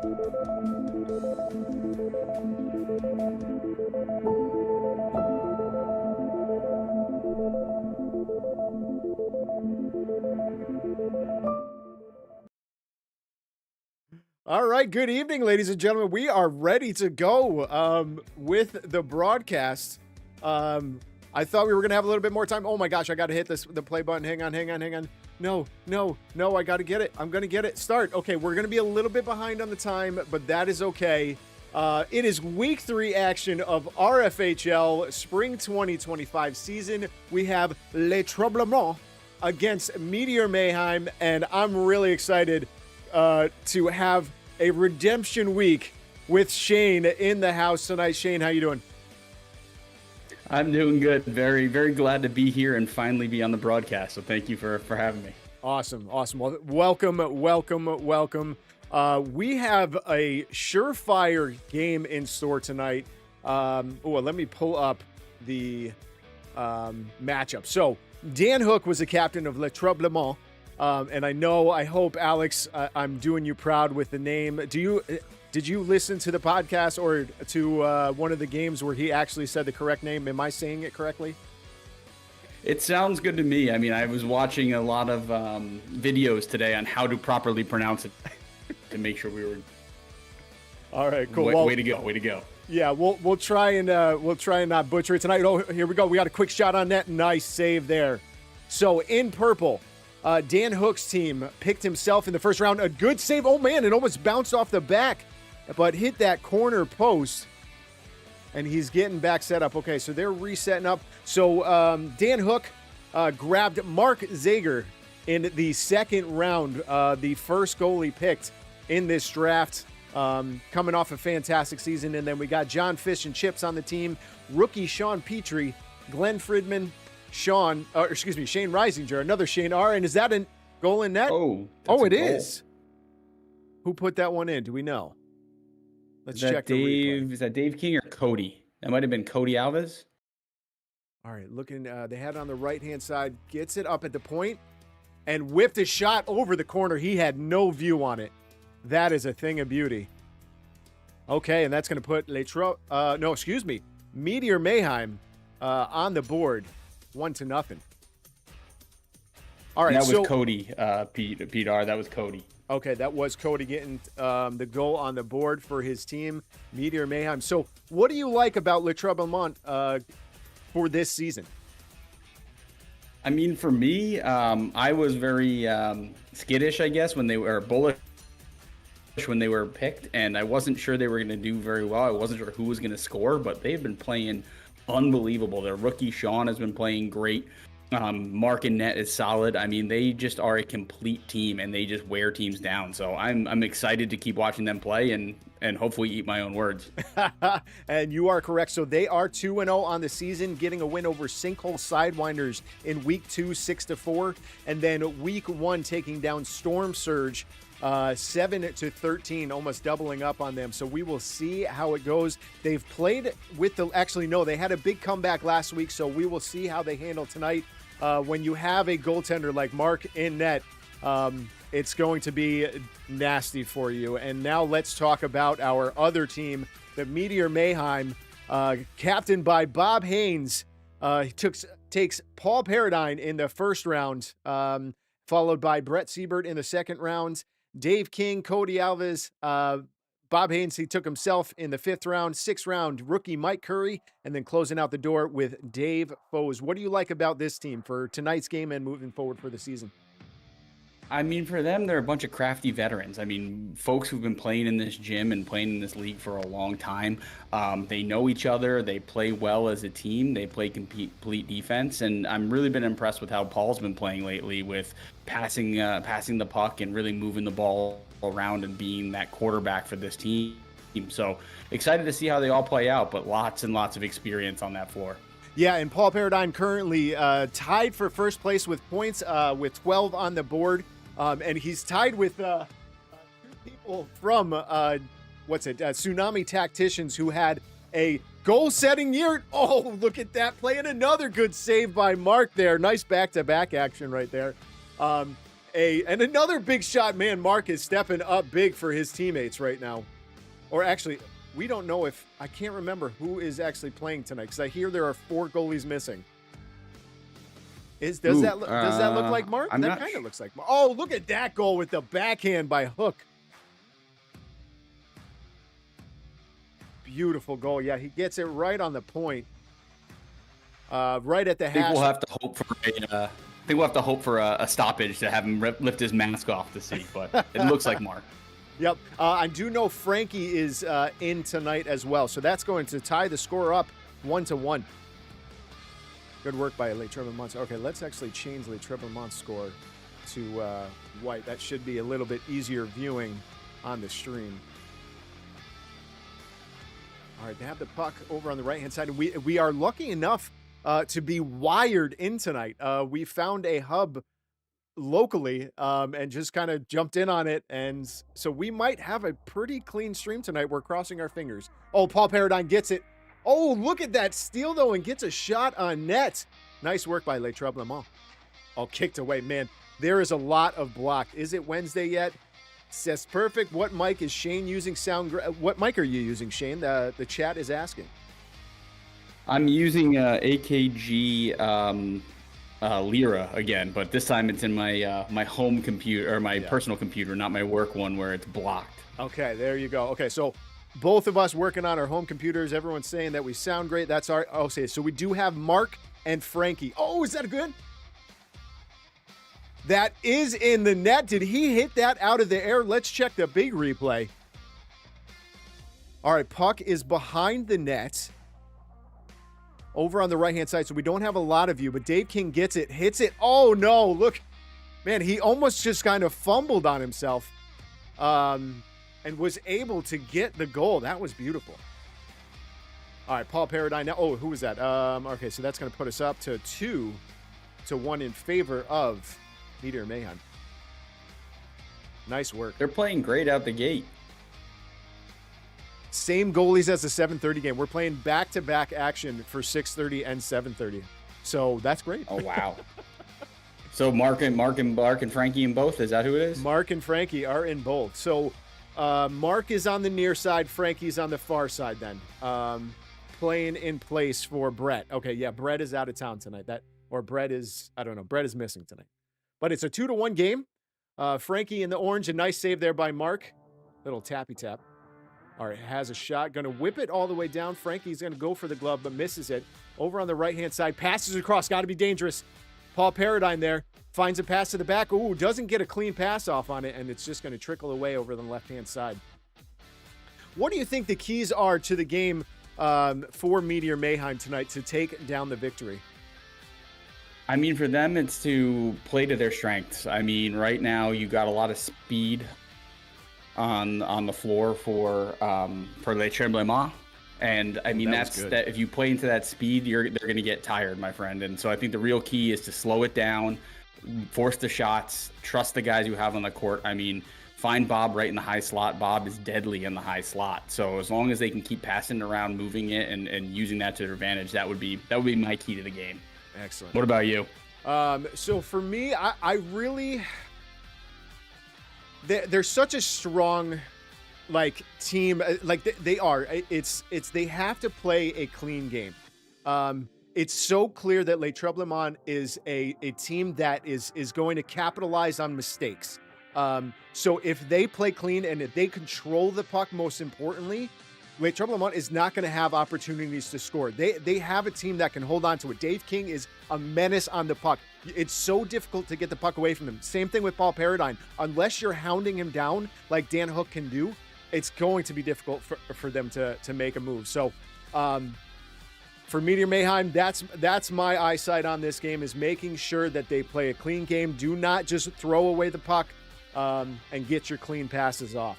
All right, good evening, ladies and gentlemen. We are ready to go with the broadcast. I thought we were going to have a little bit more time. Oh my gosh, I got to hit the play button. Hang on. No, I got to get it. I'm going to get it. Start. Okay, we're going to be a little bit behind on the time, but that is okay. It is week 3 action of Rfhl Spring 2025 season. We have Les Tremblements against Meteor Mayhem, and I'm really excited to have a redemption week with Shane in the house tonight. Shane, how you doing? I'm doing good. Very, very glad to be here and finally be on the broadcast. So thank you for having me. Awesome. Well, welcome. We have a surefire game in store tonight. Let me pull up the matchup. So Dan Hook was the captain of Les Tremblements. And I hope, Alex, I'm doing you proud with the name. Did you listen to the podcast or to one of the games where he actually said the correct name? Am I saying it correctly? It sounds good to me. I mean, I was watching a lot of videos today on how to properly pronounce it to make sure we were. All right, cool. Way to go. Yeah, we'll try and not butcher it tonight. Oh, here we go. We got a quick shot on net. Nice save there. So in purple. Dan Hook's team picked himself in the first round. A good save. Oh, man, it almost bounced off the back, but hit that corner post, and he's getting back set up. Okay, so they're resetting up. So Dan Hook grabbed Mark Zager in the second round, the first goalie picked in this draft, coming off a fantastic season. And then we got John Fish and Chips on the team, rookie Sean Petrie, Glenn Fridman, Shane Reisinger, another Shane R. And is that a goal in net? It is. Who put that one in? Do we know? Let's check the replay. Is that Dave King or Cody? That might have been Cody Alves. All right, looking, they had it on the right-hand side, gets it up at the point, and whipped a shot over the corner. He had no view on it. That is a thing of beauty. Okay, and that's going to put Meteor Mayhem on the board. 1-0. All right, and that was Cody, Pete R. That was Cody. Okay, that was Cody getting the goal on the board for his team, Meteor Mayhem. So, what do you like about Les Tremblements for this season? I mean, for me, I was very skittish, I guess, when they were bullish when they were picked, and I wasn't sure they were going to do very well. I wasn't sure who was going to score, but they've been playing unbelievable. Their rookie Sean has been playing great. Mark and net is solid. I mean, they just are a complete team, and they just wear teams down. So I'm excited to keep watching them play and hopefully eat my own words. And you are correct. So they are 2-0 on the season, getting a win over Sinkhole Sidewinders in week 2, 6-4, and then week 1 taking down Storm Surge 7-13, almost doubling up on them. So we will see how it goes. They've played with they had a big comeback last week, so we will see how they handle tonight. When you have a goaltender like Mark in net, it's going to be nasty for you. And now let's talk about our other team, the Meteor Mayhem, captained by Bob Haynes. He takes Paul Paradine in the first round, followed by Brett Siebert in the second round. Dave King, Cody Alves, Bob Haynes, he took himself in the 5th round. 6th round, rookie Mike Curry, and then closing out the door with Dave Foes. What do you like about this team for tonight's game and moving forward for the season? I mean, for them, they're a bunch of crafty veterans. I mean, folks who've been playing in this gym and playing in this league for a long time. They know each other. They play well as a team. They play complete defense. And I'm really been impressed with how Paul's been playing lately with passing the puck and really moving the ball around and being that quarterback for this team. So excited to see how they all play out, but lots and lots of experience on that floor. Yeah, and Paul Paradine currently tied for first place with points with 12 on the board. And he's tied with 2 people from, Tsunami Tacticians, who had a goal-setting year. Oh, look at that play, and another good save by Mark there. Nice back-to-back action right there. And another big shot, man. Mark is stepping up big for his teammates right now. Or actually, we don't know if, I can't remember who is actually playing tonight because I hear there are 4 goalies missing. Does that look like Mark? That kind of looks like Mark. Oh, look at that goal with the backhand by Hook. Beautiful goal. Yeah, he gets it right on the point. Right at the hash. I think we'll have to hope for a stoppage to have him lift his mask off to see, but it looks like Mark. Yep. I do know Frankie is in tonight as well, so that's going to tie the score up 1-1. Good work by Les Tremblements. Okay, let's actually change Les Tremblements' score to white. That should be a little bit easier viewing on the stream. All right, they have the puck over on the right-hand side. We are lucky enough to be wired in tonight. We found a hub locally and just kind of jumped in on it. And so we might have a pretty clean stream tonight. We're crossing our fingers. Oh, Paul Paradine gets it. Oh, look at that steal, though, and gets a shot on net. Nice work by Les Tremblements. Oh, kicked away. Man, there is a lot of block. Is it Wednesday yet? Says perfect. What mic is Shane using? What mic are you using, Shane? The chat is asking. I'm using AKG Lyra again, but this time it's in my my home computer, or my personal computer, not my work one where it's blocked. Okay, there you go. Okay, so both of us working on our home computers. Everyone's saying that we sound great. That's our. Oh, so we do have Mark and Frankie. Oh, is that good? That is in the net. Did he hit that out of the air? Let's check the big replay. All right, puck is behind the net. Over on the right-hand side, so we don't have a lot of you, but Dave King gets it, hits it. Oh, no, look. Man, he almost just kind of fumbled on himself and was able to get the goal. That was beautiful. All right, Paul Paradine now. Oh, who was that? Okay, so that's going to put us up to 2-1 in favor of Meteor Mayhem. Nice work. They're playing great out the gate. Same goalies as the 7:30 game. We're playing back-to-back action for 6:30 and 7:30. So that's great. Oh, wow. So Mark and Frankie in both? Is that who it is? Mark and Frankie are in both. So Mark is on the near side. Frankie's on the far side then. Playing in place for Brett. Okay, yeah, Brett is out of town tonight. Brett is, I don't know, Brett is missing tonight. But it's a 2-1 game. Frankie in the orange. A nice save there by Mark. Little tappy tap. All right, has a shot. Going to whip it all the way down. Frankie's going to go for the glove, but misses it. Over on the right-hand side. Passes across. Got to be dangerous. Paul Paradine there. Finds a pass to the back. Ooh, doesn't get a clean pass off on it, and it's just going to trickle away over the left-hand side. What do you think the keys are to the game for Meteor Mayhem tonight to take down the victory? I mean, for them, it's to play to their strengths. I mean, right now, you got a lot of speed on the floor for Les Tremblements, and I mean that if you play into that speed, they're going to get tired, my friend. And so I think the real key is to slow it down, force the shots, trust the guys you have on the court. I mean, find Bob right in the high slot. Bob is deadly in the high slot. So as long as they can keep passing it around, moving it, and using that to their advantage, that would be my key to the game. Excellent. What about you? So for me, I really. They're such a strong, team. They are. They have to play a clean game. It's so clear that Les Tremblements is a team that is going to capitalize on mistakes. So if they play clean and if they control the puck, most importantly, Les Tremblements is not going to have opportunities to score. They have a team that can hold on to it. Dave King is a menace on the puck. It's so difficult to get the puck away from him. Same thing with Paul Paradine. Unless you're hounding him down like Dan Hook can do, it's going to be difficult for them to make a move. So for Meteor Mayhem, that's my eyesight on this game, is making sure that they play a clean game. Do not just throw away the puck and get your clean passes off.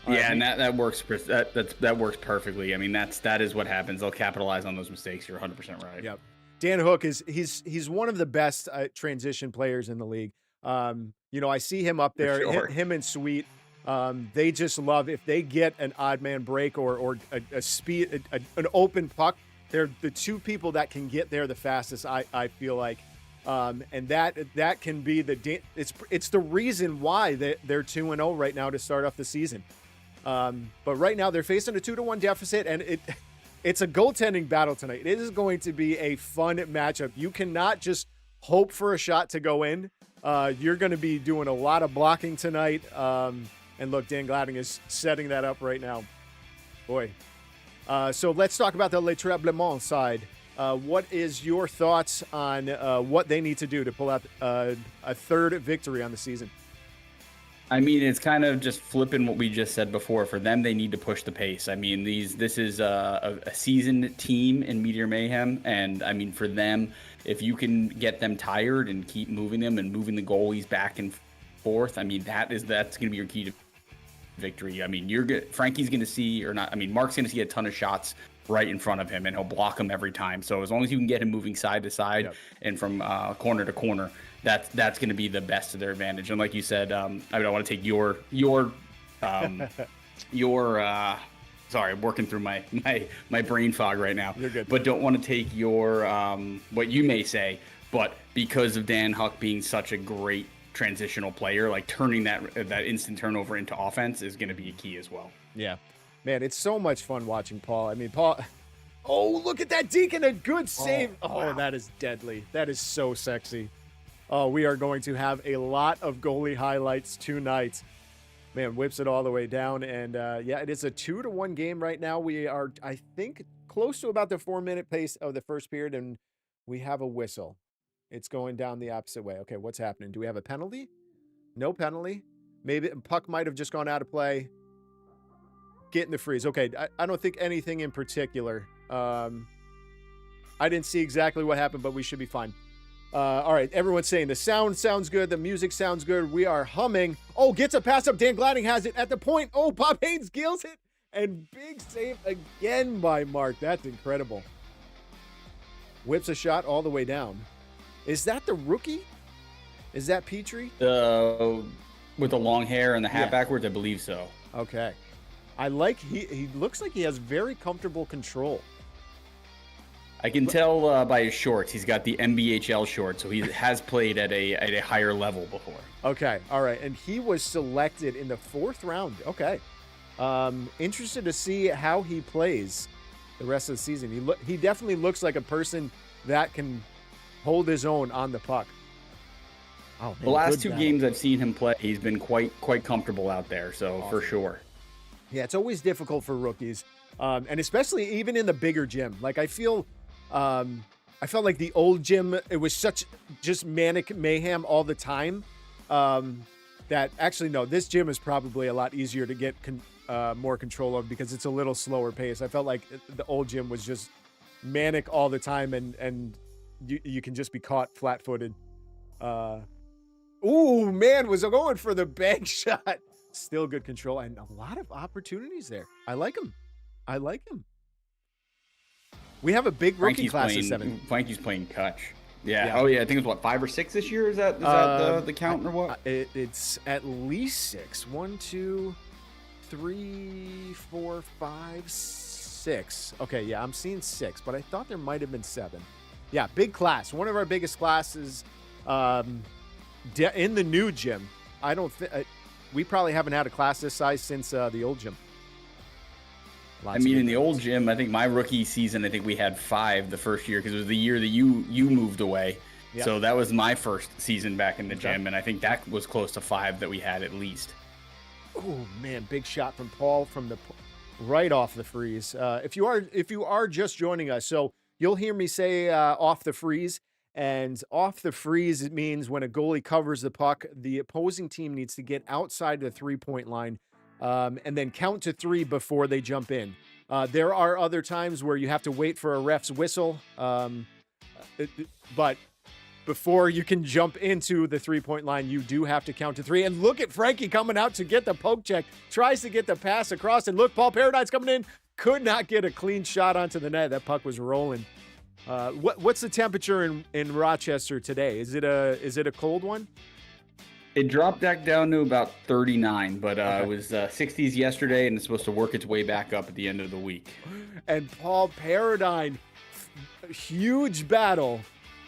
Yeah, and that works. That works perfectly. I mean, that is what happens. They'll capitalize on those mistakes. You're 100% right. Yep. Dan Hook he's one of the best transition players in the league. I see him up there. Sure. Him and Sweet. They just love if they get an odd man break or a speed, an open puck. They're the two people that can get there the fastest. I feel like, And that can be it's the reason why they're 2-0 right now to start off the season. But right now they're facing a 2-1 deficit, and it's a goaltending battle tonight. It is going to be a fun matchup. You cannot just hope for a shot to go in. You're going to be doing a lot of blocking tonight. And look, Dan Gladding is setting that up right now. Boy. So let's talk about the Les Tremblements side. What is your thoughts on what they need to do to pull out a third victory on the season? I mean, it's kind of just flipping what we just said before. For them, they need to push the pace. I mean, this is a seasoned team in Meteor Mayhem, and I mean, for them, if you can get them tired and keep moving them and moving the goalies back and forth, I mean, that's going to be your key to victory. I mean, Frankie's going to see, or not, I mean, Mark's going to see a ton of shots right in front of him, and he'll block them every time. So as long as you can get him moving side to side and from corner to corner, that's going to be the best to their advantage. And like you said, I mean, I want to take your sorry, I'm working through my brain fog right now. You're good. But don't want to take your what you may say, but because of Dan Huck being such a great transitional player, like turning that instant turnover into offense is going to be a key as well. Yeah, man, it's so much fun watching Paul. I mean, Paul. Oh, look at that Deacon, a good save. Oh, wow. That is deadly. That is so sexy. Oh, we are going to have a lot of goalie highlights tonight. Man, whips it all the way down. And yeah, it is a 2-1 game right now. We are, I think, close to about the 4-minute pace of the first period, and we have a whistle. It's going down the opposite way. Okay, what's happening? Do we have a penalty? No penalty. Maybe puck might have just gone out of play. Get in the freeze. Okay, I don't think anything in particular. I didn't see exactly what happened, but we should be fine. All right, everyone's saying the sound sounds good. The music sounds good. We are humming. Oh, gets a pass up. Dan Gladding has it at the point. Oh, Bob Haynes gills it. And big save again by Mark. That's incredible. Whips a shot all the way down. Is that the rookie? Is that Petrie? With the long hair and the hat backwards, I believe so. Okay. I like, he looks like he has very comfortable control. I can tell by his shorts. He's got the NBHL shorts, so he has played at a higher level before. Okay, all right. And he was selected in the 4th round. Okay. Interested to see how he plays the rest of the season. He definitely looks like a person that can hold his own on the puck. Oh, man, the last 2 games I've seen him play, he's been quite comfortable out there, so awesome. For sure. Yeah, it's always difficult for rookies, and especially even in the bigger gym. Like I felt like the old gym, it was such just manic mayhem all the time. That actually no, this gym is probably a lot easier to get more control of because it's a little slower pace. I felt like the old gym was just manic all the time, and you can just be caught flat-footed. Ooh, man, was going for the bank shot. Still good control and a lot of opportunities there. I like him. We have a big rookie class of 7. Frankie's playing Kutch. Yeah. Oh, yeah. I think it's what, 5 or 6 this year? Is that the count or what? It's at least 6. 1, 2, 3, 4, 5, 6. Okay, yeah, I'm seeing 6, but I thought there might have been 7. Yeah, big class. One of our biggest classes in the new gym. I don't think we probably haven't had a class this size since the old gym. I mean, in the old gym, I think my rookie season, I think we had 5 the first year because it was the year that you moved away. Yep. So that was my first season back in the gym, and I think that was close to 5 that we had at least. Oh man, big shot from Paul from the right off the freeze. If you are just joining us, so you'll hear me say off the freeze, and off the freeze it means when a goalie covers the puck, the opposing team needs to get outside the 3-point line. And then count to 3 before they jump in. There are other times where you have to wait for a ref's whistle, but before you can jump into the 3-point line, you do have to count to 3. And look at Frankie coming out to get the poke check, tries to get the pass across, and look, Paul Paradise coming in, could not get a clean shot onto the net. That puck was rolling. What's the temperature in Rochester today? Is it a cold one? It dropped back down to about 39, but it was 60s yesterday, and it's supposed to work its way back up at the end of the week. And Paul Paradine, huge battle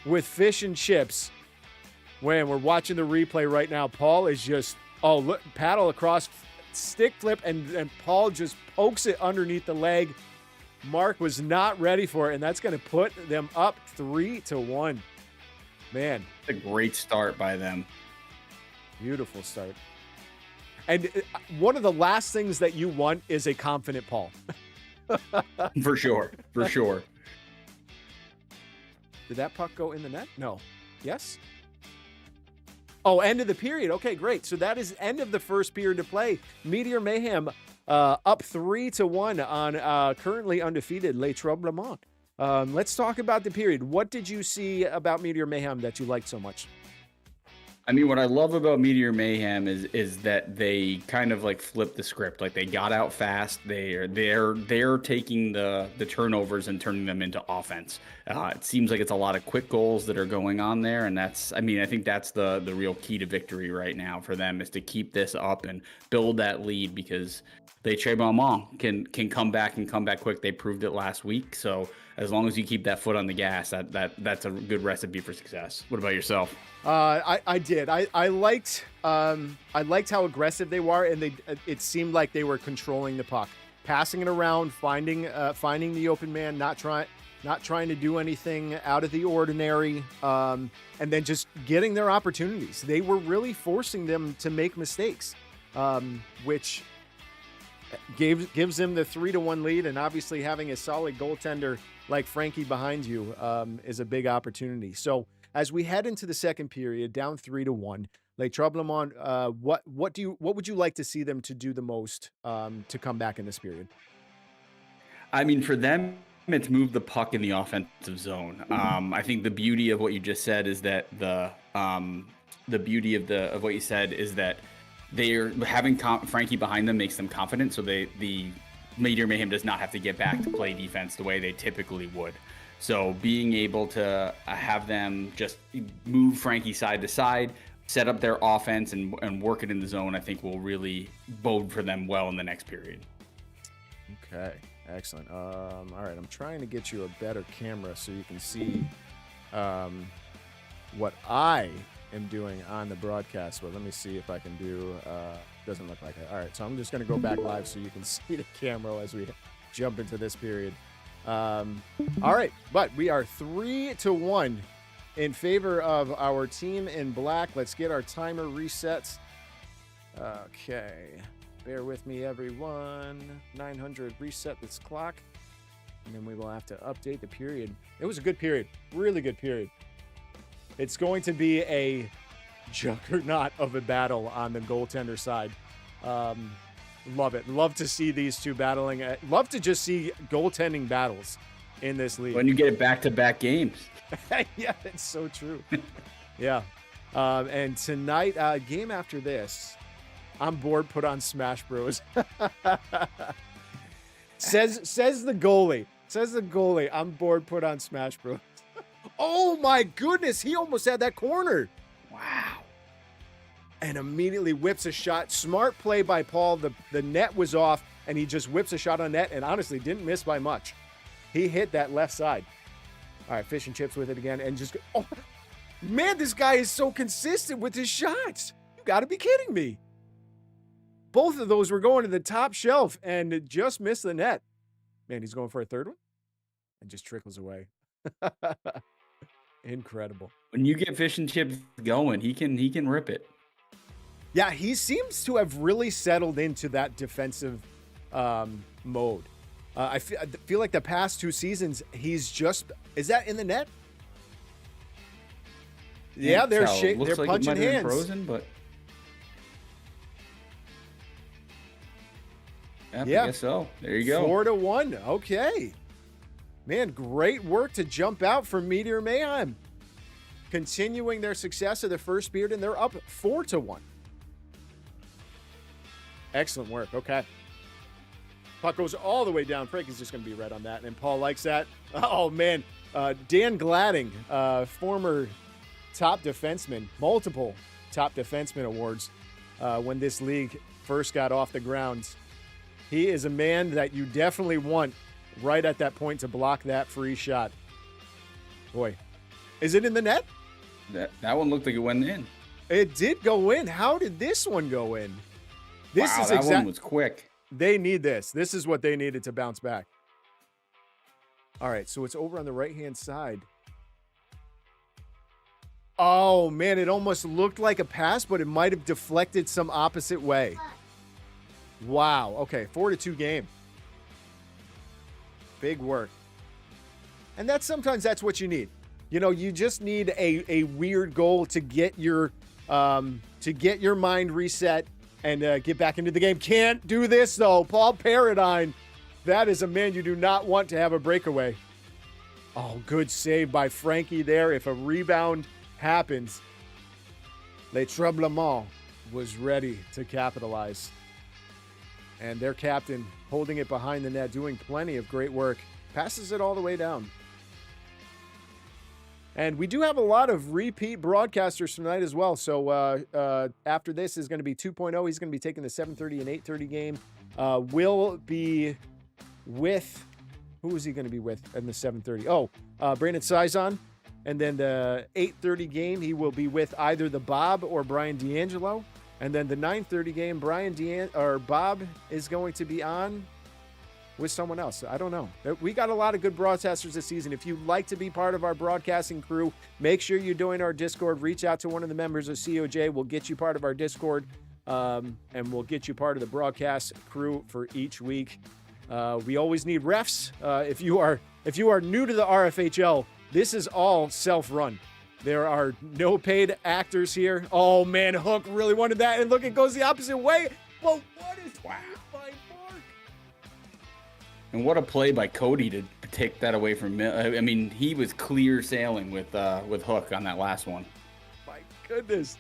with Fish and Chips. When we're watching the replay right now, Paul is just, look, paddle across, stick flip, and Paul just pokes it underneath the leg. Mark was not ready for it, and that's going to put them up 3-1. Man. A great start by them. Beautiful start. And one of the last things that you want is a confident Paul. For sure. For sure. Did that puck go in the net? No. Yes? Oh, end of the period. Okay, great. So that is end of the first period of play. Meteor Mayhem up 3-1 on currently undefeated Les Tremblements. Let's talk about the period. What did you see about Meteor Mayhem that you liked so much? I mean, what I love about Meteor Mayhem is that they kind of like flip the script. Like they got out fast. They're taking the turnovers and turning them into offense. It seems like it's a lot of quick goals that are going on there, and I think that's the real key to victory right now for them, is to keep this up and build that lead, because Les Tremblements can come back and come back quick. They proved it last week. So as long as you keep that foot on the gas, that's a good recipe for success. What about yourself? I did. I liked how aggressive they were, and it seemed like they were controlling the puck, passing it around, finding the open man, not trying to do anything out of the ordinary, and then just getting their opportunities. They were really forcing them to make mistakes, which gives them the 3-1 lead, and obviously having a solid goaltender like Frankie behind you is a big opportunity. So as we head into the second period, down 3-1, Les Tremblements, what would you like to see them to do the most to come back in this period? I mean, for them, it's move the puck in the offensive zone. I think the beauty of what you just said is that the beauty of what you said is that they're having Frankie behind them makes them confident. So the Meteor Mayhem does not have to get back to play defense the way they typically would. So being able to have them just move Frankie side to side, set up their offense and work it in the zone, I think will really bode for them well in the next period. Okay, excellent. All right, I'm trying to get you a better camera so you can see what I am doing on the broadcast. But let me see if I can do, doesn't look like it. All right, so I'm just going to go back live so you can see the camera as we jump into this period. All right, but we are 3-1 in favor of our team in black. Let's get our timer reset. Okay, bear with me, everyone. 900, reset this clock, and then we will have to update the period. It was a good period, really good period. It's going to be a juggernaut of a battle on the goaltender side. Love it. Love to see these two battling. Love to just see goaltending battles in this league. When you get it back-to-back games. Yeah, it's so true. Yeah. And tonight, game after this, I'm bored, put on Smash Bros. says the goalie. Says the goalie, I'm bored, put on Smash Bros. Oh my goodness, he almost had that corner. Wow. And immediately whips a shot. Smart play by Paul. The net was off, and he just whips a shot on net, and honestly didn't miss by much. He hit that left side. All right, Fish and Chips with it again, and just, oh, man, this guy is so consistent with his shots. You got to be kidding me. Both of those were going to the top shelf, and it just missed the net. Man, he's going for a third one, and just trickles away. Incredible. When you get Fish and Chips going, he can rip it. Yeah, he seems to have really settled into that defensive mode. I feel like the past two seasons, he's just... Is that in the net? Yeah, they're like punching hands. Frozen, but... Yeah, I guess so. There you go. 4-1. Okay. Man, great work to jump out for Meteor Mayhem. Continuing their success of the first period, and they're up 4-1. Excellent work. Okay. Puck goes all the way down. Frankie's just going to be right on that, and Paul likes that. Oh, man. Dan Gladding, former top defenseman, multiple top defenseman awards when this league first got off the ground. He is a man that you definitely want right at that point to block that free shot. Boy, Is it in the net? That one looked like it went in. It did go in. How did this one go in? This Wow, is that one was quick. They need this. This is what they needed to bounce back. All right, so it's over on the right-hand side. Oh, man, it almost looked like a pass, but it might have deflected some opposite way. Wow. Okay, 4-2 game. Big work. And sometimes that's what you need. You know, you just need a weird goal to get your mind reset and get back into the game. Can't do this, though. Paul Paradine. That is a man you do not want to have a breakaway. Oh, good save by Frankie there. If a rebound happens, Les Tremblements was ready to capitalize. And their captain holding it behind the net, doing plenty of great work. Passes it all the way down. And we do have a lot of repeat broadcasters tonight as well. So after this is going to be 2.0. He's going to be taking the 7:30 and 8:30 game. Will be with... Who is he going to be with in the 7:30? Oh, Brandon Sizon. And then the 8:30 game, he will be with either the Bob or Brian D'Angelo. And then the 9:30 game, Bob is going to be on with someone else. I don't know. We got a lot of good broadcasters this season. If you'd like to be part of our broadcasting crew, make sure you join our Discord. Reach out to one of the members of COJ. We'll get you part of our Discord, and we'll get you part of the broadcast crew for each week. We always need refs. If you are new to the RFHL, this is all self-run. There are no paid actors here. Oh man, Hook really wanted that, and look, it goes the opposite way. Well, what is by Mark? And what a play by Cody to take that away from him. I mean, he was clear sailing with Hook on that last one. My goodness.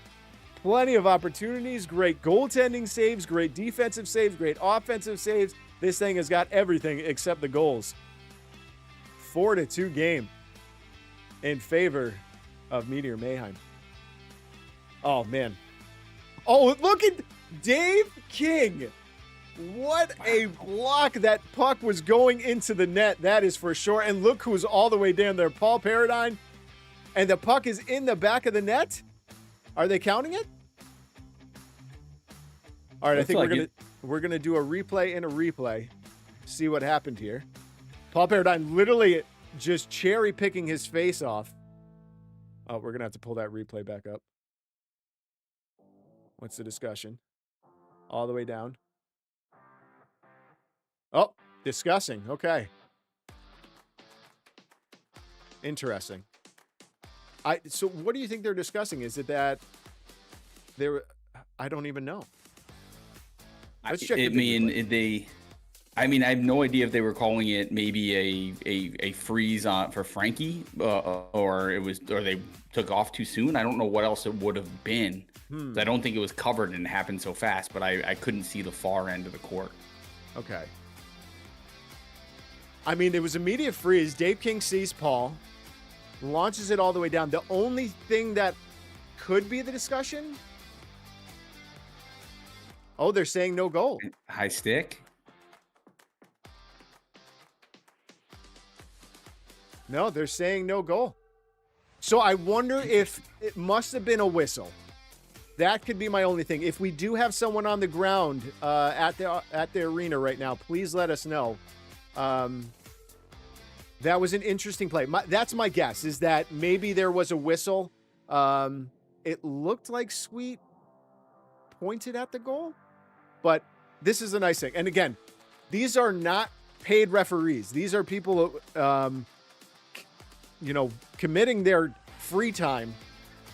Plenty of opportunities, great goaltending saves, great defensive saves, great offensive saves. This thing has got everything except the goals. 4-2 game in favor of Meteor Mayhem. Oh, man. Oh, look at Dave King. What a block. That puck was going into the net. That is for sure. And look who's all the way down there. Paul Paradine. And the puck is in the back of the net. Are they counting it? All right, I think we're gonna do a replay and a replay. See what happened here. Paul Paradine literally just cherry picking his face off. Oh, we're gonna have to pull that replay back up. What's the discussion? All the way down. Oh, discussing. Okay. Interesting. So what do you think they're discussing? Is it that they were... I don't even know. Let's check. I mean, I have no idea if they were calling it maybe a freeze on for Frankie, or they took off too soon. I don't know what else it would have been. I don't think it was covered and it happened so fast, but I couldn't see the far end of the court. Okay. I mean, it was immediate freeze. Dave King sees Paul, launches it all the way down. The only thing that could be the discussion... Oh, they're saying no goal. High stick? No, they're saying no goal. So I wonder if it must have been a whistle. That could be my only thing. If we do have someone on the ground at the arena right now, please let us know. That was an interesting play. That's my guess, is that maybe there was a whistle. It looked like Sweet pointed at the goal. But this is a nice thing. And again, these are not paid referees. These are people, committing their free time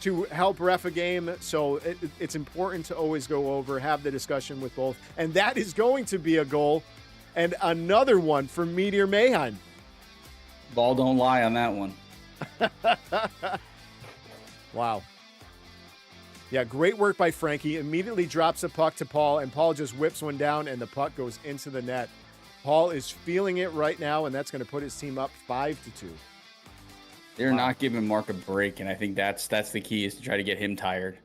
to help ref a game. So it's important to always go over, have the discussion with both. And that is going to be a goal. And another one for Meteor Mayhem. Ball don't lie on that one. Wow. Yeah, great work by Frankie. Immediately drops a puck to Paul, and Paul just whips one down, and the puck goes into the net. Paul is feeling it right now, and that's going to put his team up 5-2. They're not giving Mark a break, and I think that's the key, is to try to get him tired.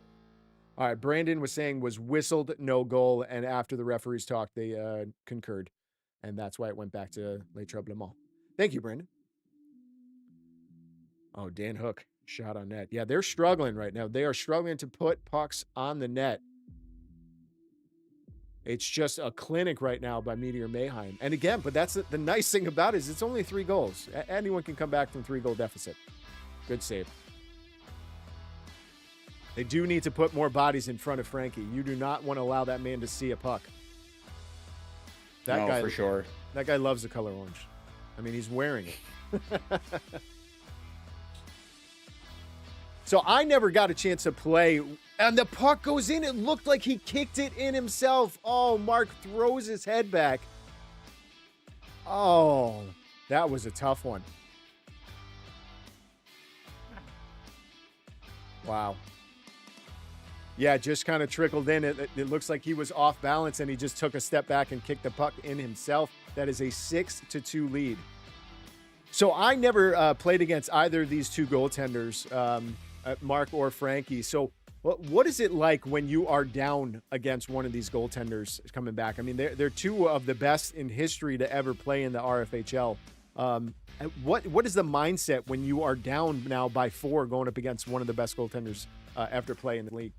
All right, Brandon was saying was whistled, no goal, and after the referees talked, they concurred, and that's why it went back to Les Tremblements. Thank you, Brandon. Oh, Dan Hook Shot on net. Yeah, they're struggling right now. They are struggling to put pucks on the net. It's just a clinic right now by Meteor Mayhem. And again, but that's the nice thing about it is it's only 3 goals. Anyone can come back from 3-goal deficit. Good save. They do need to put more bodies in front of Frankie. You do not want to allow that man to see a puck. That guy, for sure. That guy loves the color orange. I mean, he's wearing it. So I never got a chance to play, and the puck goes in. It looked like he kicked it in himself. Oh, Mark throws his head back. Oh, that was a tough one. Wow. Yeah, just kind of trickled in. It looks like he was off balance, and he just took a step back and kicked the puck in himself. That is a 6-2 lead. So I never played against either of these two goaltenders, Mark or Frankie. So what is it like when you are down against one of these goaltenders coming back? I mean, they're two of the best in history to ever play in the RFHL. What is the mindset when you are down now by 4 going up against one of the best goaltenders after playing the league?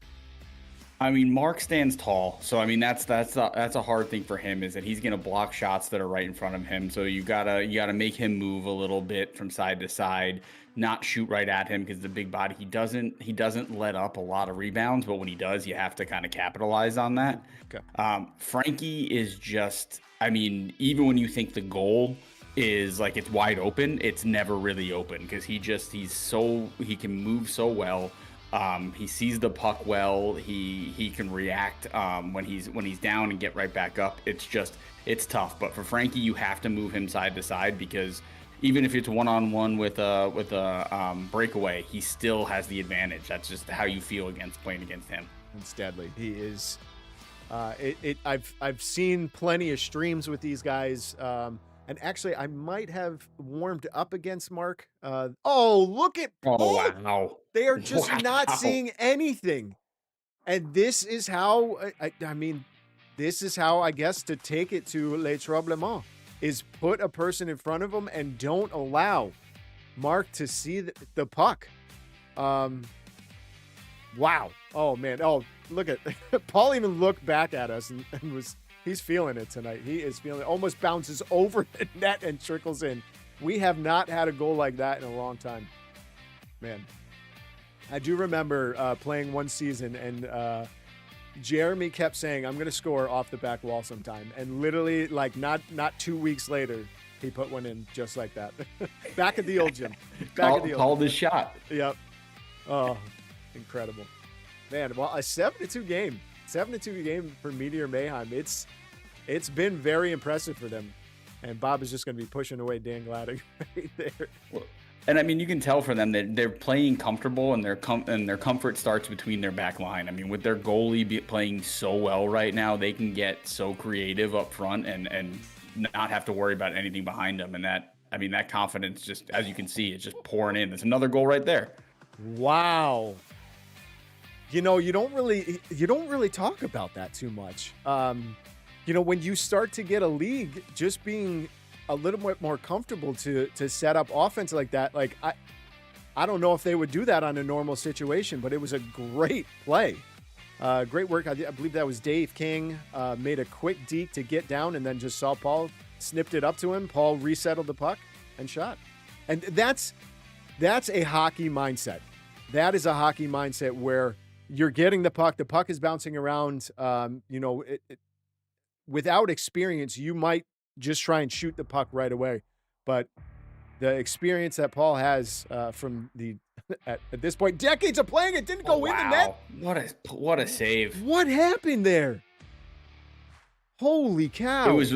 I mean, Mark stands tall, so I mean that's a hard thing for him, is that he's gonna block shots that are right in front of him. So you gotta make him move a little bit from side to side, not shoot right at him because the big body. He doesn't let up a lot of rebounds, but when he does, you have to kind of capitalize on that. Okay. Frankie is just, I mean, even when you think the goal is like it's wide open, it's never really open because he can move so well. He sees the puck well. He can react when he's down and get right back up. It's tough. But for Frankie, you have to move him side to side because even if it's one-on-one with a breakaway, he still has the advantage. That's just how you feel playing against him. It's deadly. He is. I've seen plenty of streams with these guys. And actually, I might have warmed up against Mark. Oh, look at Paul. Oh, wow. They are just not seeing anything. And this is how, I mean, this is how, I guess, to take it to Les Tremblements, is put a person in front of them and don't allow Mark to see the puck. Wow. Oh, man. Oh, look at Paul even looked back at us and was... He's feeling it tonight. He is feeling it. Almost bounces over the net and trickles in. We have not had a goal like that in a long time. Man, I do remember playing one season, and Jeremy kept saying, I'm going to score off the back wall sometime. And literally, like, not 2 weeks later, he put one in just like that. Back at the old gym. Called his shot. Yep. Oh, incredible. Man, well, a 7-2 game. 7-2 game for Meteor Mayhem. It's been very impressive for them. And Bob is just going to be pushing away Dan Gladdick right there. Well, and I mean, you can tell for them that they're playing comfortable, and their comfort starts between their back line. I mean, with their goalie playing so well right now, they can get so creative up front and not have to worry about anything behind them. And that confidence, just as you can see, it's just pouring in. There's another goal right there. Wow. You know, you don't really talk about that too much. You know, when you start to get a league, just being a little bit more comfortable to set up offense like that, like I don't know if they would do that on a normal situation, but it was a great play. Great work. I believe that was Dave King, made a quick deke to get down and then just saw Paul, snipped it up to him. Paul resettled the puck and shot. And that's a hockey mindset. That is a hockey mindset where you're getting the puck is bouncing around. You know, without experience, you might just try and shoot the puck right away. But the experience that Paul has from the at this point, decades of playing, it didn't go in the net. What a save! What happened there? Holy cow! It was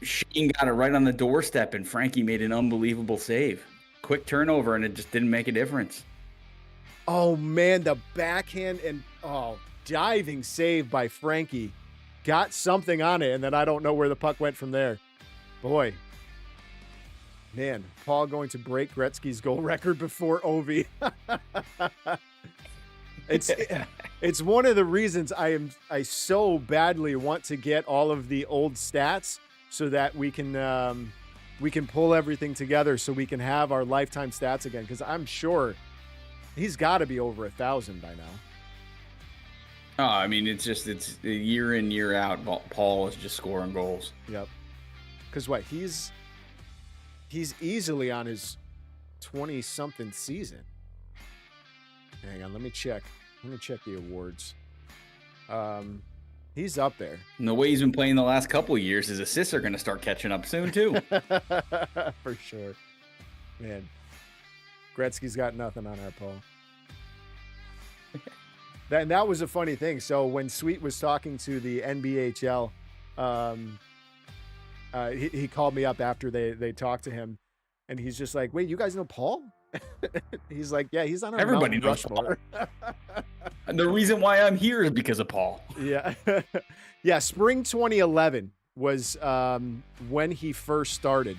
Sheen got it right on the doorstep, and Frankie made an unbelievable save. Quick turnover, and it just didn't make a difference. Oh, man, the backhand and, diving save by Frankie. Got something on it, and then I don't know where the puck went from there. Boy. Man, Paul going to break Gretzky's goal record before Ovi. It's one of the reasons I so badly want to get all of the old stats so that we can pull everything together so we can have our lifetime stats again, because I'm sure He's got to be over 1,000 by now. Oh, I mean, it's year in, year out. Paul is just scoring goals. Yep. Because what he's easily on his 20-something season. Hang on, let me check. Let me check the awards. He's up there. And the way he's been playing the last couple of years, his assists are going to start catching up soon too. For sure. Man, Gretzky's got nothing on our Paul. That was a funny thing. So when Sweet was talking to the NBHL, he called me up after they talked to him, and he's just like, "Wait, you guys know Paul?" He's like, "Yeah, he's on our Everybody Mount knows Rushmore." And the reason why I'm here is because of Paul. Yeah. Yeah, spring 2011 was when he first started.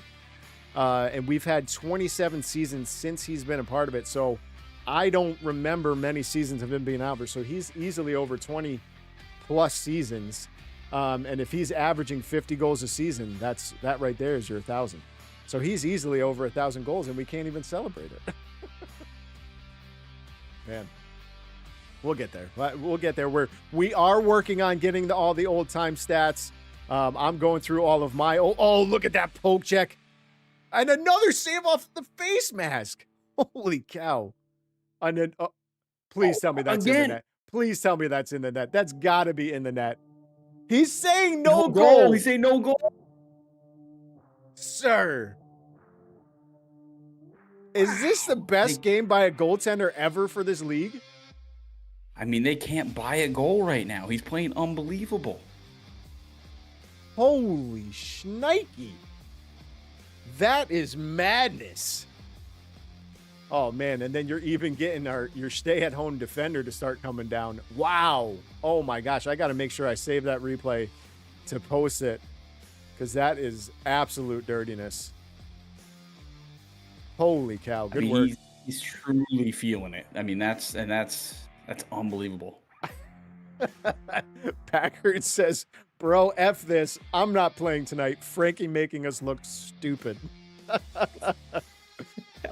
And we've had 27 seasons since he's been a part of it. So I don't remember many seasons of him being out there. So he's easily over 20 plus seasons. And if he's averaging 50 goals a season, that right there is your 1,000. So he's easily over 1,000 goals, and we can't even celebrate it. Man, we'll get there. We'll get there. We are working on getting all the old time stats. I'm going through all of my look at that poke check. And another save off the face mask. Holy cow. And then, please tell me that's in the net. Please tell me that's in the net. That's got to be in the net. He's saying no goal. He's saying no goal. Sir. Is this the best game by a goaltender ever for this league? I mean, they can't buy a goal right now. He's playing unbelievable. Holy shnikey. That is madness. Oh, man. And then you're even getting your stay-at-home defender to start coming down. Wow. Oh, my gosh. I got to make sure I save that replay to post it, because that is absolute dirtiness. Holy cow. Good work. He's truly feeling it. I mean, that's unbelievable. Packard says, "Bro, F this. I'm not playing tonight. Frankie making us look stupid."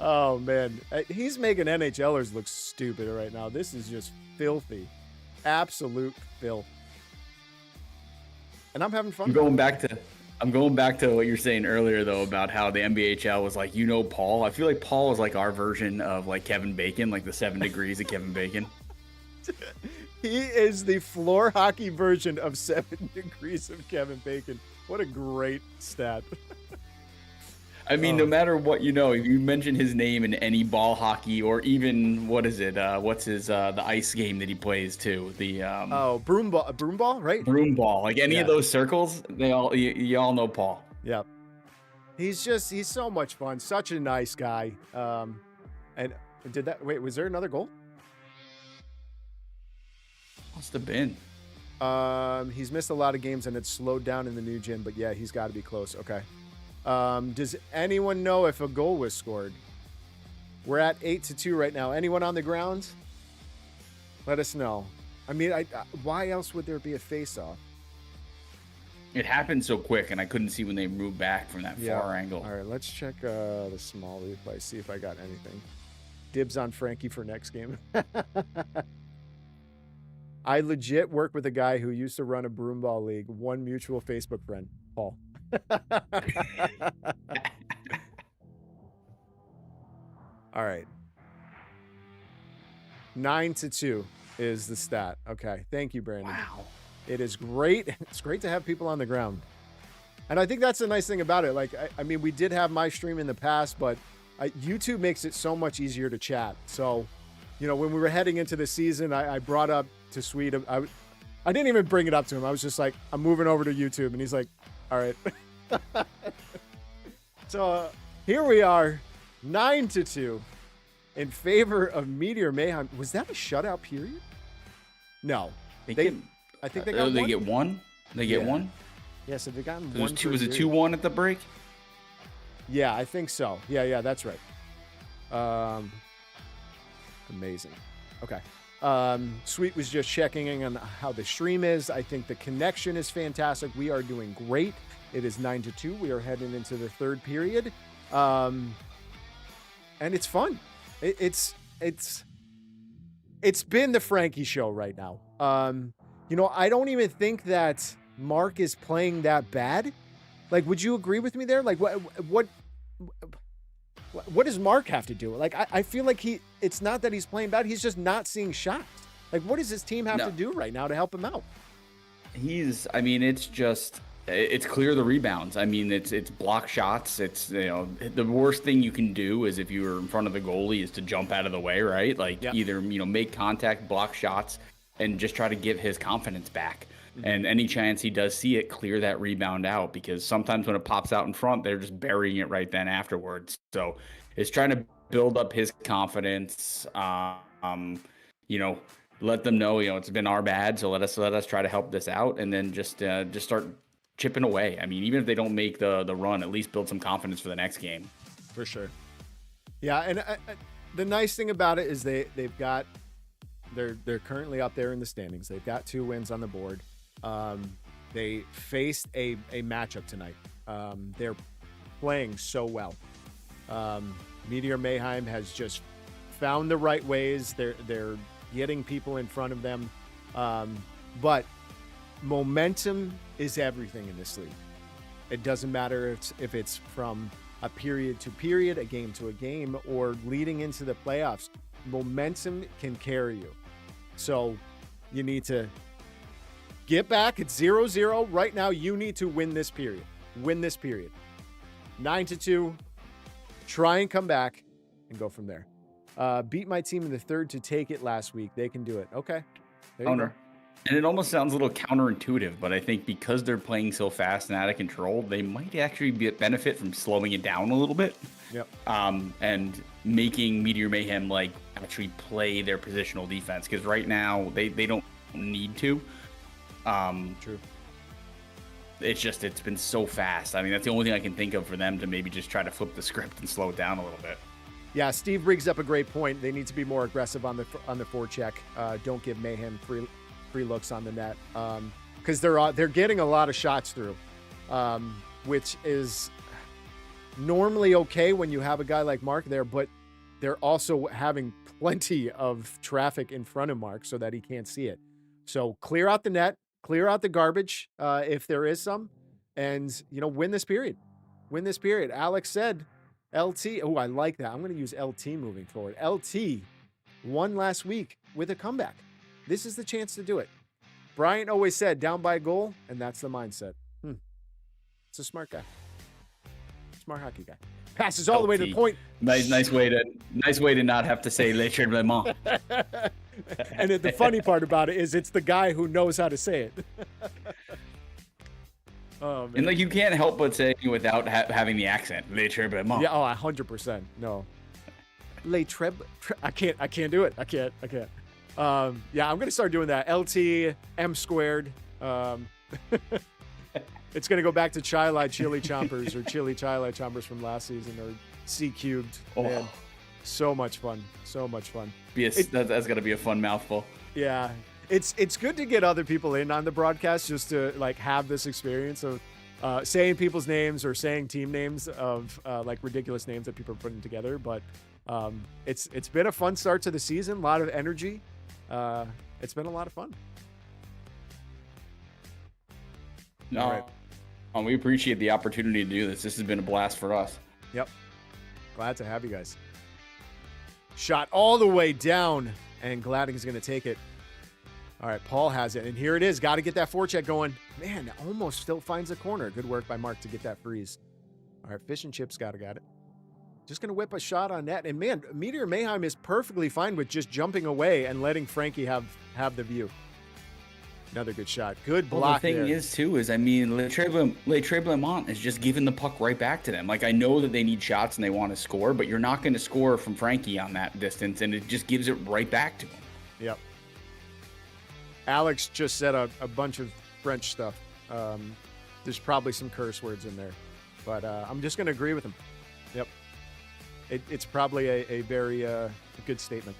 Oh, man. He's making NHLers look stupid right now. This is just filthy. Absolute filth. And I'm having fun. I'm going back to what you're saying earlier, though, about how the NBHL was like, Paul. I feel like Paul is like our version of like Kevin Bacon, like the 7 degrees of Kevin Bacon. He is the floor hockey version of 7 degrees of Kevin Bacon. What a great stat. I mean, no matter what, if you mention his name in any ball hockey, or even, what's his, the ice game that he plays too? The broom ball, right? Broom ball. Like any of those circles, you all know Paul. Yep. He's so much fun. Such a nice guy. And was there another goal? Must have been. He's missed a lot of games and it's slowed down in the new gym, but yeah, he's got to be close. Okay. Does anyone know if a goal was scored? We're at 8-2 right now. Anyone on the ground? Let us know. I mean, why else would there be a face-off? It happened so quick, and I couldn't see when they moved back from that far angle. All right, let's check the small replay, see if I got anything. Dibs on Frankie for next game. I legit work with a guy who used to run a broomball league. One mutual Facebook friend, Paul. All right. 9-2 is the stat. Okay. Thank you, Brandon. Wow. It is great. It's great to have people on the ground. And I think that's the nice thing about it. Like, I mean, we did have my stream in the past, but YouTube makes it so much easier to chat. So, when we were heading into the season, I brought up to Sweet. I didn't even bring it up to him. I was just like, I'm moving over to YouTube. And he's like, all right. So here we are, 9-2 in favor of Meteor Mayhem. Was that a shutout period? No. I think they got one. They get one? They get one? Yeah, so they got one. Was it 2-1 at the break? Yeah, I think so. Yeah, that's right. Amazing. Okay. Sweet was just checking in on how the stream is. I think the connection is fantastic. We are doing great. It is 9-2. We are heading into the third period. And it's fun. It's It's been the Frankie show right now. I don't even think that Mark is playing that bad. Like, would you agree with me there? Like, what does Mark have to do? Like, I feel like it's not that he's playing bad. He's just not seeing shots. Like, what does his team have to do right now to help him out? It's clear the rebounds. I mean, it's block shots. It's, the worst thing you can do is if you were in front of the goalie is to jump out of the way, right? Like either, make contact, block shots, and just try to get his confidence back. Mm-hmm. And any chance he does see it, clear that rebound out, because sometimes when it pops out in front, they're just burying it right then afterwards. So it's trying to build up his confidence. Let them know, it's been our bad. So let us try to help this out, and then just start chipping away. I mean, even if they don't make the run, at least build some confidence for the next game. For sure. Yeah, and the nice thing about it is they're currently up there in the standings. They've got 2 wins on the board. They faced a matchup tonight. They're playing so well. Meteor Mayhem has just found the right ways. They're getting people in front of them. But momentum is everything in this league. It doesn't matter if it's from a period to period, a game to a game, or leading into the playoffs. Momentum can carry you. So you need to get back. It's 0-0 right now. You need to win this period. 9-2. Try and come back and go from there. Beat my team in the third to take it last week. They can do it. Okay. There you go. And it almost sounds a little counterintuitive, but I think because they're playing so fast and out of control, they might actually benefit from slowing it down a little bit. Yep. And making Meteor Mayhem actually play their positional defense, because right now they don't need to. True. It's been so fast. I mean, that's the only thing I can think of for them to maybe just try to flip the script and slow it down a little bit. Yeah, Steve brings up a great point. They need to be more aggressive on the forecheck. Don't give Mayhem free looks on the net, because they're getting a lot of shots through, which is normally okay when you have a guy like Mark there, but they're also having plenty of traffic in front of Mark so that he can't see it. So clear out the net, clear out the garbage if there is some, and win this period. Alex said LT. Oh, I like that. I'm going to use LT moving forward. LT won last week with a comeback. This is the chance to do it. Bryant always said down by a goal, and that's the mindset. It's a smart guy. Smart hockey guy. Passes all the way to the point. Nice way to not have to say Les Tremblements. And the funny part about it is it's the guy who knows how to say it. Oh, man. And you can't help but say it without having the accent. Les Tremblements. Yeah, 100%. No. Les I can't do it. I can't. Yeah, I'm going to start doing that. LT, M squared. It's going to go back to Chili Chompers or Chili Chompers from last season, or C cubed. Oh. Man, so much fun. That's going to be a fun mouthful. Yeah. It's good to get other people in on the broadcast just to have this experience of saying people's names or saying team names of ridiculous names that people are putting together. But it's been a fun start to the season, a lot of energy. It's been a lot of fun. No, all right. We appreciate the opportunity to do this. This has been a blast for us. Yep. Glad to have you guys. Shot all the way down, and Gladding is going to take it. All right, Paul has it, and here it is. Got to get that forecheck going. Man, almost still finds a corner. Good work by Mark to get that freeze. All right, Fish and Chips got it. Just going to whip a shot on net. And, man, Meteor Mayhem is perfectly fine with just jumping away and letting Frankie have the view. Another good shot. Good block there. The thing is, too, is, Les Tremblements is just giving the puck right back to them. I know that they need shots and they want to score, but you're not going to score from Frankie on that distance, and it just gives it right back to him. Yep. Alex just said a bunch of French stuff. There's probably some curse words in there, but I'm just going to agree with him. Yep. It's probably a very good statement.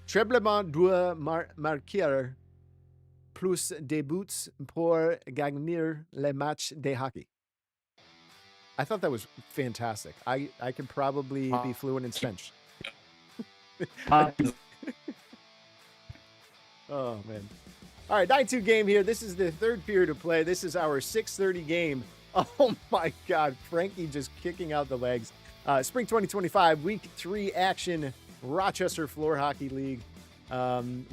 Tremblement doit marquer plus de buts pour gagner le match de hockey. I thought that was fantastic. I could probably be fluent in French. Oh, man. All right, 9-2 game here. This is the third period of play. This is our 6:30 game. Oh, my God. Frankie just kicking out the legs. Spring 2025, Week 3 action, Rochester Floor Hockey League.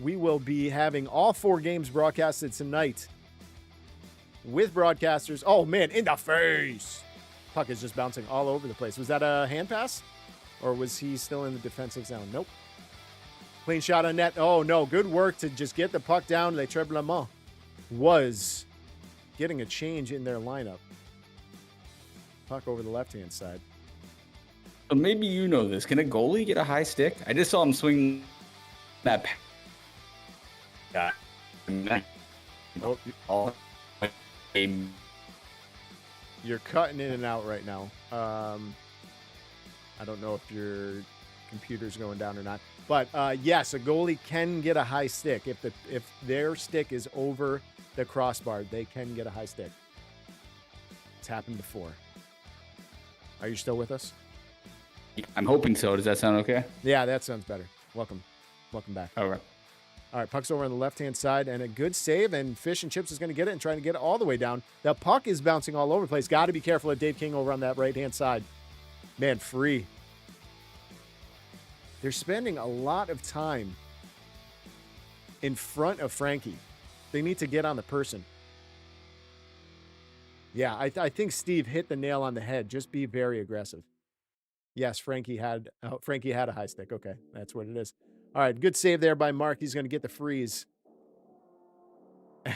We will be having all 4 games broadcasted tonight with broadcasters. Oh, man, in the face. Puck is just bouncing all over the place. Was that a hand pass? Or was he still in the defensive zone? Nope. Clean shot on net. Oh, no. Good work to just get the puck down. Les Tremblements was getting a change in their lineup. Puck over the left-hand side. So maybe you know this. Can a goalie get a high stick? I just saw him swing that. You're cutting in and out right now. I don't know if your computer's going down or not. But yes, a goalie can get a high stick. If their stick is over the crossbar, they can get a high stick. It's happened before. Are you still with us? I'm hoping so. Does that sound okay? Yeah, that sounds better. Welcome back. All right. All right, puck's over on the left-hand side, and a good save, and Fish and Chips is going to get it and trying to get it all the way down. The puck is bouncing all over the place. Got to be careful of Dave King over on that right-hand side. Man, free. They're spending a lot of time in front of Frankie. They need to get on the person. Yeah, I think Steve hit the nail on the head. Just be very aggressive. Yes, Frankie had a high stick. Okay, that's what it is. All right, good save there by Mark. He's going to get the freeze.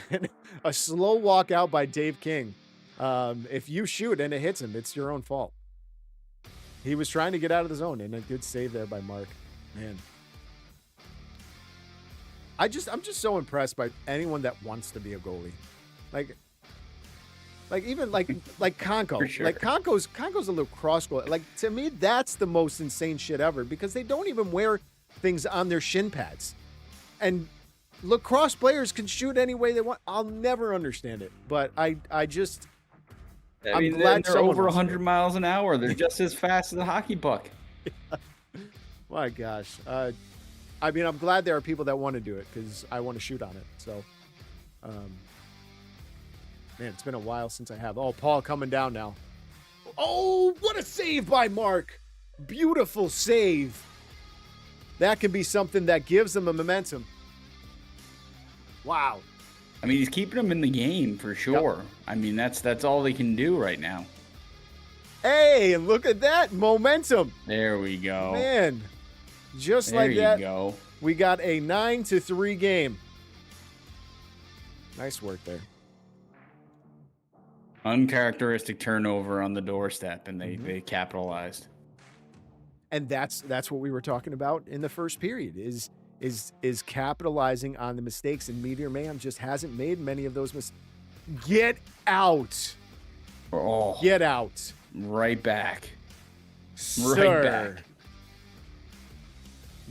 And a slow walk out by Dave King. If you shoot and it hits him, it's your own fault. He was trying to get out of the zone, and a good save there by Mark. Man. I'm just so impressed by anyone that wants to be a goalie. Even Conco. Sure. Like Conco's a little cross goalie. Like, to me, that's the most insane shit ever, because they don't even wear things on their shin pads. And lacrosse players can shoot any way they want. I'll never understand it, but I'm glad they're over 100 miles an hour. They're just as fast as a hockey puck. My gosh. I'm glad there are people that want to do it, because I want to shoot on it. So, man, it's been a while since I have. Oh, Paul coming down now. Oh, what a save by Mark. Beautiful save. That could be something that gives them a momentum. Wow. I mean, he's keeping them in the game for sure. Yep. I mean, that's all they can do right now. Hey, look at that momentum. There we go. Man, just there like that, go. We got a 9-3 game. Nice work there. Uncharacteristic turnover on the doorstep, and they capitalized. And that's what we were talking about in the first period, is capitalizing on the mistakes, and Meteor Mayhem just hasn't made many of those mistakes. Get out. Oh. Get out. Right back. Sir. Right back.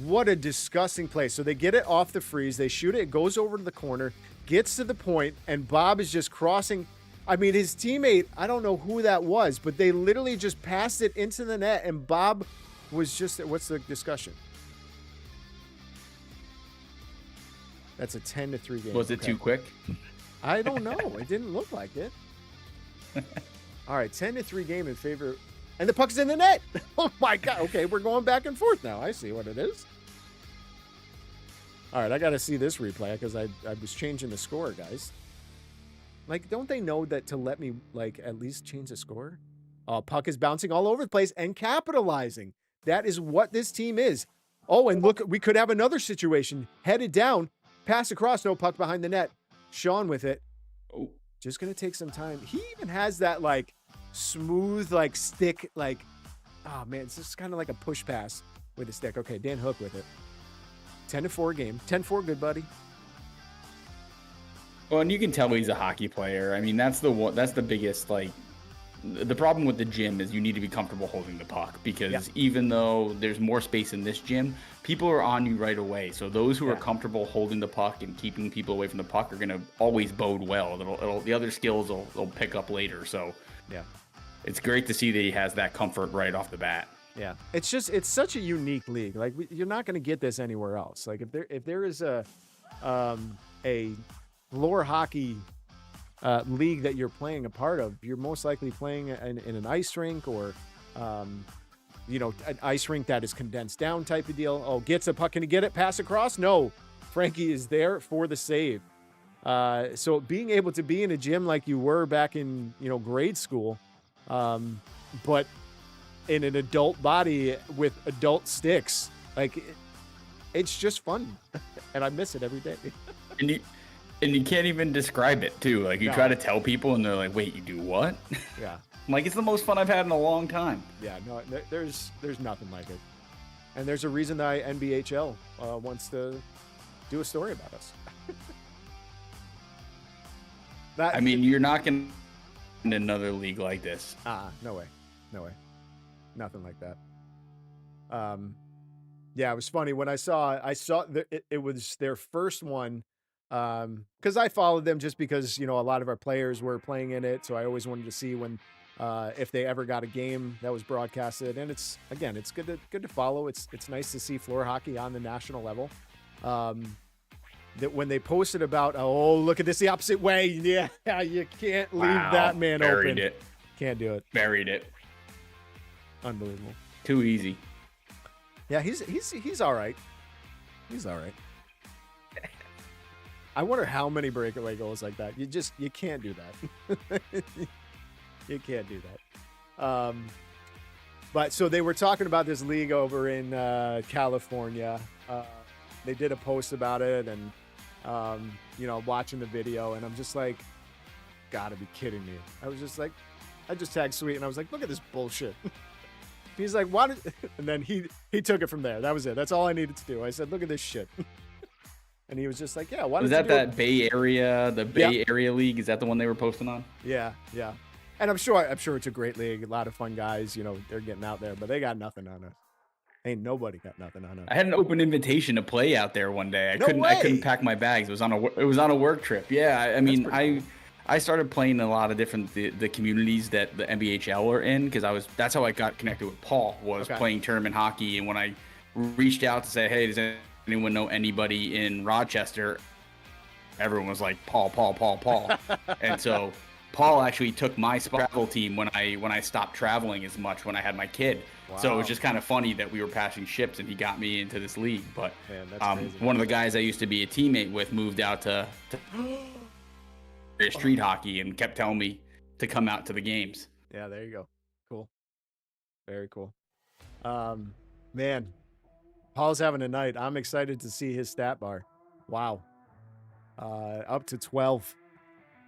What a disgusting play. So they get it off the freeze. They shoot it. It goes over to the corner, gets to the point, and Bob is just crossing. I mean, his teammate, I don't know who that was, but they literally just passed it into the net, and Bob was just, what's the discussion? That's a 10-3 game. Was it too quick? I don't know. It didn't look like it. All right, 10-3 game in favor. And the puck's in the net. Oh, my God. Okay, we're going back and forth now. I see what it is. All right, I got to see this replay, because I was changing the score, guys. Like, don't they know that to let me, like, at least change the score? Puck is bouncing all over the place and capitalizing. That is what this team is. Oh, and look, we could have another situation. Headed down, pass across, no puck behind the net. Sean with it. Oh. Just going to take some time. He even has that, like, smooth, like, stick, like, oh, man, it's just kind of like a push pass with a stick. Okay, Dan Hook with it. 10-4 game. 10-4, good buddy. Well, and you can tell he's a hockey player. I mean, that's the biggest, like, the problem with the gym is you need to be comfortable holding the puck, because even though there's more space in this gym, people are on you right away. So those who are comfortable holding the puck and keeping people away from the puck are going to always bode well. The other skills will pick up later. So it's great to see that he has that comfort right off the bat. Yeah, it's such a unique league. Like you're not going to get this anywhere else. Like if there is a floor hockey league that you're playing a part of, you're most likely playing in an ice rink or an ice rink that is condensed down type of deal. Oh, gets a puck, can he get it? Pass across? No, Frankie is there for the save. So being able to be in a gym like you were back in grade school, but in an adult body with adult sticks, like it's just fun, and I miss it every day. And you can't even describe it too. Like you try to tell people, and they're like, "Wait, you do what?" Yeah, I'm like, it's the most fun I've had in a long time. Yeah, no, there's nothing like it, and there's a reason that NBHL wants to do a story about us. I mean, you're not gonna in another league like this. No way, nothing like that. Yeah, it was funny when I saw it was their first one, because I followed them just because a lot of our players were playing in it, so I always wanted to see when if they ever got a game that was broadcasted, and it's good to follow. It's nice to see floor hockey on the national level. That when they posted about, oh, look at this the opposite way. Yeah, you can't leave that man buried open. It. Can't do it. Buried it. Unbelievable. Too easy. Yeah, he's all right. He's all right. I wonder how many breakaway goals like that. You can't do that. You can't do that. But so they were talking about this league over in California. They did a post about it, and watching the video, and I'm just like, gotta be kidding me. I was just like, I just tagged Sweet, and I was like, look at this bullshit. He's like, what? And then he took it from there. That was it. That's all I needed to do. I said, look at this shit. And he was just like, yeah. Why was that Bay Area, the Bay Area League? Is that the one they were posting on? Yeah. And I'm sure it's a great league. A lot of fun guys. They're getting out there, but they got nothing on us. Ain't nobody got nothing on us. I had an open invitation to play out there one day. I couldn't pack my bags. It was on a work trip. Yeah, I mean, I started playing a lot of different the communities that the NBHL are in, because that's how I got connected with Paul, was playing tournament hockey. And when I reached out to say, hey, does anyone know anybody in Rochester, everyone was like, Paul. And so Paul actually took my travel team when I stopped traveling as much when I had my kid. Wow. So it was just kind of funny that we were passing ships and he got me into this league. But man, that's crazy. One of the guys I used to be a teammate with moved out to street hockey and kept telling me to come out to the games. Yeah, there you go. Cool. Very cool. Man, Paul's having a night. I'm excited to see his stat bar. Wow. Up to 12.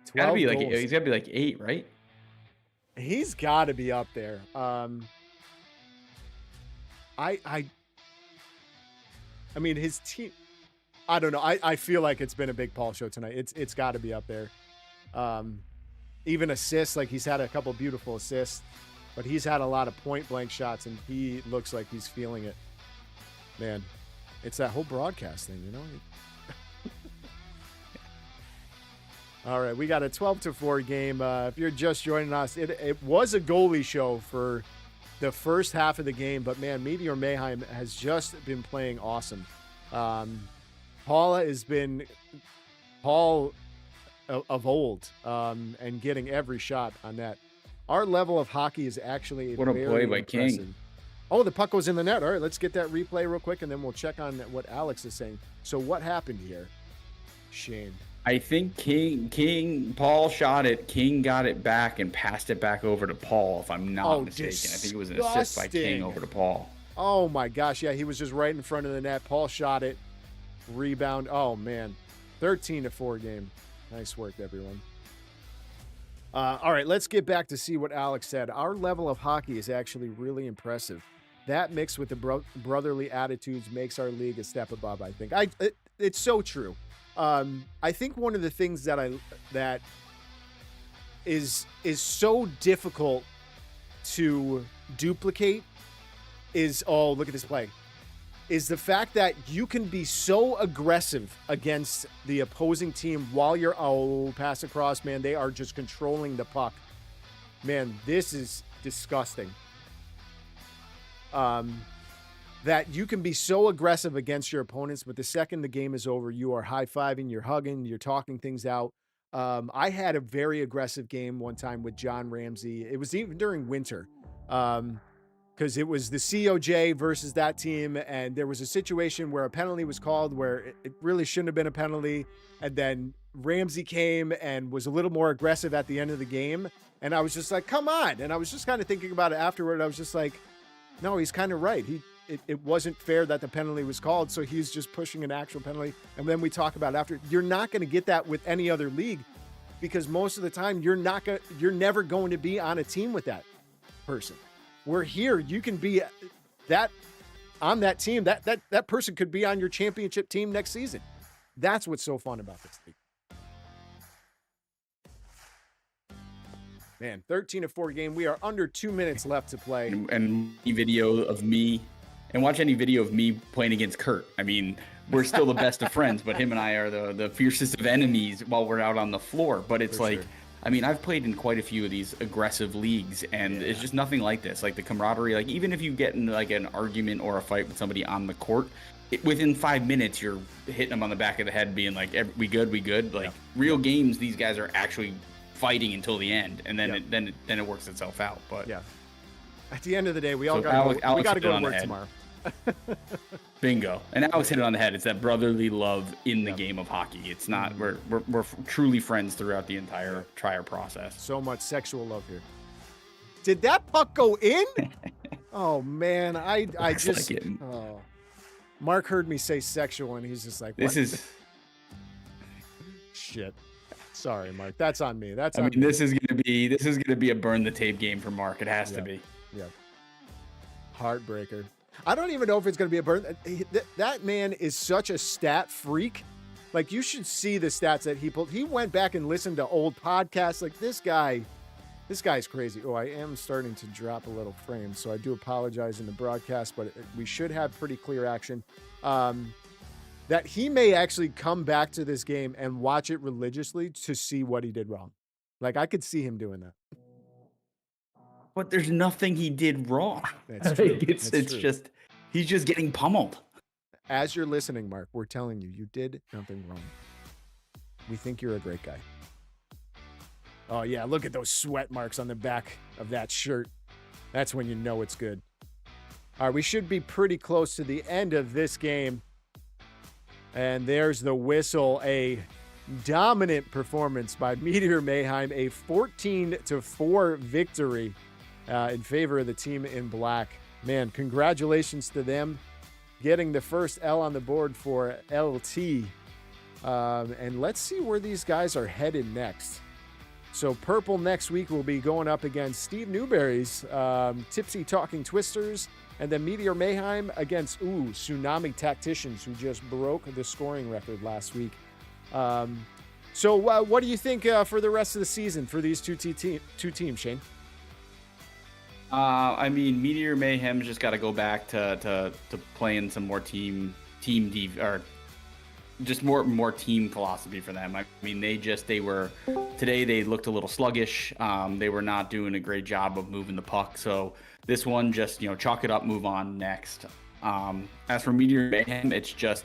12 he's goals. got to be like 8, right? He's got to be up there. I mean, his team, I don't know. I feel like it's been a big Paul show tonight. It's got to be up there. Even assists, like he's had a couple beautiful assists, but he's had a lot of point blank shots, and he looks like he's feeling it. Man, it's that whole broadcast thing, All right, we got a 12-4 game. If you're just joining us, it was a goalie show for the first half of the game, but man, Meteor Mayhem has just been playing awesome. Paul of old, and getting every shot on net. Our level of hockey is actually what a play by impressive. King. Oh, the puck goes in the net. All right, let's get that replay real quick, and then we'll check on what Alex is saying. So what happened here? Shane. I think Paul shot it. King got it back and passed it back over to Paul, if I'm not mistaken. I think it was an assist by King over to Paul. Oh my gosh, yeah, he was just right in front of the net. Paul shot it, rebound. Oh man, 13-4 game. Nice work, everyone. All right, let's get back to see what Alex said. Our level of hockey is actually really impressive. That mixed with the brotherly attitudes makes our league a step above, I think. It's so true. I think one of the things that is so difficult to duplicate is, oh, look at this play, is the fact that you can be so aggressive against the opposing team while you're, pass across, man, they are just controlling the puck. Man, this is disgusting. that you can be so aggressive against your opponents, but the second the game is over, you are high-fiving, you're hugging, you're talking things out. I had a very aggressive game one time with John Ramsey. It was even during winter, because it was the COJ versus that team, and there was a situation where a penalty was called where it really shouldn't have been a penalty, and then Ramsey came and was a little more aggressive at the end of the game, and I was just like, come on. And I was just kind of thinking about it afterward. I was just like, no, he's kind of right. It wasn't fair that the penalty was called, so he's just pushing an actual penalty. And then we talk about after, you're not going to get that with any other league, because most of the time you're never going to be on a team with that person. We're here, you can be that on that team. That person could be on your championship team next season. That's what's so fun about this league. Man, 13-4 game. We are under 2 minutes left to play. And any video of me, and watch any video of me playing against Kurt. I mean, we're still the best of friends, but him and I are the fiercest of enemies while we're out on the floor. But it's like, I mean, I've played in quite a few of these aggressive leagues, and it's just nothing like this. Like the camaraderie, like even if you get in like an argument or a fight with somebody on the court, within 5 minutes, you're hitting them on the back of the head, being like, we good, we good. Like real games, these guys are actually fighting until the end, and then it works itself out. But yeah, at the end of the day, we all got to go to work tomorrow. Bingo. And Alex hit it on the head. It's that brotherly love in the game of hockey. It's not we're truly friends throughout the entire process. So much sexual love here. Did that puck go in? Oh man, I just like Mark heard me say sexual, and he's just like, what? This is shit. Sorry, Mark. That's on me. I mean, this is gonna be a burn the tape game for Mark. It has to be. Yeah. Heartbreaker. I don't even know if it's gonna be a burn. That man is such a stat freak. Like, you should see the stats that he pulled. He went back and listened to old podcasts. Like, this guy's crazy. Oh, I am starting to drop a little frame, so I do apologize in the broadcast, but we should have pretty clear action. That he may actually come back to this game and watch it religiously to see what he did wrong. Like, I could see him doing that. But there's nothing he did wrong. That's true. It's just, he's just getting pummeled. As you're listening, Mark, we're telling you, you did nothing wrong. We think you're a great guy. Oh yeah, look at those sweat marks on the back of that shirt. That's when you know it's good. All right, we should be pretty close to the end of this game. And there's the whistle. A dominant performance by Meteor Mayhem. A 14-4 victory in favor of the team in black. Man, congratulations to them getting the first L on the board for LT. And let's see where these guys are headed next. So Purple next week will be going up against Steve Newberry's Tipsy Talking Twisters. And then Meteor Mayhem against, Tsunami Tacticians, who just broke the scoring record last week. So what do you think for the rest of the season for these two teams, Shane? I mean, Meteor Mayhem's just got to go back to playing some more team or just more team philosophy for them. I mean, today they looked a little sluggish. They were not doing a great job of moving the puck. So this one, just, chalk it up, move on next. As for Meteor Mayhem, it's just,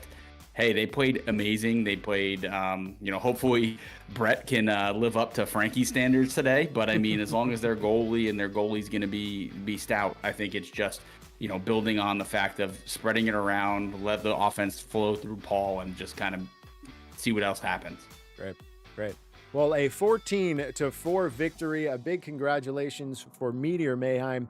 hey, they played amazing. They played, hopefully Brett can live up to Frankie's standards today. But I mean, as long as their goalie's going to be stout, I think it's just, building on the fact of spreading it around, let the offense flow through Paul, and just kind of see what else happens. Great. Well, a 14-4 victory. A big congratulations for Meteor Mayhem.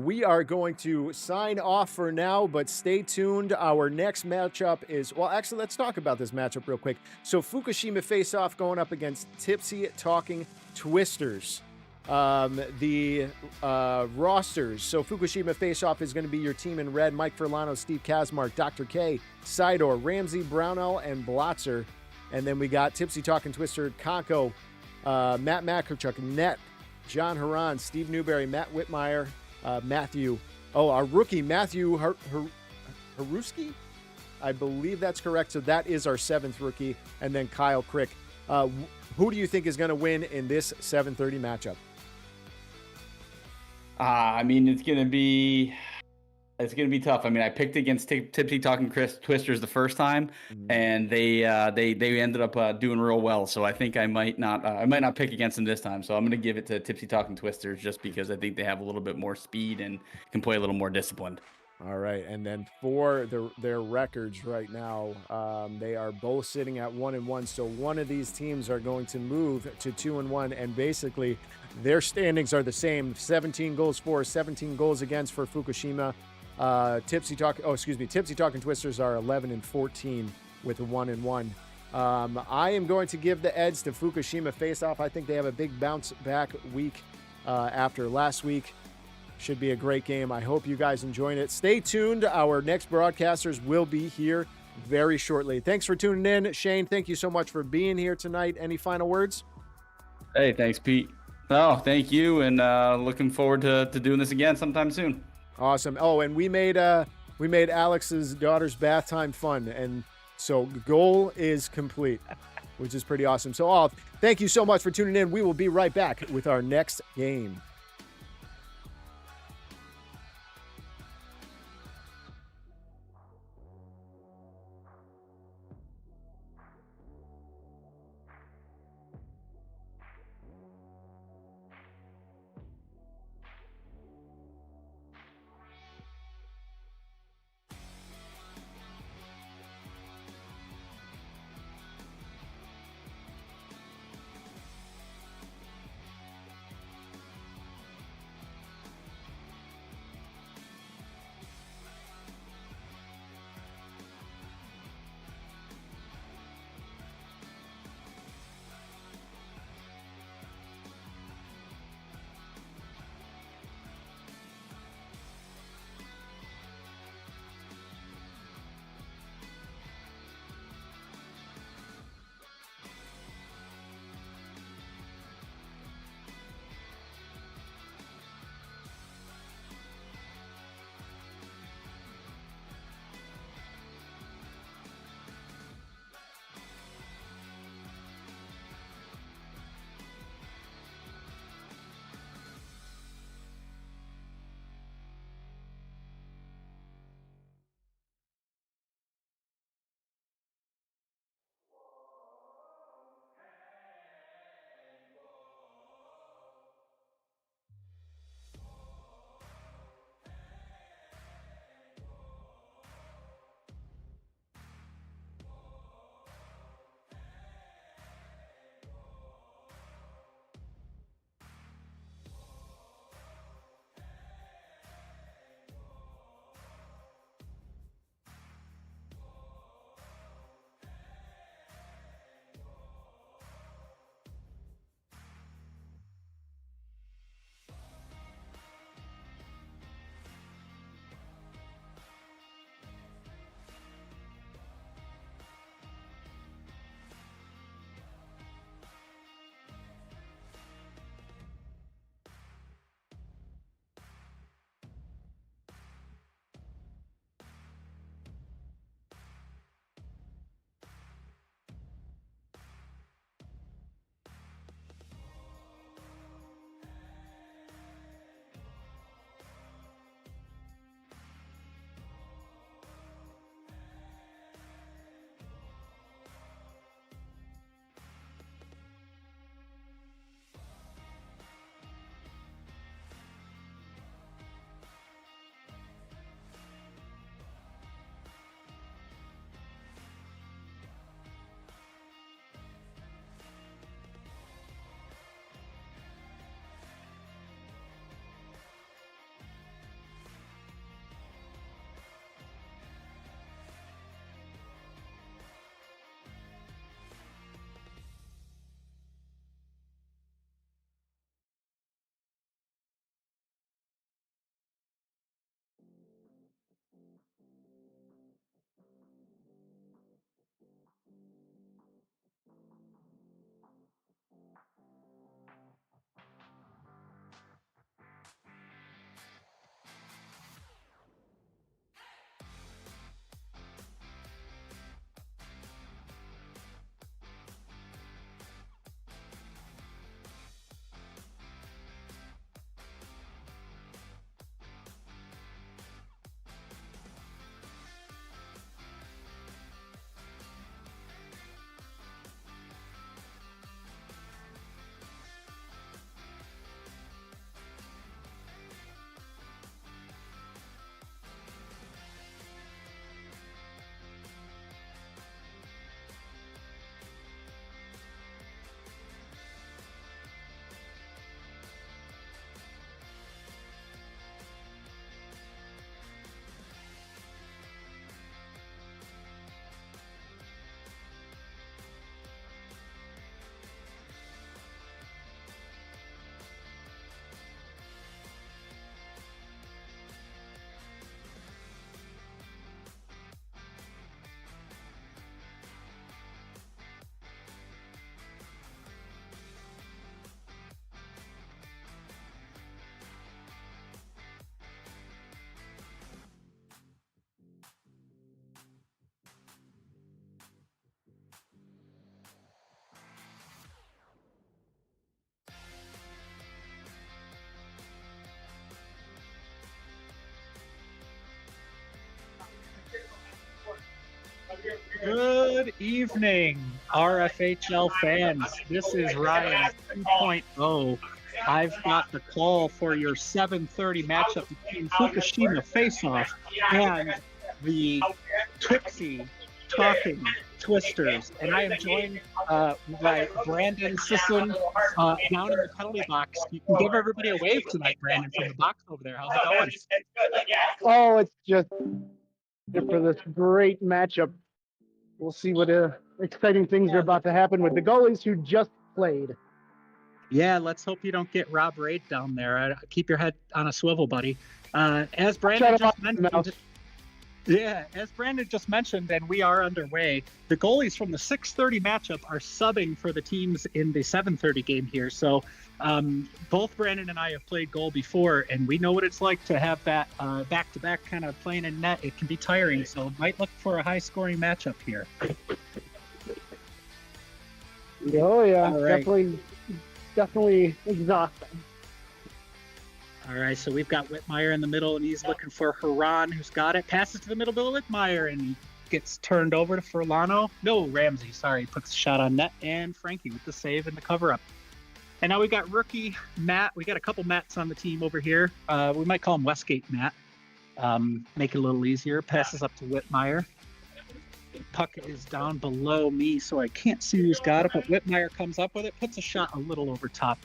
We are going to sign off for now, but stay tuned. Our next matchup is, actually, let's talk about this matchup real quick. So Fukushima face-off going up against Tipsy Talking Twisters. The rosters. So Fukushima face-off is going to be your team in red: Mike Furlano, Steve Kazmark, Dr. K, Sidor, Ramsey, Brownell, and Blotzer. And then we got Tipsy Talking Twister, Konko, Matt Makarchuk, Net, John Haran, Steve Newberry, Matt Whitmire, Matthew. Our rookie, Matthew Haruski? I believe that's correct. So that is our 7th rookie. And then Kyle Crick. Who do you think is going to win in this 7:30 matchup? I mean, it's going to be It's going to be tough. I mean, I picked against Tipsy Talking Chris Twisters the first time, and they ended up doing real well. So I think I might not pick against them this time. So I'm going to give it to Tipsy Talking Twisters just because I think they have a little bit more speed and can play a little more disciplined. All right, and then for their records right now, they are both sitting at 1-1. So one of these teams are going to move to 2-1, and basically their standings are the same: 17 goals for, 17 goals against for Fukushima. Tipsy Talking Twisters are 11-14 with a 1-1. I am going to give the edge to Fukushima face-off. I think they have a big bounce back week after last week. Should be a great game. I hope you guys enjoyed it. Stay tuned. Our next broadcasters will be here very shortly. Thanks for tuning in. Shane, thank you so much for being here tonight. Any final words? Hey, thanks, Pete. No, thank you, and looking forward to doing this again sometime soon. Awesome. Oh, and we made Alex's daughter's bath time fun, and so goal is complete, which is pretty awesome. So, thank you so much for tuning in. We will be right back with our next game. Good evening, RFHL fans. This is Ryan 2.0. I've got the call for your 7:30 matchup between Fukushima Face-Off and the Tipsy Talking Twisters. And I am joined by Brandon Sisson down in the penalty box. You can give everybody a wave tonight, Brandon, from the box over there. How's it going? Oh, it's just for this great matchup. We'll see what exciting things are about to happen with the goalies who just played. Yeah, let's hope you don't get Rob Raid down there. Keep your head on a swivel, buddy. As Brandon just mentioned, and we are underway, the goalies from the 6:30 matchup are subbing for the teams in the 7:30 game here. So both Brandon and I have played goal before, and we know what it's like to have that back-to-back kind of playing in net. It can be tiring, so might look for a high-scoring matchup here. Oh, yeah, right. definitely exhausting. All right, so we've got Whitmire in the middle, and he's looking for Haran, who's got it. Passes to the middle of Whitmire, and he gets turned over to Furlano. No, Ramsey, sorry, puts the shot on net, and Frankie with the save and the cover-up. And now we've got rookie Matt. We got a couple Matts on the team over here. We might call him Westgate Matt. Make it a little easier. Passes up to Whitmire. Puck is down below me, so I can't see who's got it, but Whitmire comes up with it, puts a shot a little over top.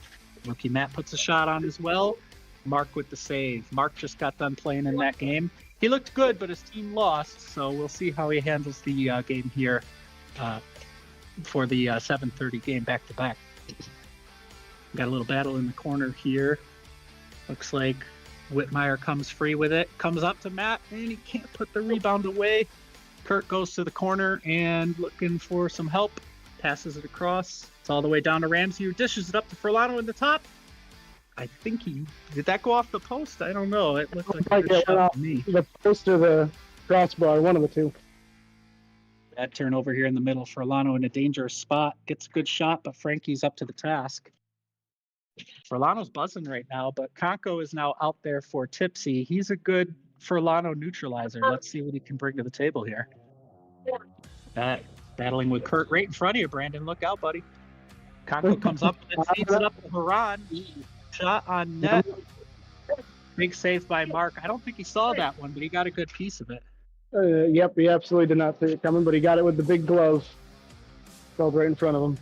Rookie Matt puts a shot on as well. Mark with the save. Mark just got done playing in that game. He looked good, but his team lost, so we'll see how he handles the game here for the 7:30 game back-to-back. Got a little battle in the corner here. Looks like Whitmire comes free with it. Comes up to Matt, and he can't put the rebound away. Kurt goes to the corner and looking for some help. Passes it across. It's all the way down to Ramsey, who dishes it up to Furlano in the top. I think did that go off the post? I don't know. It looked like a shot to me. The post or the crossbar, one of the two. Bad turnover here in the middle. Furlano in a dangerous spot. Gets a good shot, but Frankie's up to the task. Furlano's buzzing right now, but Conco is now out there for Tipsy. He's a good Furlano neutralizer. Let's see what he can bring to the table here. Battling with Kurt right in front of you, Brandon. Look out, buddy. Conco comes up and feeds it up to Haran. Shot on net. Big save by Mark. I don't think he saw that one, but he got a good piece of it. Yep, he absolutely did not see it coming, but he got it with the big gloves. Fell right in front of him.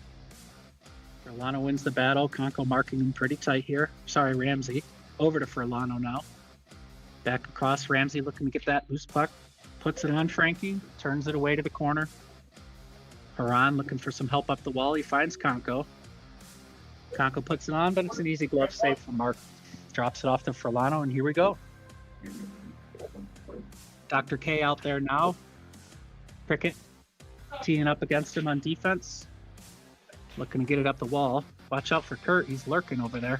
Furlano wins the battle. Conco marking him pretty tight here. Sorry, Ramsey. Over to Furlano now. Back across. Ramsey looking to get that loose puck. Puts it on Frankie. Turns it away to the corner. Haran looking for some help up the wall. He finds Conco. Conco puts it on, but it's an easy glove save from Mark. Drops it off to Furlano, and here we go. Dr. K out there now. Cricket teeing up against him on defense. Looking to get it up the wall. Watch out for Kurt. He's lurking over there.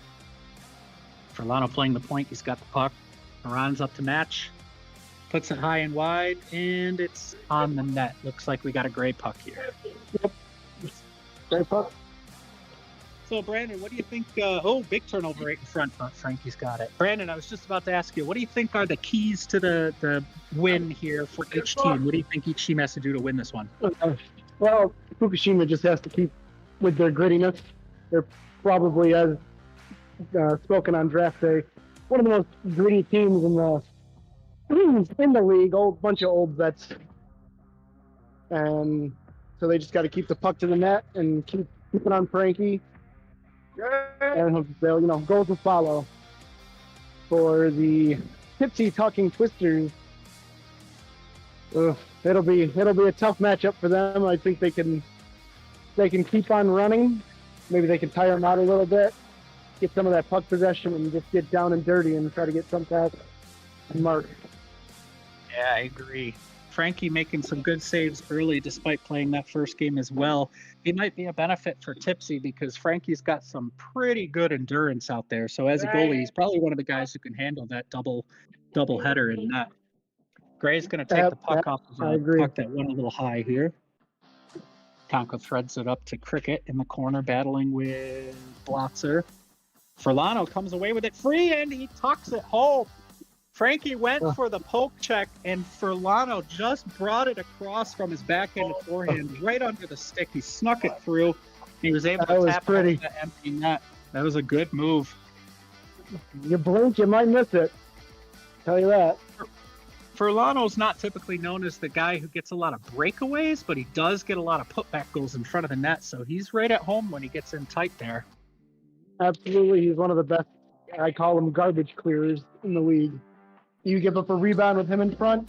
Furlano playing the point. He's got the puck. Haran's up to match. Puts it high and wide, and it's on the net. Looks like we got a gray puck here. Yep. Gray puck. So, Brandon, what do you think? Big turnover right in front, but Frankie's got it. Brandon, I was just about to ask you, what do you think are the keys to the win here for each team? What do you think each team has to do to win this one? Well, Fukushima just has to keep with their grittiness. They're probably, as spoken on draft day, one of the most gritty teams in the league. Bunch of old vets, and so they just got to keep the puck to the net and keep it on Frankie. And they'll, goals will follow. For the Tipsy Talking Twisters, it'll be a tough matchup for them. I think they can keep on running. Maybe they can tire them out a little bit, get some of that puck possession, and just get down and dirty and try to get some pass and Mark. Yeah, I agree. Frankie making some good saves early despite playing that first game as well. It might be a benefit for Tipsy because Frankie's got some pretty good endurance out there. So as a goalie, he's probably one of the guys who can handle that double header in net. Gray's going to take the puck off the puck that went a little high here. Conco threads it up to Cricket in the corner, battling with Blotzer. Furlano comes away with it free, and he tucks it home. Frankie went for the poke check, and Furlano just brought it across from his backhand to forehand right under the stick. He snuck it through. He was able to tap it into the empty net. That was a good move. You blink, you might miss it. Tell you that. Furlano's not typically known as the guy who gets a lot of breakaways, but he does get a lot of putback goals in front of the net, so he's right at home when he gets in tight there. Absolutely, he's one of the best. I call him garbage clearers in the league. You give up a rebound with him in front,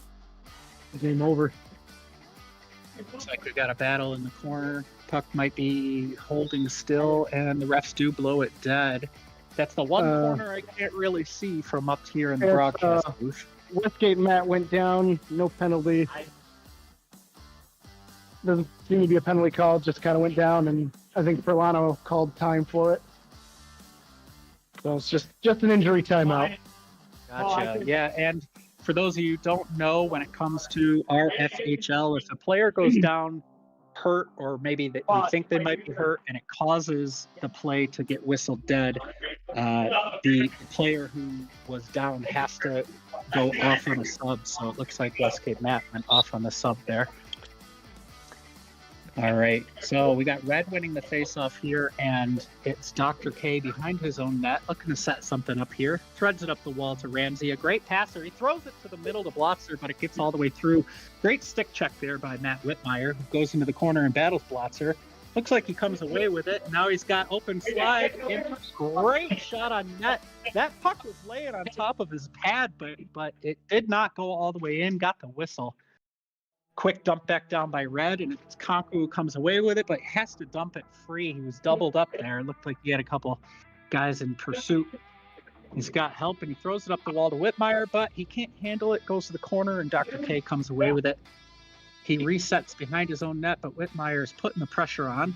game over. Looks like we got a battle in the corner. Puck might be holding still, and the refs do blow it dead. That's the one corner I can't really see from up here in the broadcast booth. Westgate mat went down, no penalty. Doesn't seem to be a penalty call, just kind of went down, and I think Furlano called time for it. So it's just an injury timeout. Gotcha. Yeah, and for those of you who don't know, when it comes to Rfhl, if a player goes down hurt, or maybe that you think they might be hurt, and it causes the play to get whistled dead, the player who was down has to go off on a sub. So it looks like Westgate Matt went off on the sub there. All right, so we got Red winning the faceoff here, and it's Dr. K behind his own net, looking to set something up here. Threads it up the wall to Ramsey, a great passer. He throws it to the middle to Blotzer, but it gets all the way through. Great stick check there by Matt Whitmire, who goes into the corner and battles Blotzer. Looks like he comes away with it. Now he's got open slide, and great shot on net. That puck was laying on top of his pad, but it did not go all the way in, got the whistle. Quick dump back down by Red, and it's Conku who comes away with it, but has to dump it free. He was doubled up there. It looked like he had a couple guys in pursuit. He's got help, and he throws it up the wall to Whitmire, but he can't handle it. Goes to the corner, and Dr. K comes away with it. He resets behind his own net, but Whitmire is putting the pressure on.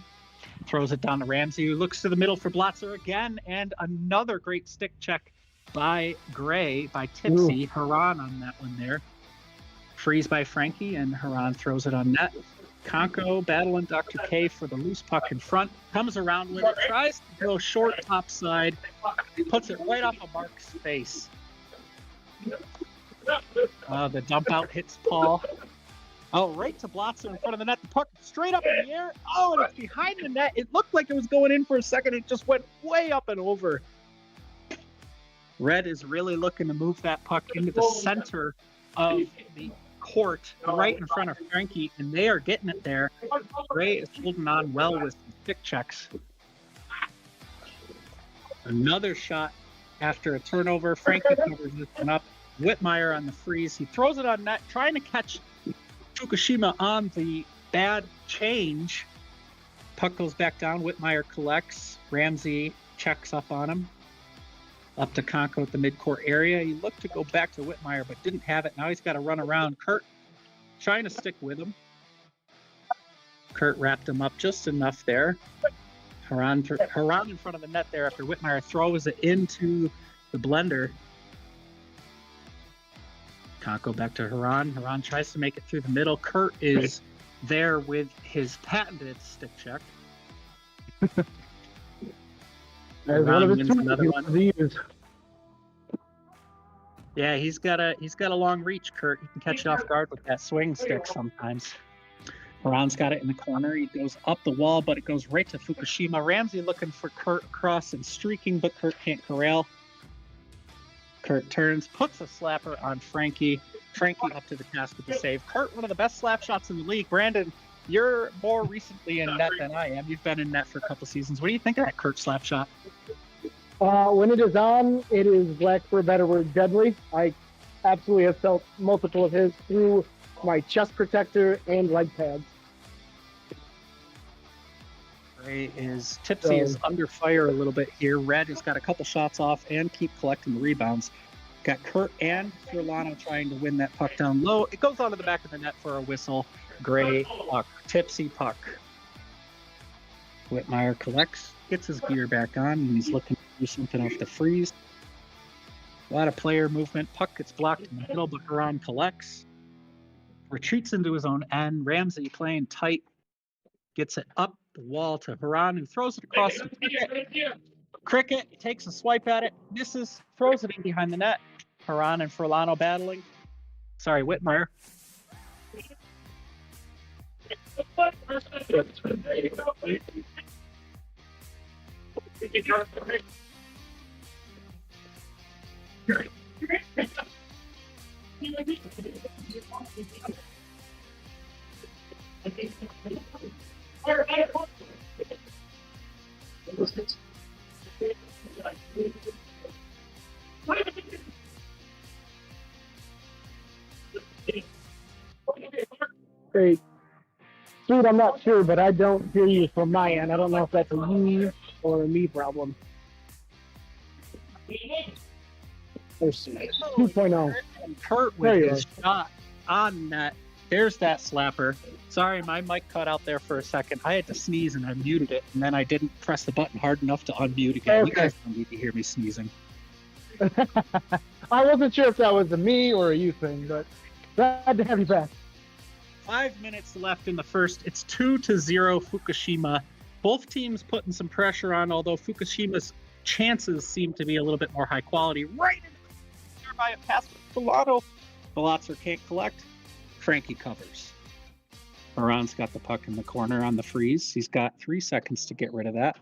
Throws it down to Ramsey, who looks to the middle for Blotzer again, and another great stick check by Gray, by Tipsy. Haran on that one there. Freeze by Frankie, and Haran throws it on net. Conco battling Dr. K for the loose puck in front. Comes around with it, tries to go short topside, puts it right off of Mark's face. The dump out hits Paul. Oh, right to Blotzer in front of the net. The puck straight up in the air. Oh, and it's behind the net. It looked like it was going in for a second. It just went way up and over. Red is really looking to move that puck into the center of the court, right in front of Frankie, and they are getting it there. Gray is holding on well with some stick checks. Another shot after a turnover. Frankie covers this one up. Whitmire on the freeze. He throws it on net, trying to catch Fukushima on the bad change. Puck goes back down. Whitmire collects. Ramsey checks up on him. Up to Conco at the midcourt area. He looked to go back to Whitmire, but didn't have it. Now he's got to run around. Kurt trying to stick with him. Kurt wrapped him up just enough there. Haran in front of the net there after Whitmire throws it into the blender. Conco back to Haran. Haran tries to make it through the middle. Kurt is there with his patented stick check. One of his another one. Is. Yeah, he's got a long reach, Kurt. He can catch it off guard with that swing stick sometimes. Haran's got it in the corner. He goes up the wall, but it goes right to Fukushima. Ramsey looking for Kurt across and streaking, but Kurt can't corral. Kurt turns, puts a slapper on Frankie. Frankie up to the task with the save. Kurt, one of the best slap shots in the league. Brandon, you're more recently in net than I am. You've been in net for a couple seasons. What do you think of that Kurt slap shot? When it is on, it is, lack for a better word, deadly. I absolutely have felt multiple of his through my chest protector and leg pads. Tipsy is under fire a little bit here. Red has got a couple shots off and keep collecting the rebounds. Got Kurt and Furlano trying to win that puck down low. It goes onto the back of the net for a whistle. Gray puck. Tipsy puck. Whitmire collects, gets his gear back on, and he's looking to do something off the freeze. A lot of player movement. Puck gets blocked in the middle, but Haran collects. Retreats into his own end. Ramsey playing tight. Gets it up the wall to Haran, who throws it across the Cricket takes a swipe at it, misses, throws it in behind the net. Haran and Furlano battling. Sorry, Whitmire. Hey, dude, I'm not sure, but I don't hear you from my end. I don't know if that's a you or a me problem. There's 2.0. Kurt There with you his shot on net. There's that slapper. Sorry, my mic cut out there for a second. I had to sneeze and I muted it, and then I didn't press the button hard enough to unmute again. You Okay. guys don't need to hear me sneezing. I wasn't sure if that was a me or a you thing, but glad to have you back. 5 minutes left in the first. It's 2-0 Fukushima. Both teams putting some pressure on, although Fukushima's chances seem to be a little bit more high quality. Right in the nearby a pass with Pilato. Balazar can't collect. Frankie covers. Haran's got the puck in the corner on the freeze. He's got 3 seconds to get rid of that.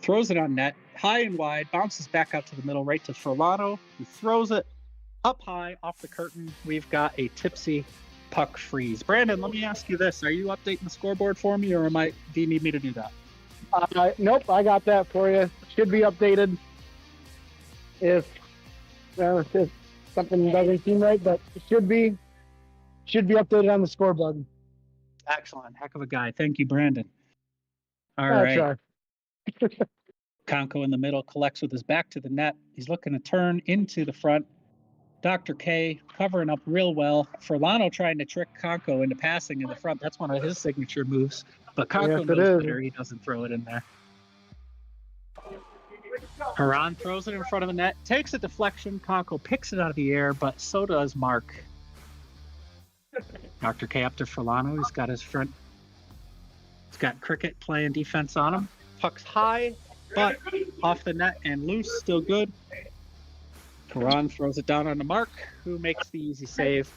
Throws it on net, high and wide, bounces back out to the middle, right to Furlano, who throws it up high off the curtain. We've got a Tipsy puck freeze. Brandon, let me ask you this. Are you updating the scoreboard for me, or do you need me to do that? Nope, I got that for you. Should be updated if something doesn't seem right, but it should be updated on the scoreboard. Excellent. Heck of a guy. Thank you, Brandon. All That's right. Konko in the middle collects with his back to the net. He's looking to turn into the front. Dr. K covering up real well. Furlano trying to trick Konko into passing in the front. That's one of his signature moves. But Konko Yes, it knows is. better. He doesn't throw it in there. Haran throws it in front of the net. Takes a deflection. Konko picks it out of the air, but so does Mark. Dr. K up to Furlano. He's got his front. He's got Cricket playing defense on him. Puck's high, but off the net and loose. Still good. Haran throws it down on the Mark, who makes the easy save.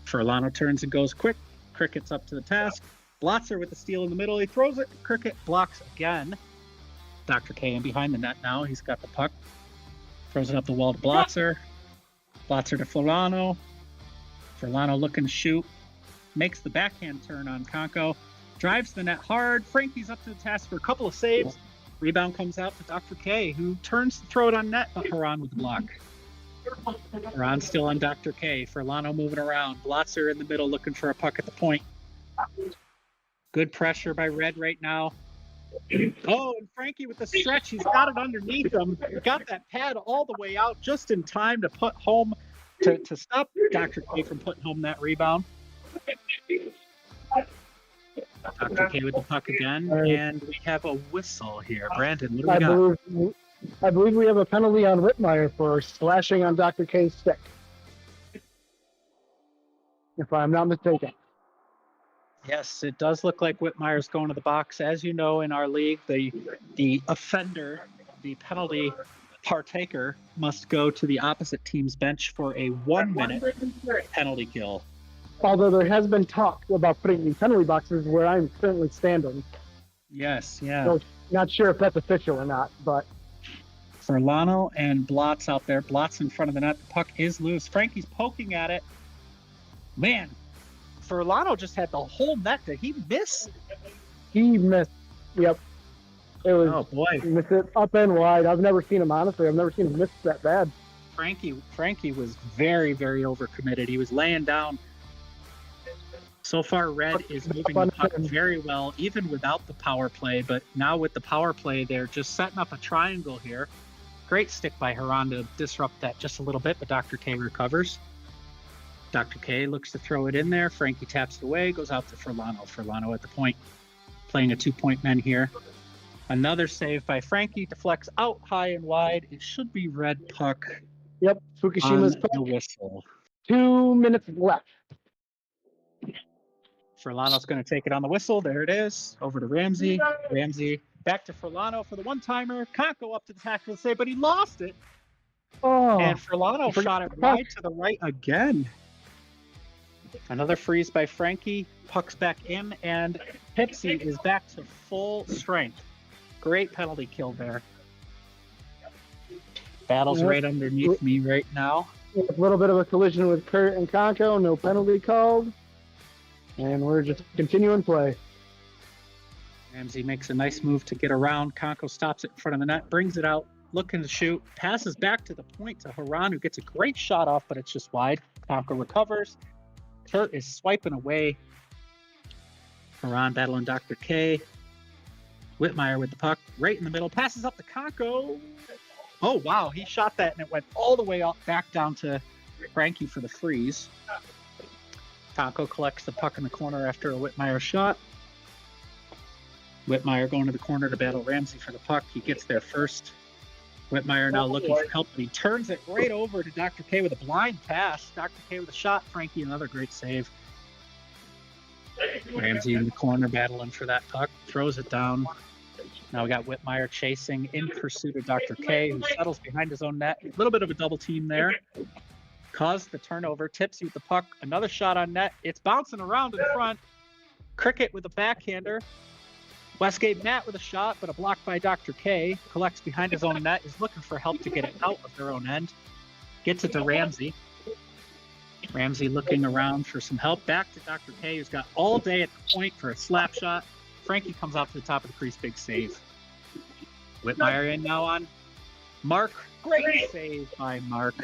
Furlano turns and goes quick. Cricket's up to the task. Blotzer with the steal in the middle. He throws it. Cricket blocks again. Dr. K in behind the net now. He's got the puck. Throws it up the wall to Blotzer. Blotzer to Furlano. Furlano looking to shoot. Makes the backhand turn on Konko. Drives the net hard. Frankie's up to the task for a couple of saves. Rebound comes out to Dr. K, who turns to throw it on net, but Haran with the block. Haran still on Dr. K. Furlano moving around. Blotzer in the middle looking for a puck at the point. Good pressure by Red right now. Oh, and Frankie with the stretch. He's got it underneath him. He got that pad all the way out just in time to put home, to stop Dr. K from putting home that rebound. Dr. K with the puck again, and we have a whistle here. Brandon, what do we got? I believe we have a penalty on Whitmire for slashing on Dr. K's stick, if I'm not mistaken. Yes, it does look like Whitmire's going to the box. As you know, in our league, the offender, the penalty partaker, must go to the opposite team's bench for a 1-minute penalty kill. Although there has been talk about putting in penalty boxes where I'm currently standing. Yes, yeah. So not sure if that's official or not, but Furlano and Blotz out there. Blotz in front of the net. The puck is loose. Frankie's poking at it. Man, Furlano just had the whole net. Did he miss? he missed. Yep. It was. Oh boy. He missed it up and wide. I've never seen him, honestly. I've never seen him miss that bad. Frankie was very, very overcommitted. He was laying down. So far, Red is moving the puck very well, even without the power play. But now with the power play, they're just setting up a triangle here. Great stick by Haran to disrupt that just a little bit, but Dr. K recovers. Dr. K looks to throw it in there. Frankie taps it away, goes out to Furlano. Furlano at the point, playing a 2-point man here. Another save by Frankie, deflects out high and wide. It should be Red puck. Yep. Fukushima's on puck. the whistle. 2 minutes left. Furlano's going to take it on the whistle. There it is. Over to Ramsey. Ramsey back to Furlano for the one-timer. Konko up to the tackle to save, but he lost it. Oh, And Furlano shot it wide to the right again. Another freeze by Frankie. Puck's back in, and Tipsy is back to full strength. Great penalty kill there. Battle's right underneath me right now. a little bit of a collision with Kurt and Conco. No penalty called. And we're just continuing play. Ramsey makes a nice move to get around. Conco stops it in front of the net, brings it out, looking to shoot, passes back to the point to Haran, who gets a great shot off, but it's just wide. Conco recovers. Kurt is swiping away. Haran battling Dr. K. Whitmire with the puck right in the middle, passes up to Conco. Oh, wow, he shot that and it went all the way up, back down to Frankie for the freeze. Conco collects the puck in the corner after a Whitmire shot. Whitmire going to the corner to battle Ramsey for the puck. He gets there first. Whitmire now looking for help, but he turns it right over to Dr. K with a blind pass. Dr. K with a shot. Frankie, another great save. Ramsey in the corner battling for that puck. Throws it down. Now we got Whitmire chasing in pursuit of Dr. K, who settles behind his own net. A little bit of a double team there. Caused the turnover. Tipsy with the puck. Another shot on net. It's bouncing around in front. Cricket with a backhander. Westgate Matt with a shot, but a block by Dr. K. Collects behind his own net, is looking for help to get it out of their own end. Gets it to Ramsey. Ramsey looking around for some help. Back to Dr. K, who's got all day at the point for a slap shot. Frankie comes out to the top of the crease, big save. Whitmire in now on Mark. Great save by Mark.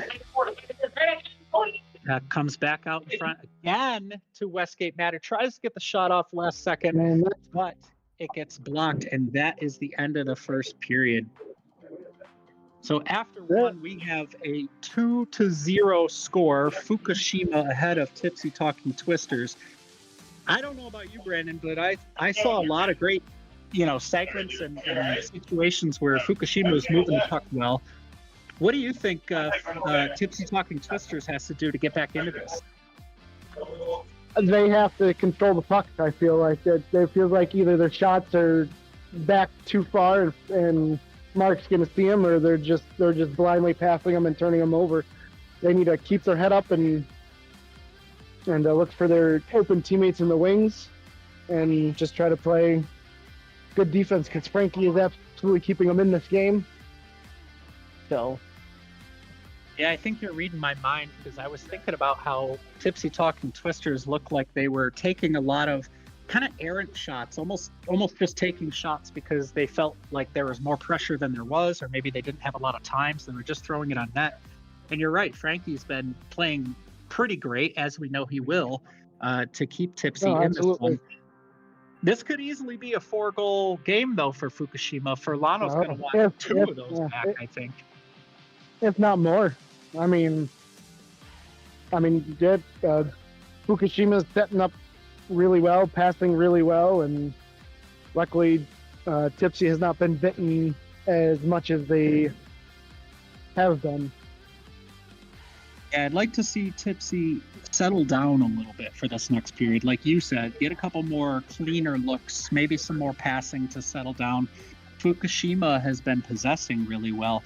Comes back out in front again to Westgate Matt, who tries to get the shot off last second, but it gets blocked, and that is the end of the first period. So after one, we have a 2-0 score. Fukushima ahead of Tipsy Talking Twisters. I don't know about you, Brandon, but I saw a lot of great, segments and situations where Fukushima was moving the puck well. What do you think Tipsy Talking Twisters has to do to get back into this? They have to control the puck. I feel like it feels like either their shots are back too far and Mark's going to see them, or they're just blindly passing them and turning them over. They need to keep their head up and look for their open teammates in the wings and just try to play good defense, because Frankie is absolutely keeping them in this game. So. Yeah, I think you're reading my mind, because I was thinking about how Tipsy Talking Twisters looked like they were taking a lot of kind of errant shots, almost just taking shots because they felt like there was more pressure than there was, or maybe they didn't have a lot of time, so they were just throwing it on net. And you're right, Frankie's been playing pretty great, as we know he will, to keep Tipsy in this one. This could easily be a 4-goal game, though, for Fukushima. Furlano's going to want 2 of those back, I think. If not more. I mean, Fukushima's setting up really well, passing really well, and luckily Tipsy has not been bitten as much as they have been. Yeah, I'd like to see Tipsy settle down a little bit for this next period. Like you said, get a couple more cleaner looks, maybe some more passing to settle down. Fukushima has been possessing really well.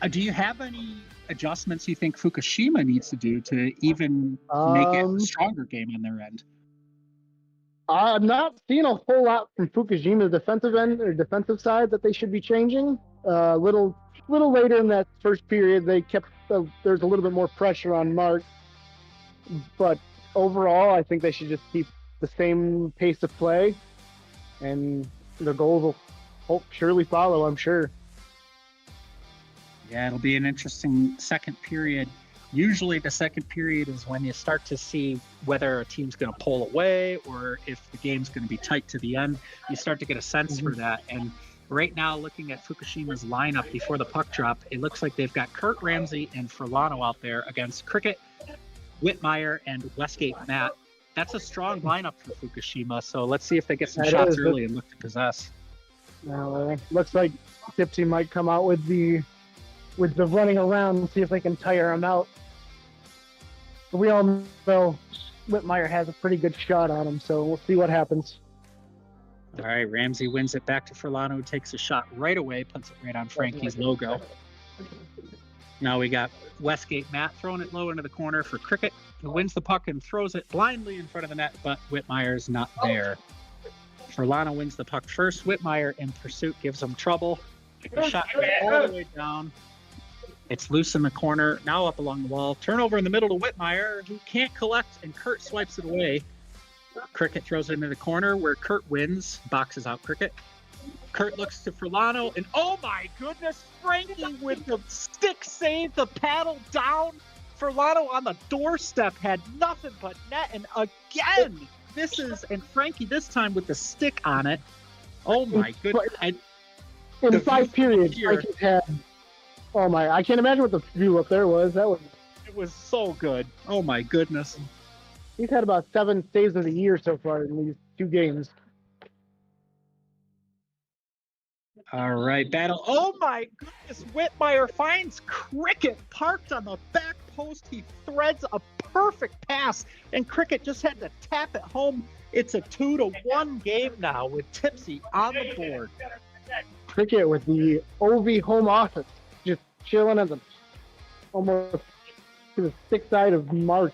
Do you have any adjustments you think Fukushima needs to do to even make it a stronger game on their end? I'm not seeing a whole lot from Fukushima's defensive end or defensive side that they should be changing. A little later in that first period, they kept there's a little bit more pressure on Mark, but overall, I think they should just keep the same pace of play, and the goals will surely follow, I'm sure. Yeah, it'll be an interesting second period. Usually the second period is when you start to see whether a team's going to pull away or if the game's going to be tight to the end. You start to get a sense for that. And right now, looking at Fukushima's lineup before the puck drop, it looks like they've got Kurt Ramsey and Furlano out there against Cricket, Whitmire, and Westgate Matt. That's a strong lineup for Fukushima, so let's see if they get some shots early and look to possess. Looks like Tipsy might come out with the running around and see if they can tire him out. But we all know Whitmire has a pretty good shot on him, so we'll see what happens. All right, Ramsey wins it back to Furlano, who takes a shot right away, puts it right on Frankie's logo. Now we got Westgate Matt throwing it low into the corner for Cricket, who wins the puck and throws it blindly in front of the net, but Whitmire's not there. Furlano wins the puck first. Whitmire in pursuit gives him trouble. The shot goes all the way down. It's loose in the corner, now up along the wall. Turnover in the middle to Whitmire, who can't collect, and Kurt swipes it away. Cricket throws it into the corner where Kurt wins, boxes out Cricket. Kurt looks to Furlano, and oh my goodness, Frankie with the stick save, the paddle down. Furlano on the doorstep had nothing but net, and again, and Frankie this time with the stick on it. Oh my goodness. In 5 periods, Frankie's had... Oh my! I can't imagine what the view up there was. It was so good. Oh my goodness! He's had about 7 saves of the year so far in these 2 games. All right, battle. Oh my goodness! Whitmire finds Cricket parked on the back post. He threads a perfect pass, and Cricket just had to tap it home. It's a 2-1 game now with Tipsy on the board. Cricket with the OV home office. Just chilling at the almost to the stick side of Mark.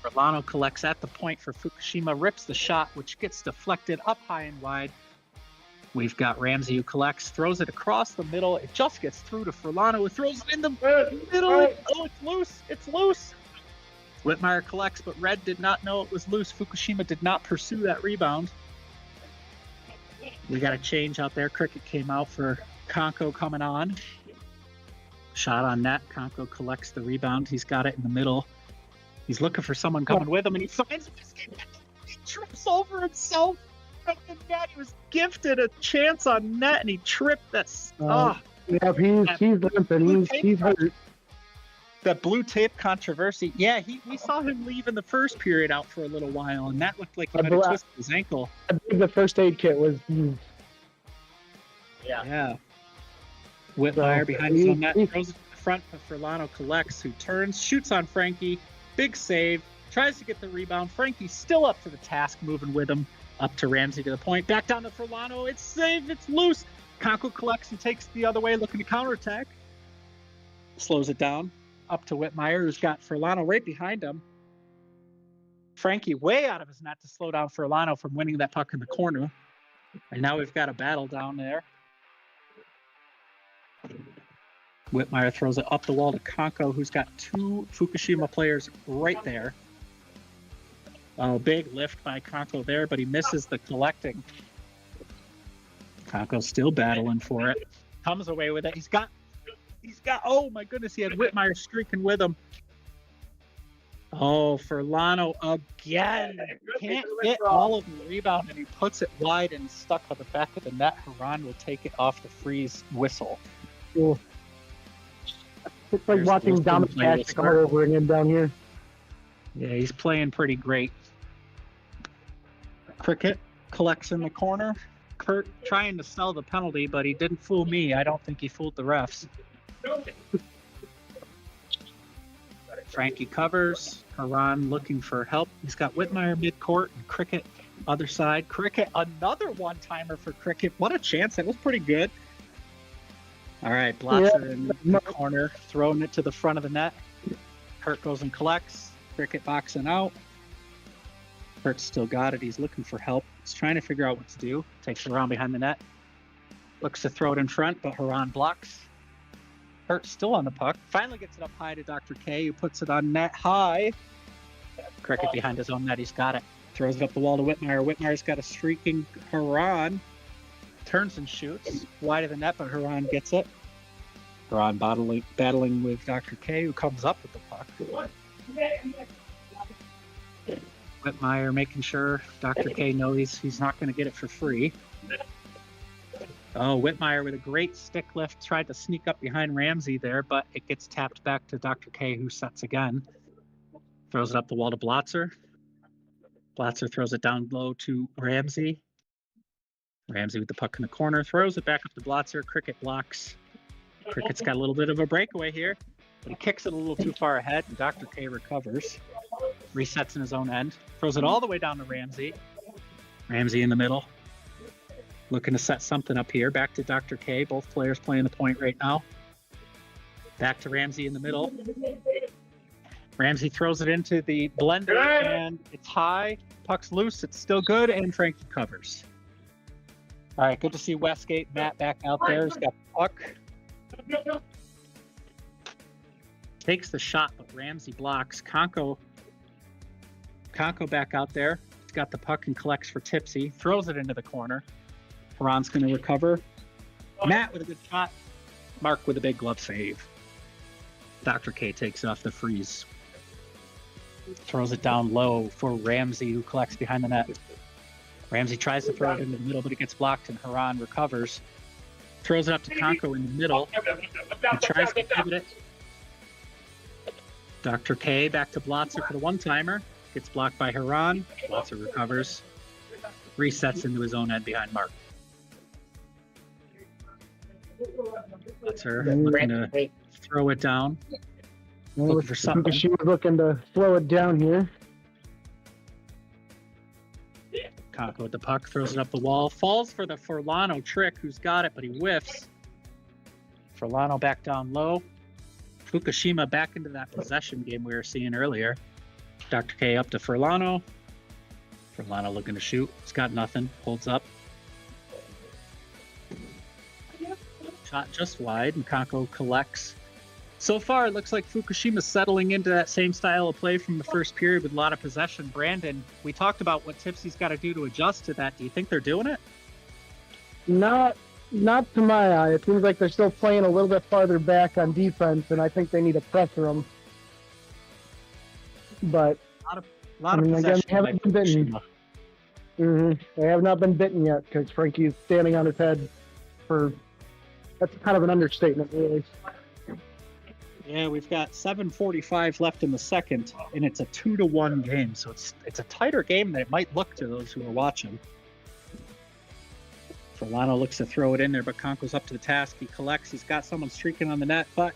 Furlano collects at the point for Fukushima, rips the shot, which gets deflected up high and wide. We've got Ramsey who collects, throws it across the middle. It just gets through to Furlano, who throws it in the middle. Oh, it's loose. It's loose. Whitmire collects, but Red did not know it was loose. Fukushima did not pursue that rebound. We got a change out there. Cricket came out for Conco coming on. Shot on net. Conco collects the rebound. He's got it in the middle. He's looking for someone coming with him, and he finds Westgate. He trips over himself. Net. He was gifted a chance on net, and he tripped that. Yeah, he's limping. He's hurt. That blue tape controversy. Yeah, we saw him leave in the first period out for a little while, and that looked like he might have twisted his ankle. I think the first aid kit was used. Yeah. Whitmire behind his own net, throws it to the front, but Furlano collects, who turns, shoots on Frankie. Big save, tries to get the rebound. Frankie's still up to the task, moving with him. Up to Ramsey to the point, back down to Furlano. It's saved, it's loose. Conco collects and takes the other way, looking to counterattack. Slows it down. Up to Whitmire, who's got Furlano right behind him. Frankie way out of his net to slow down Furlano from winning that puck in the corner. And now we've got a battle down there. Whitmire throws it up the wall to Conco, who's got 2 Fukushima players right there. Oh, big lift by Conco there, but he misses the collecting. Conco's still battling for it. Comes away with it. He's got, oh my goodness, he had Whitmire streaking with him. Oh, Furlano again. Can't get all of the rebound, and he puts it wide and stuck on the back of the net. Haran will take it off the freeze whistle. Cool. It's like watching Dominic come over again down here. Yeah, he's playing pretty great. Cricket collects in the corner. Kurt trying to sell the penalty, but he didn't fool me. I don't think he fooled the refs. Frankie covers. Haran looking for help. He's got Whitmire mid-court and Cricket other side. Cricket, another one-timer for Cricket. What a chance. That was pretty good. All right, Blotzer in the corner, throwing it to the front of the net. Kurt goes and collects. Cricket boxing out. Kurt's still got it. He's looking for help. He's trying to figure out what to do. Takes it around behind the net. Looks to throw it in front, but Haran blocks. Kurt's still on the puck. Finally gets it up high to Dr. K, who puts it on net high. Cricket behind his own net. He's got it. Throws it up the wall to Whitmire. Whitmire's got a streaking Haran. Turns and shoots. Wide of the net, but Haran gets it. Haran battling with Dr. K, who comes up with the puck. Whitmire making sure Dr. K knows he's not going to get it for free. Oh, Whitmire with a great stick lift tried to sneak up behind Ramsey there, but it gets tapped back to Dr. K, who sets again. Throws it up the wall to Blotzer. Blotzer throws it down low to Ramsey. Ramsey with the puck in the corner, throws it back up to Blotzer. Cricket blocks. Cricket's got a little bit of a breakaway here, but he kicks it a little too far ahead, and Dr. K recovers. Resets in his own end. Throws it all the way down to Ramsey. Ramsey in the middle. Looking to set something up here. Back to Dr. K. Both players playing the point right now. Back to Ramsey in the middle. Ramsey throws it into the blender, and it's high. Puck's loose. It's still good, and Frankie covers. All right, good to see Westgate. Matt back out there. He's got the puck. Takes the shot, but Ramsey blocks. Conco back out there. He's got the puck and collects for Tipsy. Throws it into the corner. Ron's going to recover. Matt with a good shot. Mark with a big glove save. Dr. K takes it off the freeze. Throws it down low for Ramsey, who collects behind the net. Ramsey tries to throw it in the middle, but it gets blocked, and Haran recovers. Throws it up to Conco in the middle. He tries to pivot it. Dr. K back to Blotzer for the one-timer. Gets blocked by Haran. Blotzer recovers. Resets into his own end behind Mark. Blotzer looking to throw it down. Looking for something. She was looking to slow it down here. Conco with the puck, throws it up the wall. Falls for the Furlano trick, who's got it, but he whiffs. Furlano back down low. Fukushima back into that possession game we were seeing earlier. Dr. K up to Furlano. Furlano looking to shoot. He's got nothing. Holds up. Shot just wide, and Conco collects. So far, it looks like Fukushima's settling into that same style of play from the first period with a lot of possession. Brandon, we talked about what Tipsy's got to do to adjust to that. Do you think they're doing it? Not to my eye. It seems like they're still playing a little bit farther back on defense, and I think they need to pressure them. But A lot of again, possession. they haven't been bitten. They have not been bitten yet because Frankie's standing on his head for. That's kind of an understatement, really. Yeah, we've got 7:45 left in the second, and it's a 2-1 game, so it's a tighter game than it might look to those who are watching. Furlano looks to throw it in there, but Conco's up to the task. He collects. He's got someone streaking on the net, but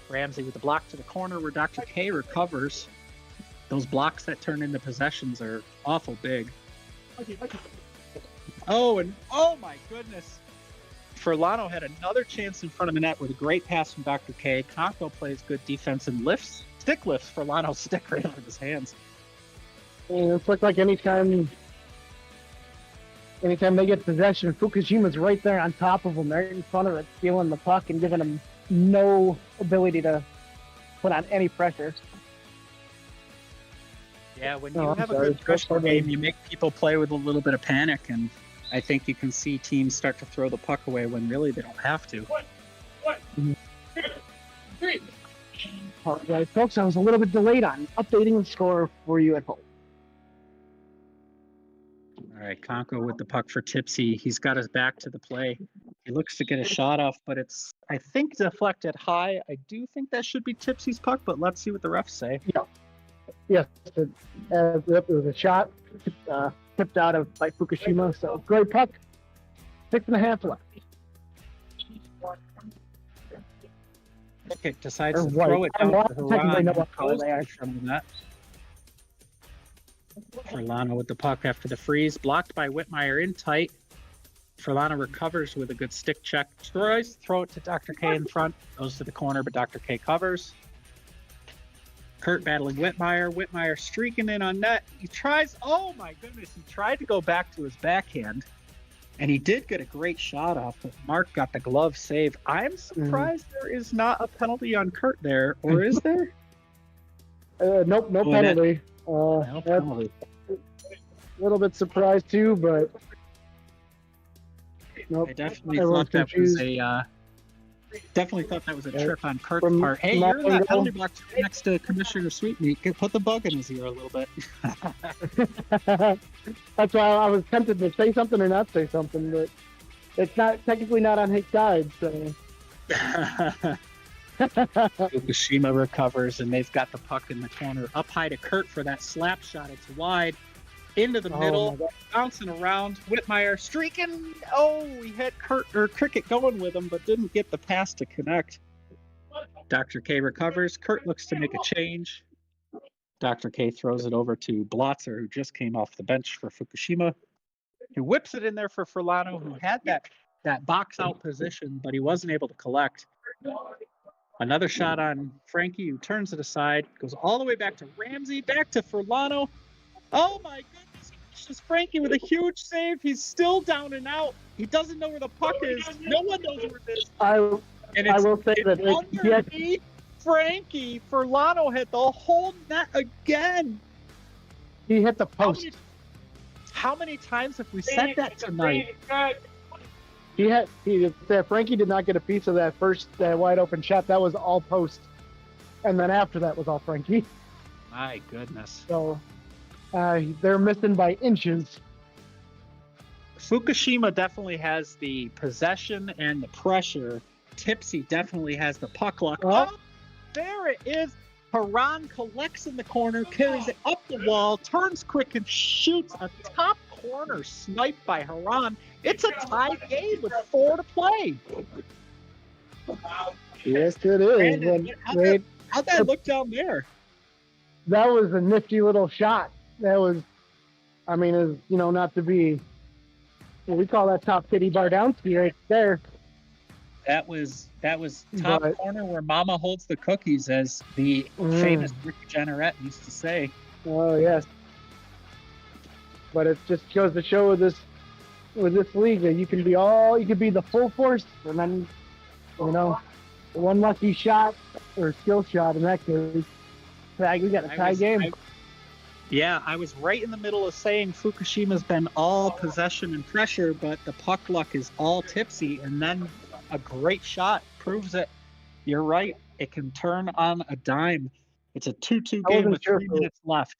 Ramsey with the block to the corner where Dr. K recovers. Those blocks that turn into possessions are awful big. Oh my goodness. Furlano had another chance in front of the net with a great pass from Dr. K. Conco plays good defense and stick lifts Furlano's stick right out of his hands. And it's like anytime they get possession, Fukushima's right there on top of them. They're in front of it, stealing the puck and giving them no ability to put on any pressure. Yeah, when you have a good pressure game, you make people play with a little bit of panic, and I think you can see teams start to throw the puck away when really they don't have to. All right, folks, I was a little bit delayed on updating the score for you at home. All right, Conco with the puck for Tipsy. He's got his back to the play. He looks to get a shot off, but it's, I think, deflected high. I do think that should be Tipsy's puck, but let's see what the refs say. Yeah. Yes, it was a shot tipped out by Fukushima. So great puck. 6.5 left. Pickett decides to throw it down to Haran. Furlano with the puck after the freeze. Blocked by Whitmire in tight. Furlano recovers with a good stick check. Tries to throw it to Dr. K in front. Goes to the corner, but Dr. K covers. Kurt battling Whitmire. Whitmire streaking in on net. He tries, oh my goodness, he tried to go back to his backhand. And he did get a great shot off, but Mark got the glove save. I'm surprised there is not a penalty on Kurt there, or is there? Nope, no penalty. No penalty. A little bit surprised too, but nope. I definitely thought that was a trip on Kurt's part. Hey, you're in that penalty box next to Commissioner Sweetmeat. Put the bug in his ear a little bit. That's why I was tempted to say something or not say something, but it's not technically not on his side. So Fukushima recovers, and they've got the puck in the corner, up high to Kurt for that slap shot. It's wide. Into the middle, bouncing around. Whitmire streaking. Oh, he had Cricket going with him, but didn't get the pass to connect. Dr. K recovers. Kurt looks to make a change. Dr. K throws it over to Blotzer, who just came off the bench for Fukushima. He whips it in there for Furlano, who had that box out position, but he wasn't able to collect. Another shot on Frankie, who turns it aside, goes all the way back to Ramsey, back to Furlano. Oh my goodness, he pushes Frankie with a huge save. He's still down and out. He doesn't know where the puck is. No one knows where it is. I And will say that underneath Frankie. Furlano hit the whole net again. he hit the post. How many times have we said that tonight? Frankie did not get a piece of that first wide open shot. That was all post, and then after that was all Frankie. My goodness. So they're missing by inches. Fukushima definitely has the possession and the pressure. Tipsy definitely has the puck luck. Oh, there it is. Haran collects in the corner, carries it up the wall, turns quick and shoots a top corner sniped by Haran. It's a tied game with 4 to play. Yes, it is. Brandon, how'd that look down there? That was a nifty little shot. That was, not to be, we call that top kitty Bardowski right there. That was top corner where Mama holds the cookies, as the famous Rick Jenneret used to say. Oh yes. But it just goes to show with this league that you can be the full force, and then one lucky shot or skill shot in that case. We got a tie game. I was right in the middle of saying Fukushima's been all possession and pressure, but the puck luck is all Tipsy, and then a great shot proves it. You're right. It can turn on a dime. It's a 2-2 game with 3 minutes left.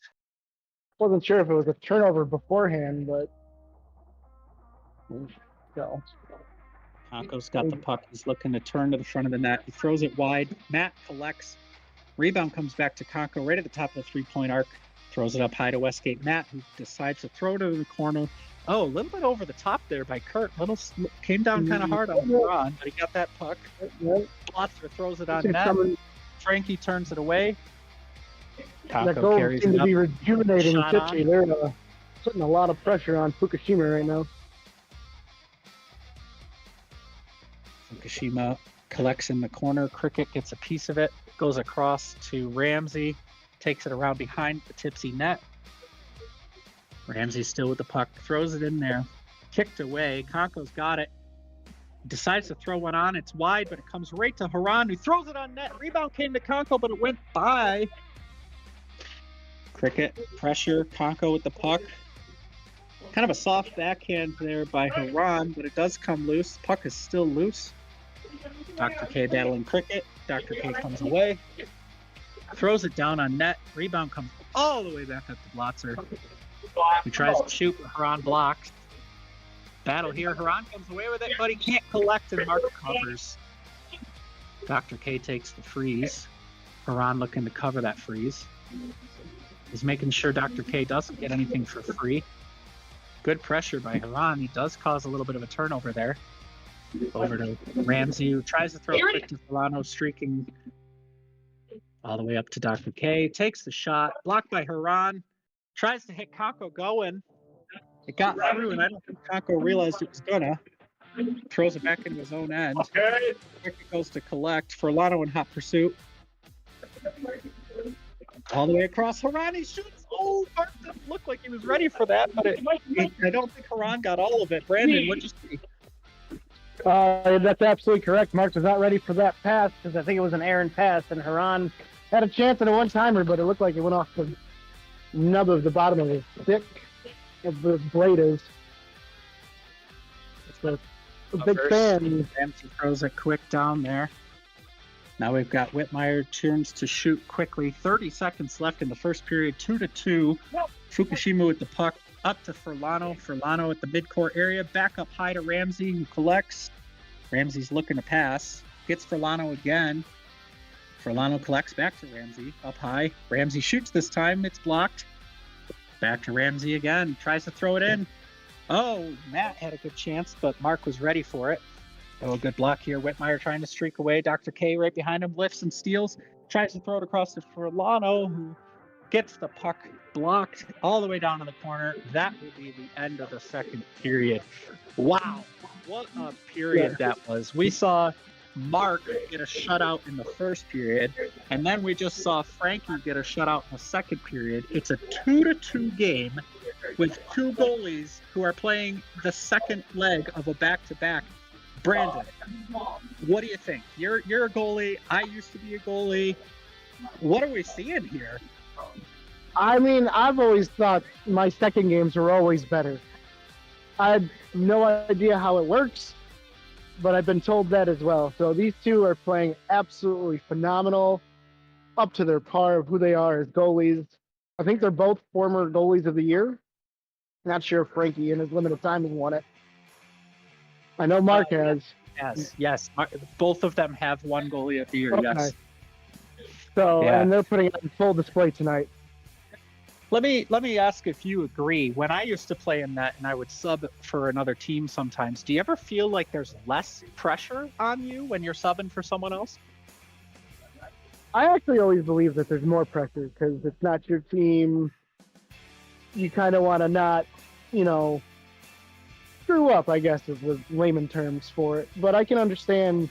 Wasn't sure if it was a turnover beforehand, but so. Kanko's got the puck. He's looking to turn to the front of the net. He throws it wide. Matt collects. Rebound comes back to Kanko right at the top of the 3-point arc. Throws it up high to Westgate Matt, who decides to throw it in the corner. Oh, a little bit over the top there by Kurt. Came down kind of hard on Ron, but he got that puck. Blotzer throws it on net. Frankie turns it away. That goal seems to be rejuvenating Tipsy. They're putting a lot of pressure on Fukushima right now. Fukushima collects in the corner. Cricket gets a piece of it. Goes across to Ramsey. Takes it around behind the Tipsy net. Ramsey's still with the puck. Throws it in there. Kicked away. Kanko's got it. Decides to throw one on. It's wide, but it comes right to Haran, who throws it on net. Rebound came to Kanko, but it went by. Cricket, pressure. Kanko with the puck. Kind of a soft backhand there by Haran, but it does come loose. Puck is still loose. Dr. K battling Cricket. Dr. K comes away. Throws it down on net. Rebound comes all the way back up to Blotzer, who tries to shoot, but Haran blocks. Battle here. Haran comes away with it, but he can't collect, and Mark covers. Dr. K takes the freeze. Haran looking to cover that freeze. He's making sure Dr. K doesn't get anything for free. Good pressure by Haran. He does cause a little bit of a turnover there. Over to Ramsey, who tries to throw it quick to Furlano, streaking all the way up to Dr. K. Takes the shot. Blocked by Haran. Tries to hit Kanko going. It got through, and I don't think Kanko realized it was gonna. Throws it back into his own end. Quick goes to collect. Furlano in hot pursuit. All the way across. Haran, he shoots. Oh, Mark didn't look like he was ready for that, but I don't think Haran got all of it. Brandon, what'd you see? That's absolutely correct. Mark was not ready for that pass because I think it was an errant pass, and Haran had a chance at a one-timer, but it looked like it went off the nub of the bottom of his stick, of the blade is. It's a big fan. Ramsey throws it quick down there. Now we've got Whitmire turns to shoot quickly. 30 seconds left in the first period, 2-2. Fukushima with the puck up to Furlano. Furlano at the midcourt area. Back up high to Ramsey, who collects. Ramsey's looking to pass. Gets Furlano again. Furlano collects back to Ramsey. Up high. Ramsey shoots this time. It's blocked. Back to Ramsey again. Tries to throw it in. Oh, Matt had a good chance, but Mark was ready for it. Oh, good block here. Whitmire trying to streak away. Dr. K right behind him. Lifts and steals. Tries to throw it across to Furlano, who gets the puck blocked all the way down to the corner. That will be the end of the second period. Wow. What a period that was. We saw Mark get a shutout in the first period, and then we just saw Frankie get a shutout in the second period. It's a 2-2 game with two goalies who are playing the second leg of a back-to-back. Brandon, what do you think? You're a goalie. I used to be a goalie. What are we seeing here? I mean, I've always thought my second games were always better. I had no idea how it works, but I've been told that as well. So these two are playing absolutely phenomenal, up to their par of who they are as goalies. I think they're both former goalies of the year. Not sure if Frankie in his limited time has won it. I know Mark has. Yes. Both of them have won goalie of the year, Okay. yes. So, Yeah. and they're putting it on full display tonight. Let me ask if you agree. When I used to play in that and I would sub for another team sometimes, do you ever feel like there's less pressure on you when you're subbing for someone else? I actually always believe that there's more pressure because it's not your team. You kind of want to not, screw up, I guess, is the layman terms for it. But I can understand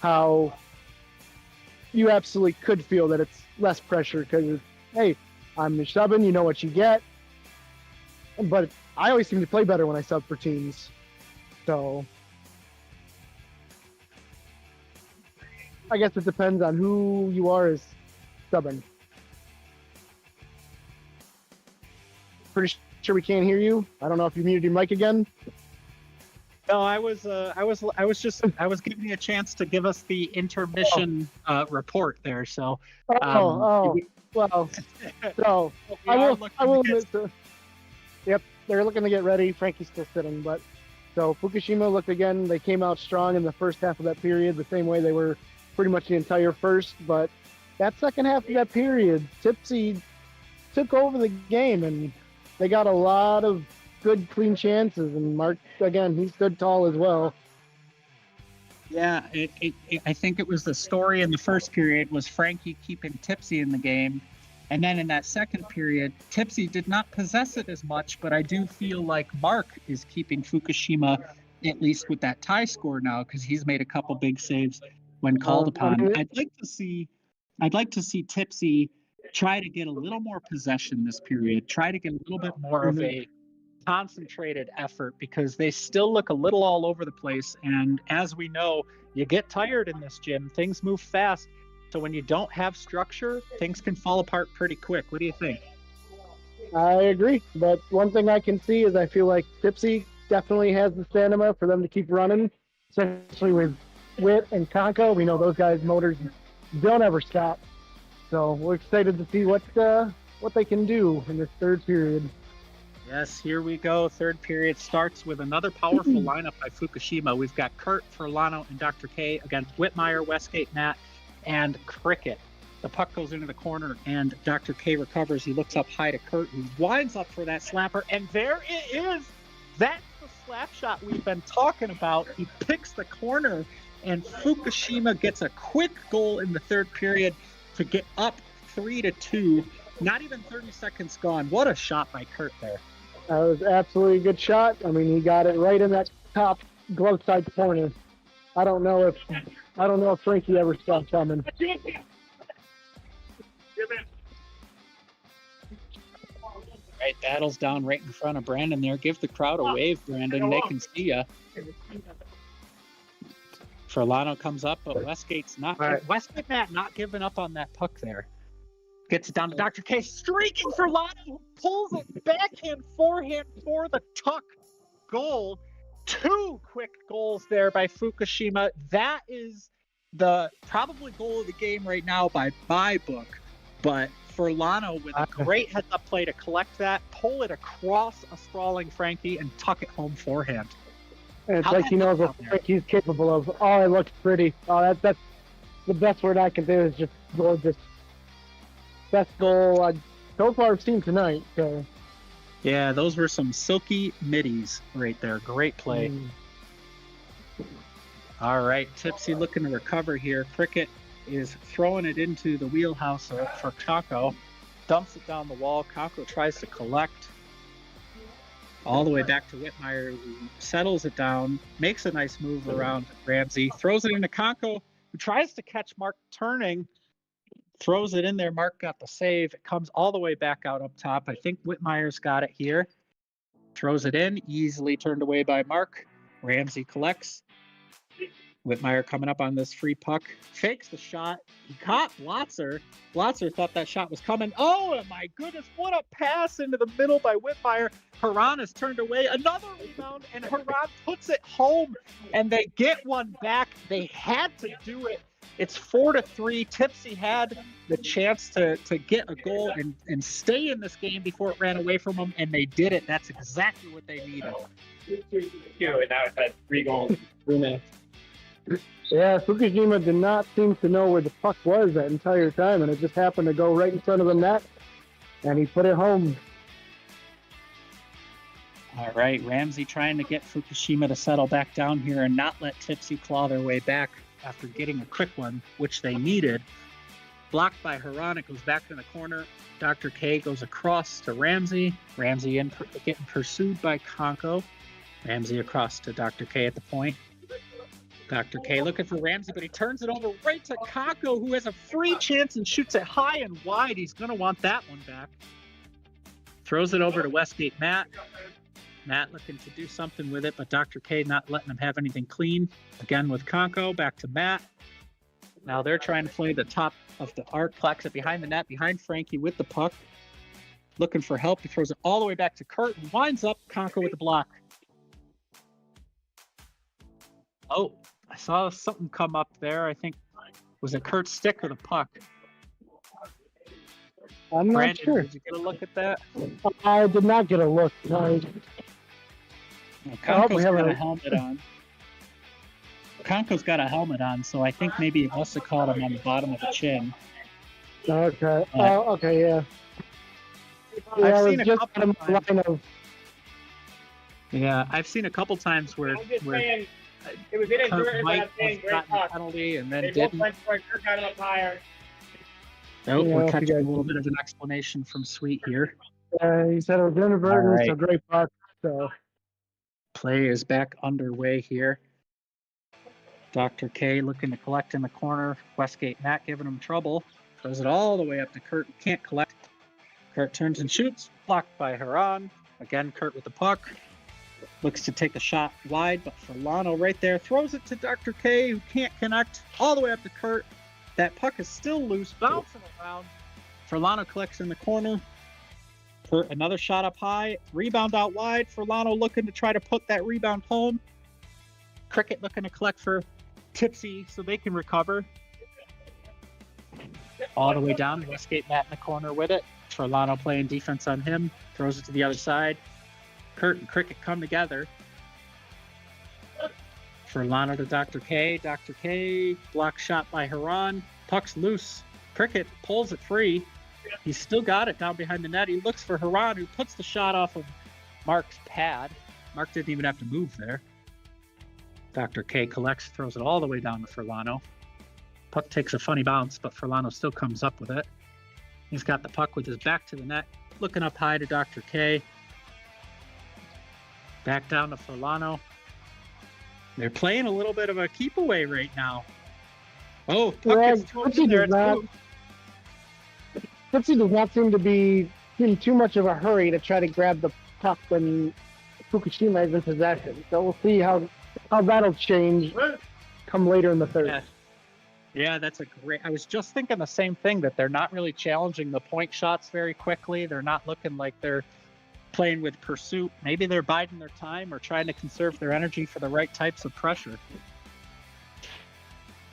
how you absolutely could feel that it's less pressure because, hey, I'm subbing, you know what you get. But I always seem to play better when I sub for teams. So I guess it depends on who you are as subbing. Pretty sure we can't hear you. I don't know if you muted your mic again. No, I was giving you a chance to give us the intermission report there. So, well, so I will admit yep, they're looking to get ready. Frankie's still sitting, but so Fukushima looked again. They came out strong in the first half of that period, the same way they were pretty much the entire first. But that second half of that period, Tipsy took over the game, and they got a lot of good, clean chances. And Mark, again, he stood tall as well. Yeah, I think it was the story in the first period was Frankie keeping Tipsy in the game. And then in that second period, Tipsy did not possess it as much, but I do feel like Mark is keeping Fukushima, at least with that tie score now, because he's made a couple big saves when called upon. I'd like to see Tipsy try to get a little more possession this period, try to get a little bit more of a concentrated effort, because they still look a little all over the place. And as we know, you get tired in this gym, things move fast. So when you don't have structure, things can fall apart pretty quick. What do you think? I agree, but one thing I can see is I feel like Tipsy definitely has the stamina for them to keep running, especially with Witt and Conco. We know those guys' motors don't ever stop. So we're excited to see what they can do in this third period. Yes, here we go. Third period starts with another powerful lineup by Fukushima. We've got Kurt, Furlano, and Dr. K against Whitmire, Westgate, Matt, and Cricket. The puck goes into the corner, and Dr. K recovers. He looks up high to Kurt, who winds up for that slapper, and there it is. That's the slap shot we've been talking about. He picks the corner, and Fukushima gets a quick goal in the third period to get up 3-2. Not even 30 seconds gone. What a shot by Kurt there. That was absolutely a good shot. I mean, he got it right in that top glove side corner. I don't know if Frankie ever saw it coming. Right, battles down right in front of Brandon there. Give the crowd a wave, Brandon. They can see you. Furlano comes up, but Westgate's not. Right. Westgate Matt not giving up on that puck there. Gets it down to Dr. K, streaking Furlano, who pulls it backhand, forehand for the tuck goal. Two quick goals there by Fukushima. That is the probably goal of the game right now by my book. But Furlano with a great heads-up play to collect that, pull it across a sprawling Frankie, and tuck it home forehand. And it's like he knows what Frankie's capable of. Oh, it looks pretty. Oh, that's the best word I can say is just gorgeous. Best goal so far I've seen tonight. So. Yeah, those were some silky middies right there. Great play. All right, Tipsy looking to recover here. Cricket is throwing it into the wheelhouse for Kako. Dumps it down the wall. Kako tries to collect. All the way back to Whitmire, who settles it down, makes a nice move around Ramsey, throws it into Conco, who tries to catch Mark turning, throws it in there. Mark got the save. It comes all the way back out up top. I think Whitmire's got it here. Throws it in, easily turned away by Mark. Ramsey collects. Whitmire coming up on this free puck, fakes the shot. He caught Blotzer. Blotzer thought that shot was coming. Oh my goodness, what a pass into the middle by Whitmire. Haran is turned away. Another rebound, and Haran puts it home, and they get one back. They had to do it. It's 4-3. Tipsy had the chance to get a goal and stay in this game before it ran away from them, and they did it. That's exactly what they needed. And now it's had 3 goals in 3 minutes. Yeah, Fukushima did not seem to know where the puck was that entire time, and it just happened to go right in front of the net, and he put it home. All right, Ramsey trying to get Fukushima to settle back down here and not let Tipsy claw their way back after getting a quick one, which they needed. Blocked by Haran, it goes back in the corner. Dr. K goes across to Ramsey. Ramsey getting pursued by Conco. Ramsey across to Dr. K at the point. Dr. K looking for Ramsey, but he turns it over right to Conco, who has a free chance and shoots it high and wide. He's going to want that one back. Throws it over to Westgate Matt. Matt looking to do something with it, but Dr. K not letting him have anything clean. Again with Conco, back to Matt. Now they're trying to play the top of the arc, collects it behind the net, behind Frankie with the puck. Looking for help. He throws it all the way back to Kurt and winds up Conco with the block. Oh, I saw something come up there. I think, was it Kurt's stick or the puck? I'm not Brandon, sure. did you get a look at that? I did not get a look. Well, Conco's got a helmet on. Conco's got a helmet on, so I think maybe it must have caught him on the bottom of the chin. Okay. Okay, yeah. Yeah, I've I was seen a just couple on the line of. Yeah, I've seen a couple times where I'm just where saying, it was inadvertent, Kurt but I'm might saying have great gotten a puck. penalty and then They both didn't. went for it. Kurt got him up higher. Oh, Yeah, we're if you catching a guys- little bit of an explanation from Sweet here. He said it was inadvertent, All right. so great puck. So Play is back underway here. Dr. K looking to collect in the corner. Westgate Matt giving him trouble. Throws it all the way up to Kurt. Can't collect. Kurt turns and shoots. Blocked by Haran. Again, Kurt with the puck. Looks to take a shot wide, but Furlano right there throws it to Dr. K, who can't connect. All the way up to Kurt. That puck is still loose, bouncing around. Furlano collects in the corner. Kurt, another shot up high. Rebound out wide. Furlano looking to try to put that rebound home. Cricket looking to collect for Tipsy so they can recover. All the way down. Westgate Matt in the corner with it. Furlano playing defense on him. Throws it to the other side. Kurt and Cricket come together. Furlano to Dr. K. Dr. K, block shot by Haran. Puck's loose. Cricket pulls it free. He's still got it down behind the net. He looks for Haran, who puts the shot off of Mark's pad. Mark didn't even have to move there. Dr. K collects, throws it all the way down to Furlano. Puck takes a funny bounce, but Furlano still comes up with it. He's got the puck with his back to the net, looking up high to Dr. K. Back down to Furlano. They're playing a little bit of a keep away right now. Oh, puck Yeah, gets thrown Tipsy in there. does not- Tipsy does not seem to be in too much of a hurry to try to grab the puck when Fukushima is in possession. So we'll see how that'll change come later in the third. Yeah. Yeah, that's a great. I was just thinking the same thing, that they're not really challenging the point shots very quickly. They're not looking like they're playing with pursuit. Maybe they're biding their time or trying to conserve their energy for the right types of pressure.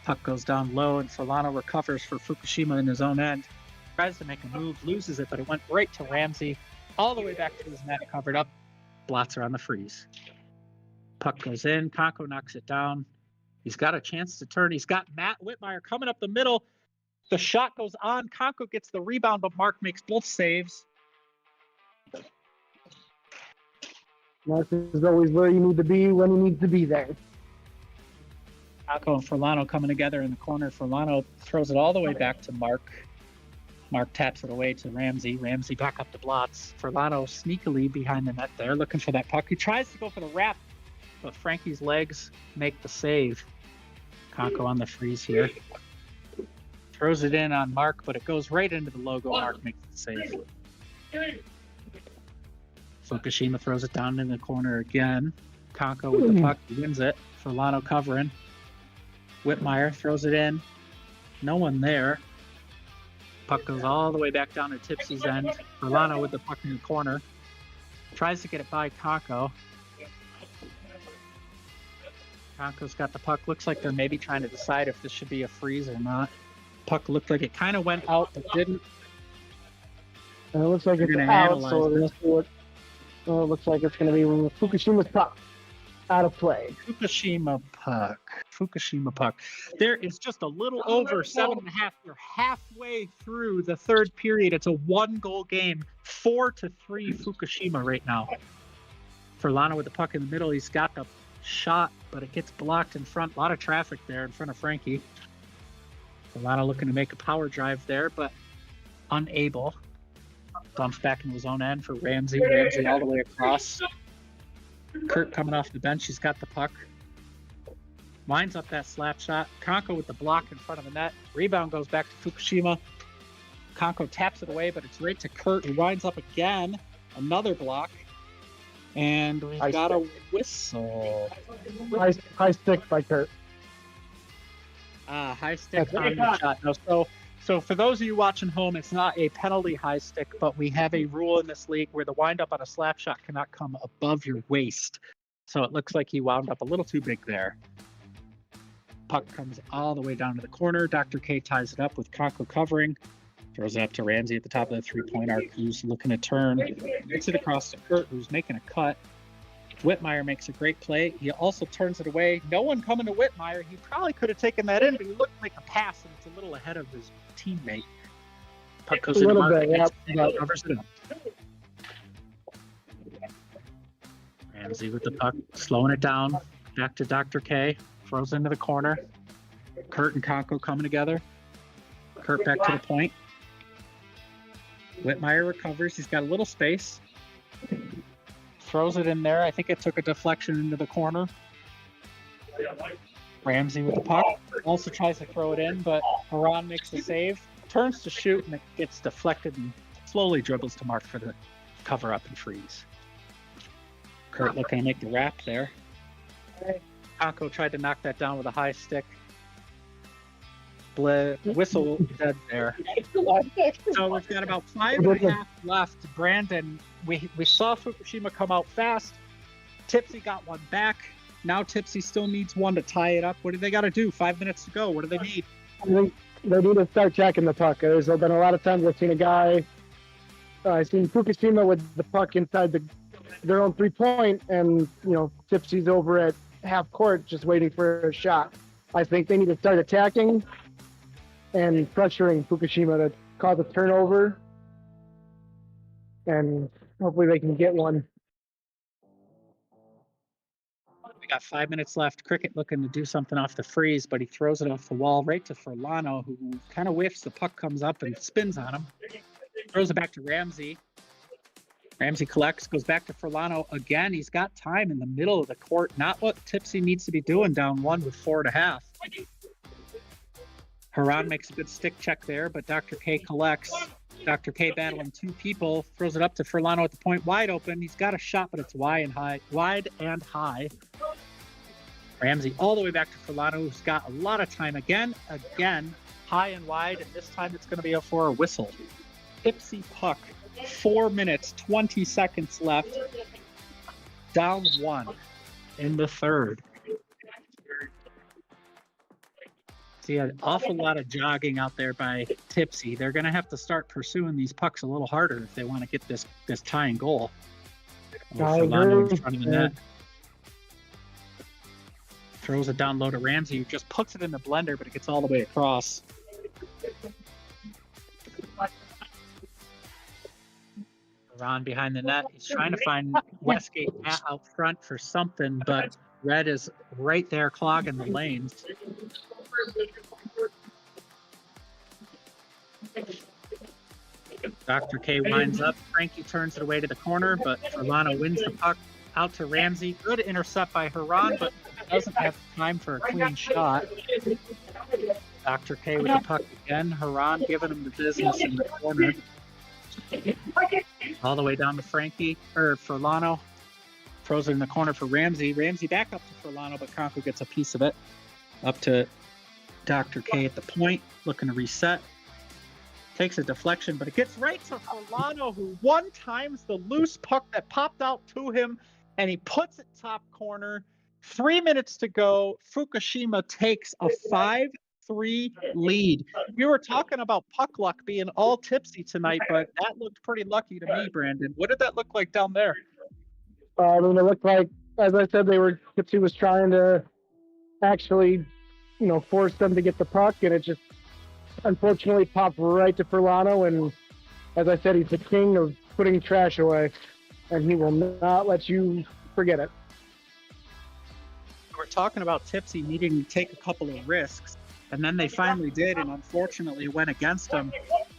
Puck goes down low and Furlano recovers for Fukushima in his own end. Tries to make a move, loses it, but it went right to Ramsey. All the way back to his net, covered up. Blotzer on the freeze. Puck goes in. Conco knocks it down. He's got a chance to turn. He's got Matt Whitmire coming up the middle. The shot goes on. Conco gets the rebound, but Mark makes both saves. Mark is always where you need to be when you need to be there. Conco and Furlano coming together in the corner. Furlano throws it all the way back to Mark. Mark taps it away to Ramsey. Ramsey back up to Blotz. Furlano sneakily behind the net there, looking for that puck. He tries to go for the wrap, but Frankie's legs make the save. Conco on the freeze here. Throws it in on Mark, but it goes right into the logo. Mark makes the save. Fukushima throws it down in the corner again. Conco with the puck, he wins it. Furlano covering. Whitmire throws it in. No one there. Puck goes all the way back down to Tipsy's end. Furlano with the puck in the corner. Tries to get it by Conco. Conco's got the puck. Looks like they're maybe trying to decide if this should be a freeze or not. Puck looked like it kind of went out, but didn't. And it looks like it's gonna out, analyze so it looks like it's going to be Fukushima's puck out of play. Fukushima puck. Fukushima puck. There is just a little over 7.5. We're halfway through the third period. It's a 1-goal game. 4-3 Fukushima right now. Furlano with the puck in the middle. He's got the shot, but it gets blocked in front. A lot of traffic there in front of Frankie. Furlano looking to make a power drive there, but unable. Dumps back into his own end for Ramsey. Ramsey all the way across. Kurt coming off the bench. He's got the puck. Winds up that slap shot. Conco with the block in front of the net. Rebound goes back to Fukushima. Conco taps it away, but it's right to Kurt, who winds up again. Another block. And we've got a whistle. High stick by Kurt. High stick on the shot. No, so for those of you watching home, it's not a penalty high stick, but we have a rule in this league where the wind up on a slap shot cannot come above your waist. So it looks like he wound up a little too big there. Puck comes all the way down to the corner. Dr. K ties it up with Conco covering. Throws it up to Ramsey at the top of the three-point arc, who's looking to turn. Gets it across to Kurt, who's making a cut. Whitmire makes a great play. He also turns it away. No one coming to Whitmire. He probably could have taken that in, but he looked like a pass, and it's a little ahead of his teammate. Puck goes into Mark. Covers it up. Ramsey with the puck, slowing it down. Back to Dr. K. Throws into the corner. Kurt and Conco coming together. Kurt back to the point. Whitmire recovers. He's got a little space. Throws it in there. I think it took a deflection into the corner. Ramsey with the puck. Also tries to throw it in, but Haran makes the save. Turns to shoot, and it gets deflected and slowly dribbles to Mark for the cover up and freeze. Kurt looking to make the wrap there. Conco tried to knock that down with a high stick. Whistle dead there. So we've got about 5.5 left. Brandon, we saw Fukushima come out fast. Tipsy got one back. Now Tipsy still needs one to tie it up. What do they got to do? 5 minutes to go. What do they need? I think they need to start checking the puck. There's been a lot of times I've seen a guy. I've seen Fukushima with the puck inside their own 3-point, and Tipsy's over at half court just waiting for a shot. I think they need to start attacking and pressuring Fukushima to cause a turnover, and hopefully they can get one. We got 5 minutes left. Cricket looking to do something off the freeze, but he throws it off the wall right to Furlano, who kind of whiffs. The puck comes up and spins on him. Throws it back to Ramsey. Ramsey collects, goes back to Furlano again. He's got time in the middle of the court. Not what Tipsy needs to be doing down one with 4.5. Haran makes a good stick check there, but Dr. K collects. Dr. K battling two people, throws it up to Furlano at the point, wide open. He's got a shot, but it's wide and high. Ramsey all the way back to Furlano, who's got a lot of time again, high and wide, and this time it's going to be for a whistle. Tipsy puck, 4 minutes, 20 seconds left. Down one in the third. See an awful lot of jogging out there by Tipsy. They're going to have to start pursuing these pucks a little harder if they want to get this tying goal. Furlano in front of the net. Throws it down low to Ramsey, who just puts it in the blender, but it gets all the way across. Ron behind the net. He's trying to find Westgate out front for something, but Red is right there clogging the lanes. Dr. K winds up. Frankie turns it away to the corner, but Furlano wins the puck out to Ramsey. Good intercept by Haran, but doesn't have time for a clean shot. Dr. K with the puck again. Haran giving him the business in the corner. All the way down to Frankie, or Furlano. Throws it in the corner for Ramsey. Ramsey back up to Furlano, but Conco gets a piece of it. Up to Dr. K at the point, looking to reset. Takes a deflection, but it gets right to Furlano, who one-times the loose puck that popped out to him, and he puts it top corner. 3 minutes to go. Fukushima takes a 5-3 lead. We were talking about puck luck being all tipsy tonight, but that looked pretty lucky to me, Brandon. What did that look like down there? I mean, it looked like, as I said, Tipsy was trying to actually, force them to get the puck, and it just unfortunately popped right to Furlano. And as I said, he's the king of putting trash away, and he will not let you forget it. We're talking about Tipsy needing to take a couple of risks, and then they finally did, and unfortunately it went against them.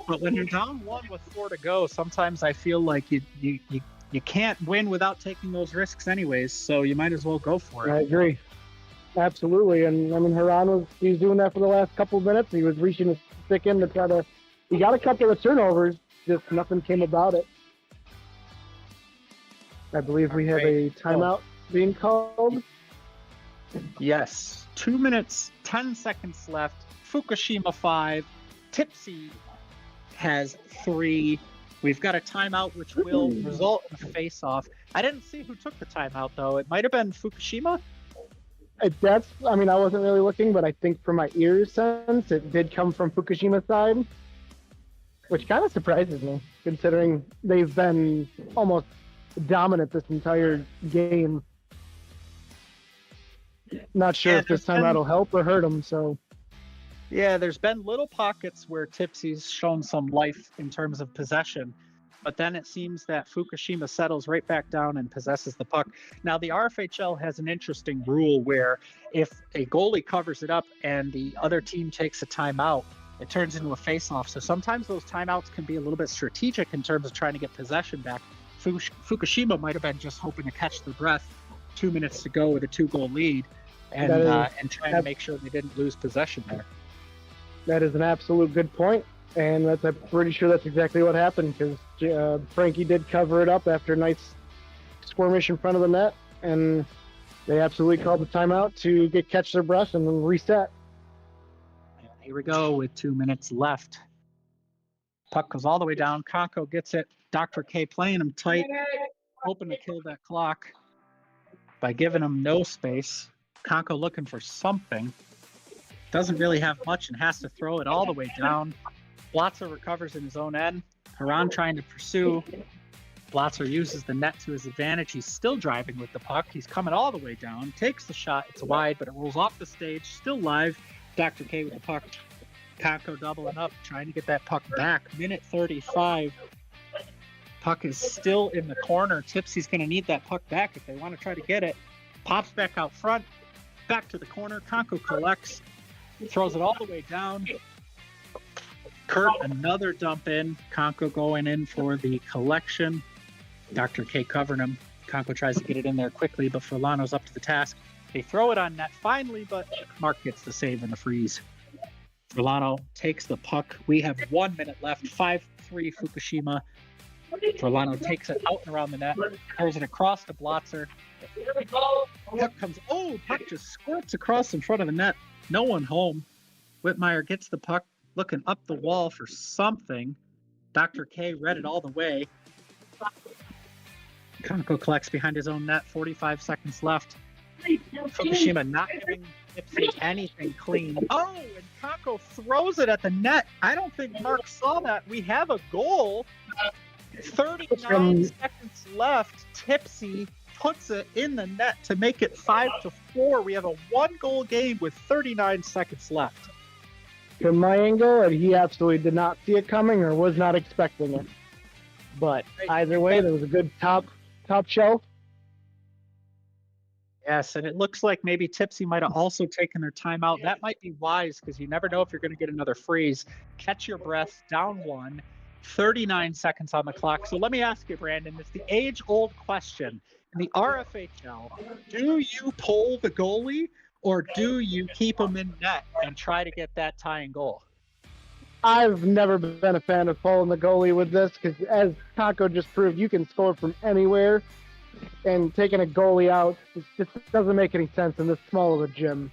But when you're down 1 with 4 to go, sometimes I feel like you can't win without taking those risks anyways, so you might as well go for it. I agree. Absolutely. And I mean, Haran he was doing that for the last couple of minutes. He was reaching his stick in to try to, he got a couple of turnovers, just nothing came about it. I believe we have a timeout being called. Yes. 2 minutes, 10 seconds left. Fukushima 5. Tipsy has 3. We've got a timeout, which will result in a face-off. I didn't see who took the timeout, though. It might have been Fukushima. I wasn't really looking, but I think from my ears sense, it did come from Fukushima's side, which kind of surprises me, considering they've been almost dominant this entire game. Not sure if this timeout will help or hurt them, so... Yeah, there's been little pockets where Tipsy's shown some life in terms of possession, but then it seems that Fukushima settles right back down and possesses the puck. Now, the Rfhl has an interesting rule where if a goalie covers it up and the other team takes a timeout, it turns into a face-off. So sometimes those timeouts can be a little bit strategic in terms of trying to get possession back. Fukushima might have been just hoping to catch their breath 2 minutes to go with a 2-goal lead and trying to make sure they didn't lose possession there. That is an absolute good point, and I'm pretty sure that's exactly what happened, because Frankie did cover it up after a nice skirmish in front of the net, and they absolutely called the timeout to catch their breath and then reset. And here we go with 2 minutes left. Puck goes all the way down. Conco gets it. Dr. K playing him tight, hoping to kill that clock by giving him no space. Conco looking for something. Doesn't really have much and has to throw it all the way down. Blotzer recovers in his own end. Haran trying to pursue. Blotzer uses the net to his advantage. He's still driving with the puck. He's coming all the way down. Takes the shot. It's wide, but it rolls off the stage. Still live. Dr. K with the puck. Conco doubling up, trying to get that puck back. Minute 35. Puck is still in the corner. Tipsy's going to need that puck back if they want to try to get it. Pops back out front. Back to the corner. Conco collects. Throws it all the way down. Kurt, another dump in. Conco going in for the collection. Dr. K covering him. Conco tries to get it in there quickly, but Furlano's up to the task. They throw it on net finally, but Mark gets the save and the freeze. Furlano takes the puck. We have 1 minute left. 5-3 Fukushima. Furlano takes it out and around the net. Throws it across to Blotzer. Puck comes. Oh, puck just squirts across in front of the net. No one home. Whitmire gets the puck, looking up the wall for something. Dr. K read it all the way. Conco collects behind his own net. 45 seconds left. Fukushima not giving Tipsy anything clean. Oh, and Conco throws it at the net. I don't think Mark saw that. We have a goal. 39 seconds left. Tipsy puts it in the net to make it 5-4. We have a 1-goal game with 39 seconds left. From my angle, he absolutely did not see it coming or was not expecting it. But either way, there was a good top shelf. Yes, and it looks like maybe Tipsy might have also taken their timeout. That might be wise because you never know if you're going to get another freeze. Catch your breath, down 1. 39 seconds on the clock. So let me ask you, Brandon, it's the age-old question. In the RFHL, do you pull the goalie or do you keep him in net and try to get that tying goal? I've never been a fan of pulling the goalie with this because, as Taco just proved, you can score from anywhere, and taking a goalie out just doesn't make any sense in this small of a gym.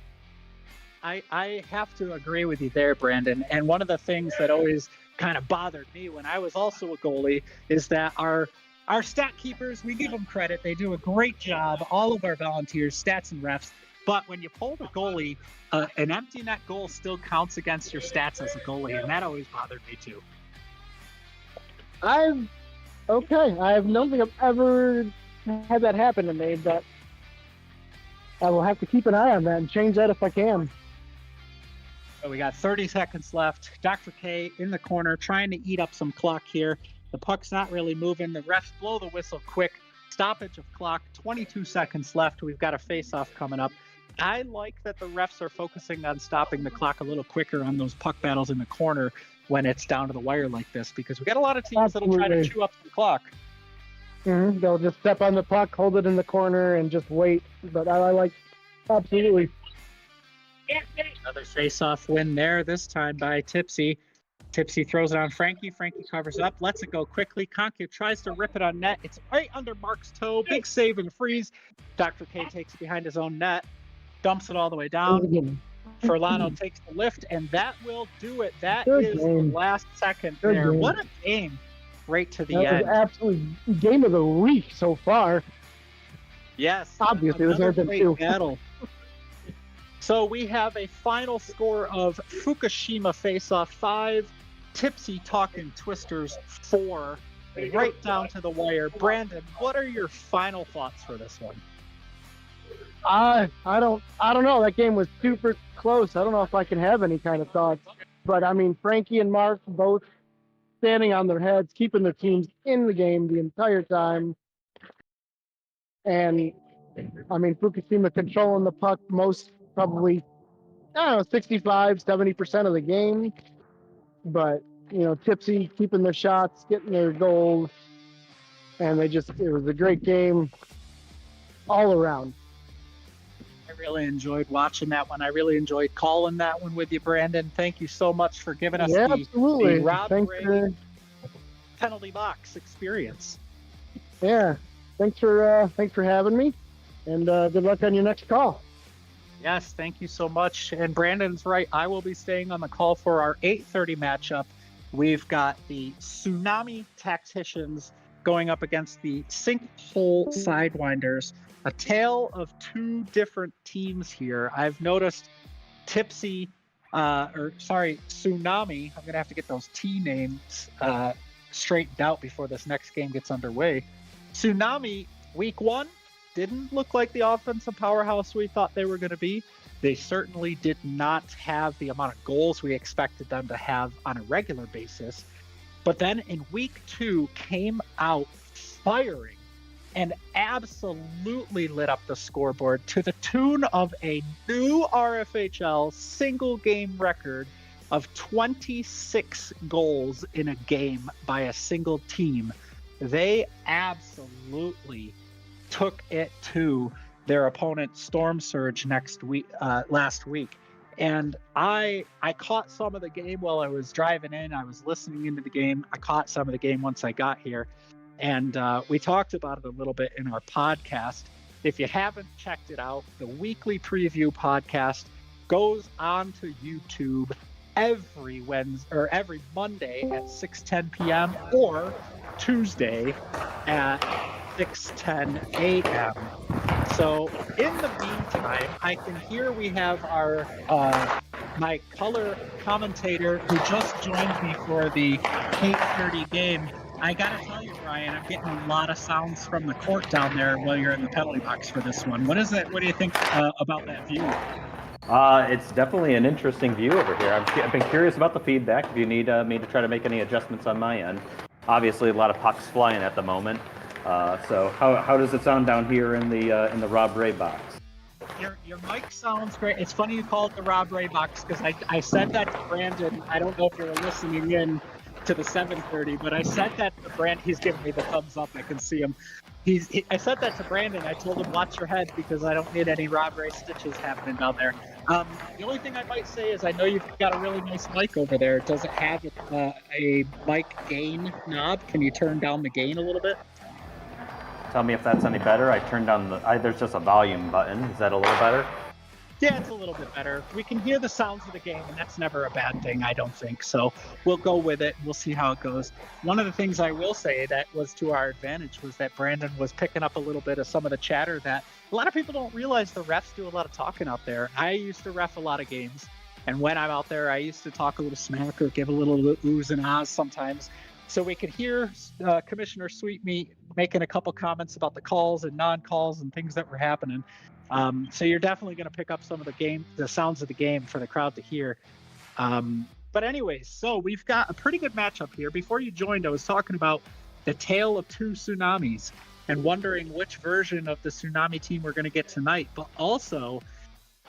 I have to agree with you there, Brandon. And one of the things that always kind of bothered me when I was also a goalie is that our stat keepers, we give them credit. They do a great job. All of our volunteers, stats and refs. But when you pull the goalie, an empty net goal still counts against your stats as a goalie, and that always bothered me too. I don't think I've ever had that happen to me, but I will have to keep an eye on that and change that if I can. So we got 30 seconds left. Dr. K in the corner trying to eat up some clock here. The puck's not really moving. The refs blow the whistle quick. Stoppage of clock, 22 seconds left. We've got a face-off coming up. I like that the refs are focusing on stopping the clock a little quicker on those puck battles in the corner when it's down to the wire like this, because we got a lot of teams that'll try to chew up the clock. Mm-hmm. They'll just step on the puck, hold it in the corner, and just wait. But I like absolutely. Another face-off win there, this time by Tipsy. Tipsy throws it on Frankie. Frankie covers up, lets it go quickly. Conky tries to rip it on net. It's right under Mark's toe. Big save and freeze. Dr. K takes it behind his own net, dumps it all the way down. Furlano takes the lift, and that will do it. That is the last second there. What a game. Right to the end. That was absolutely game of the week so far. Yes. Obviously, there's another been great battle. So we have a final score of Fukushima face-off 5, Tipsy Talking Twisters 4, right down to the wire. Brandon, what are your final thoughts for this one? I don't know. That game was super close. I don't know if I can have any kind of thoughts. But I mean, Frankie and Mark both standing on their heads, keeping their teams in the game the entire time. And I mean, Fukushima controlling the puck most probably, 65, 70% of the game. But, Tipsy keeping their shots, getting their goals. And it was a great game all around. I really enjoyed watching that one. I really enjoyed calling that one with you, Brandon. Thank you so much for giving us the Rob Ray penalty box experience. Yeah, thanks for having me, and good luck on your next call. Yes, thank you so much. And Brandon's right. I will be staying on the call for our 8:30 matchup. We've got the Tsunami Tacticians going up against the Sinkhole Sidewinders. A tale of two different teams here. I've noticed Tsunami. I'm going to have to get those T names straightened out before this next game gets underway. Tsunami, week 1, didn't look like the offensive powerhouse we thought they were going to be. They certainly did not have the amount of goals we expected them to have on a regular basis. But then in week 2 came out firing and absolutely lit up the scoreboard to the tune of a new RFHL single game record of 26 goals in a game by a single team. They absolutely took it to their opponent Storm Surge last week. And I caught some of the game while I was driving in. I was listening into the game. I caught some of the game once I got here. And we talked about it a little bit in our podcast. If you haven't checked it out, the weekly preview podcast goes onto YouTube every Monday at 6:10 p.m. or Tuesday at 6:10 a.m. So in the meantime, I can hear we have our my color commentator who just joined me for the 8:30 game. I gotta tell you, Brian, I'm getting a lot of sounds from the court down there while you're in the penalty box for this one. What is it? What do you think about that view? It's definitely an interesting view over here. I've been curious about the feedback. If you need me to try to make any adjustments on my end, obviously a lot of pucks flying at the moment. So how does it sound down here in the Rob Ray box? Your mic sounds great. It's funny you call it the Rob Ray box because I said that to Brandon. I don't know if you were listening in to the 7:30, but I said that to Brandon. He's giving me the thumbs up. I can see him. I said that to Brandon. I told him, watch your head because I don't need any Rob Ray stitches happening down there. The only thing I might say is I know you've got a really nice mic over there. Does it have a mic gain knob? Can you turn down the gain a little bit? Tell me if that's any better. I turned down there's just a volume button. Is that a little better? Yeah, it's a little bit better. We can hear the sounds of the game, and that's never a bad thing, I don't think. So we'll go with it. We'll see how it goes. One of the things I will say that was to our advantage was that Brandon was picking up a little bit of some of the chatter that a lot of people don't realize the refs do a lot of talking out there. I used to ref a lot of games, and when I'm out there, I used to talk a little smack or give a little oohs and ahs sometimes. So we could hear Commissioner Sweetmeat making a couple comments about the calls and non-calls and things that were happening. So you're definitely going to pick up some of the sounds of the game for the crowd to hear. But anyways, so we've got a pretty good matchup here. Before you joined, I was talking about the tale of two tsunamis and wondering which version of the Tsunami team we're going to get tonight. But also,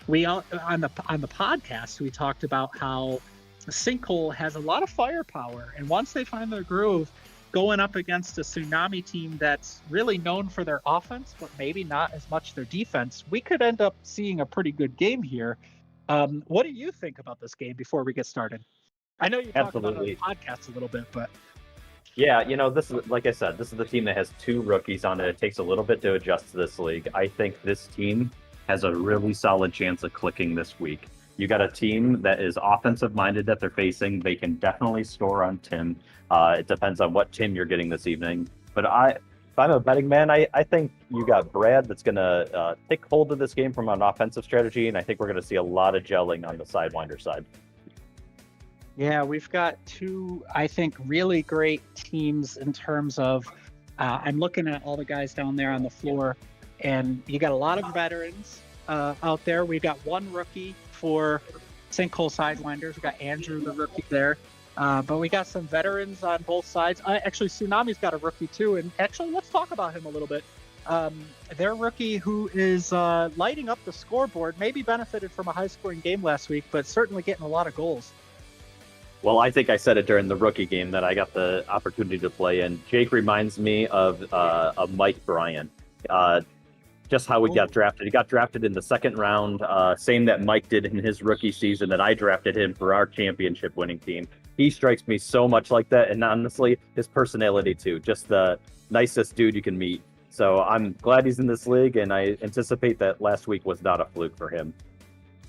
on the podcast, we talked about how Sinkhole has a lot of firepower, and once they find their groove, going up against a Tsunami team that's really known for their offense, but maybe not as much their defense, we could end up seeing a pretty good game here. What do you think about this game before we get started? I know you talked about it on the podcast a little bit, but... Yeah, this is, like I said, this is the team that has two rookies on it. It takes a little bit to adjust to this league. I think this team has a really solid chance of clicking this week. You got a team that is offensive-minded that they're facing. They can definitely score on Tim. It depends on what Tim you're getting this evening. But if I'm a betting man, I think you got Brad that's going to take hold of this game from an offensive strategy, and I think we're going to see a lot of gelling on the Sidewinder side. Yeah, we've got two, I think, really great teams in terms of I'm looking at all the guys down there on the floor, and you got a lot of veterans out there. We've got one rookie for Sinkhole Sidewinders. We got Andrew, the rookie there. But we got some veterans on both sides. Actually, Tsunami's got a rookie too. And actually, let's talk about him a little bit. Their rookie who is lighting up the scoreboard, maybe benefited from a high-scoring game last week, but certainly getting a lot of goals. Well, I think I said it during the rookie game that I got the opportunity to play in. Jake reminds me of Mike Bryan. Just how he got drafted. He got drafted in the second round, same that Mike did in his rookie season that I drafted him for our championship winning team. He strikes me so much like that, and honestly, his personality too. Just the nicest dude you can meet. So I'm glad he's in this league, and I anticipate that last week was not a fluke for him.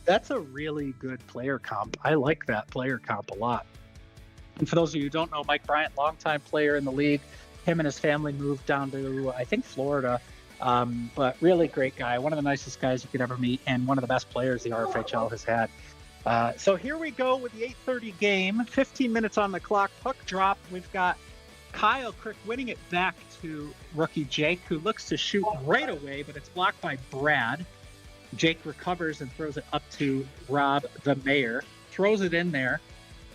That's a really good player comp. I like that player comp a lot. And for those of you who don't know, Mike Bryant, longtime player in the league. Him and his family moved down to, I think, Florida. But really great guy, one of the nicest guys you could ever meet, and one of the best players the Rfhl has had. So here we go with the 8:30 game, 15 minutes on the clock, puck drop. We've got Kyle Crick winning it back to rookie Jake, who looks to shoot right away, but it's blocked by Brad. Jake recovers and throws it up to Rob, the mayor, throws it in there.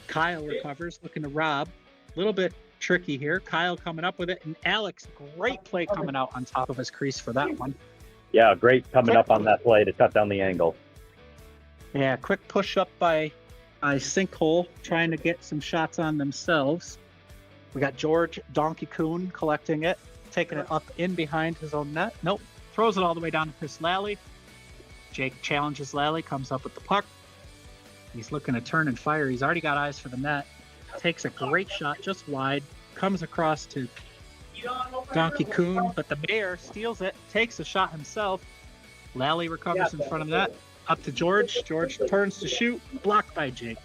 Kyle recovers, looking to Rob, a little bit tricky here. Kyle coming up with it, and Alex, great play coming out on top of his crease for that one. Yeah, great coming up on that play to cut down the angle. Yeah, quick push up by Sinkhole, trying to get some shots on themselves. We got George Donkey Coon collecting it, taking it up in behind his own net. Nope, throws it all the way down to Chris Lally. Jake challenges Lally, comes up with the puck. He's looking to turn and fire. He's already got eyes for the net. Takes a great shot just wide, comes across to Donkey Coon, but the mayor steals it, takes a shot himself. Lally recovers in front of the net. Up to George. George turns to shoot, blocked by Jake.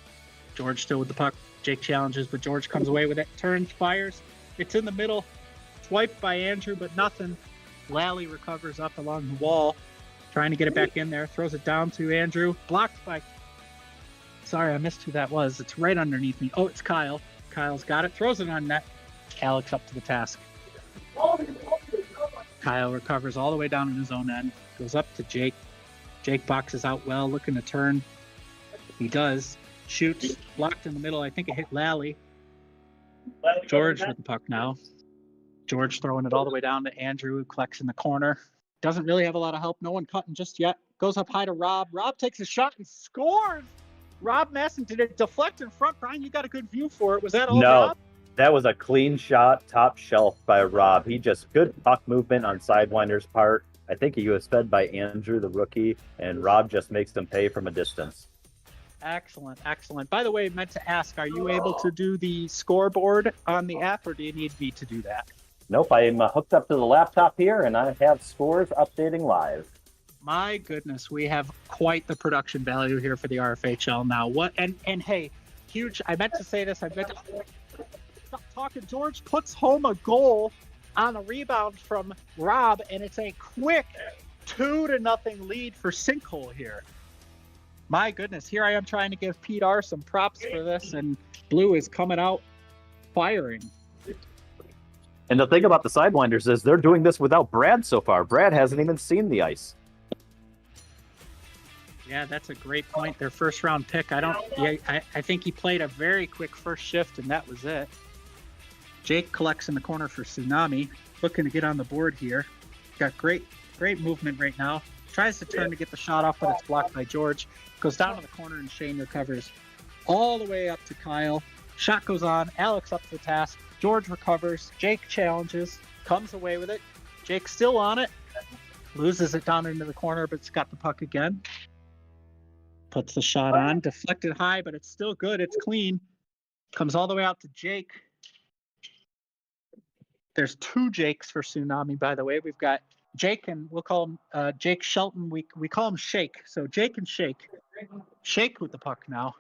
George still with the puck. Jake challenges, but George comes away with it. Turns, fires. It's in the middle. Swiped by Andrew, but nothing. Lally recovers up along the wall, trying to get it back in there. Throws it down to Andrew. Blocked by... Sorry, I missed who that was. It's right underneath me. Oh, it's Kyle. Kyle's got it. Throws it on net. Alex up to the task. Kyle recovers all the way down in his own end. Goes up to Jake. Jake boxes out well, looking to turn. He does. Shoots. Blocked in the middle. I think it hit Lally. George with the puck now. George throwing it all the way down to Andrew, who collects in the corner. Doesn't really have a lot of help. No one cutting just yet. Goes up high to Rob. Rob takes a shot and scores. Rob Masson, did it deflect in front? Brian, you got a good view for it. Was that all Rob? That was a clean shot, top shelf by Rob. He just good puck movement on Sidewinder's part. I think he was fed by Andrew, the rookie, and Rob just makes them pay from a distance. Excellent, excellent. By the way, meant to ask, are you able to do the scoreboard on the app, or do you need me to do that? Nope, I'm hooked up to the laptop here, and I have scores updating live. My goodness, we have quite the production value here for the RFHL now. What and hey, huge! I meant to say this. I meant to stop talking. George puts home a goal on a rebound from Rob, and it's a quick 2-0 lead for Sinkhole here. My goodness, here I am trying to give Pete R some props for this, and Blue is coming out firing. And the thing about the Sidewinders is they're doing this without Brad so far. Brad hasn't even seen the ice. Yeah, that's a great point. Their first round pick. I think he played a very quick first shift, and that was it. Jake collects in the corner for Tsunami, looking to get on the board here. Got great movement right now. Tries to turn to get the shot off, but it's blocked by George. Goes down to the corner, and Shane recovers all the way up to Kyle. Shot goes on. Alex up to the task. George recovers. Jake challenges. Comes away with it. Jake's still on it. Loses it down into the corner, but it's got the puck again. Puts the shot on. Deflected high, but it's still good. It's clean. Comes all the way out to Jake. There's 2 Jakes for Tsunami, by the way. We've got Jake, and we'll call him Jake Shelton. We call him Shake. So Jake and Shake. Shake with the puck now.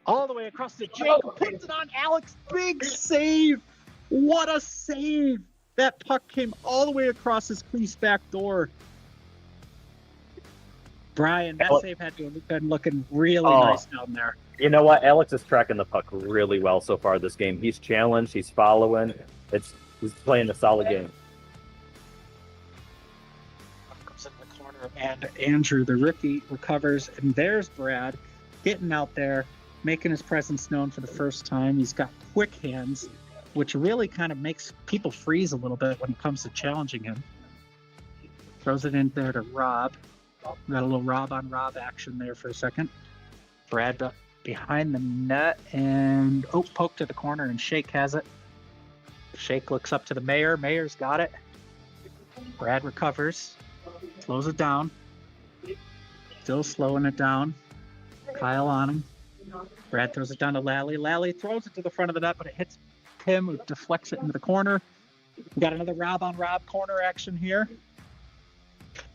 All the way across to Jake. Puts it on Alex. Big save. What a save. That puck came all the way across his crease back door. Brian, that save had to have been looking really nice down there. You know what? Alex is tracking the puck really well so far this game. He's challenged. He's following. He's playing a solid game. Comes in the corner, and Andrew, the rookie, recovers, and there's Brad getting out there, making his presence known for the first time. He's got quick hands, which really kind of makes people freeze a little bit when it comes to challenging him. Throws it in there to Rob. Got a little Rob on Rob action there for a second. Brad behind the net, and poke to the corner, and Shake has it. Shake looks up to the Mayor. Mayor's got it. Brad recovers. Slows it down. Still slowing it down. Kyle on him. Brad throws it down to Lally. Lally throws it to the front of the net, but it hits Tim, who deflects it into the corner. We got another Rob on Rob corner action here.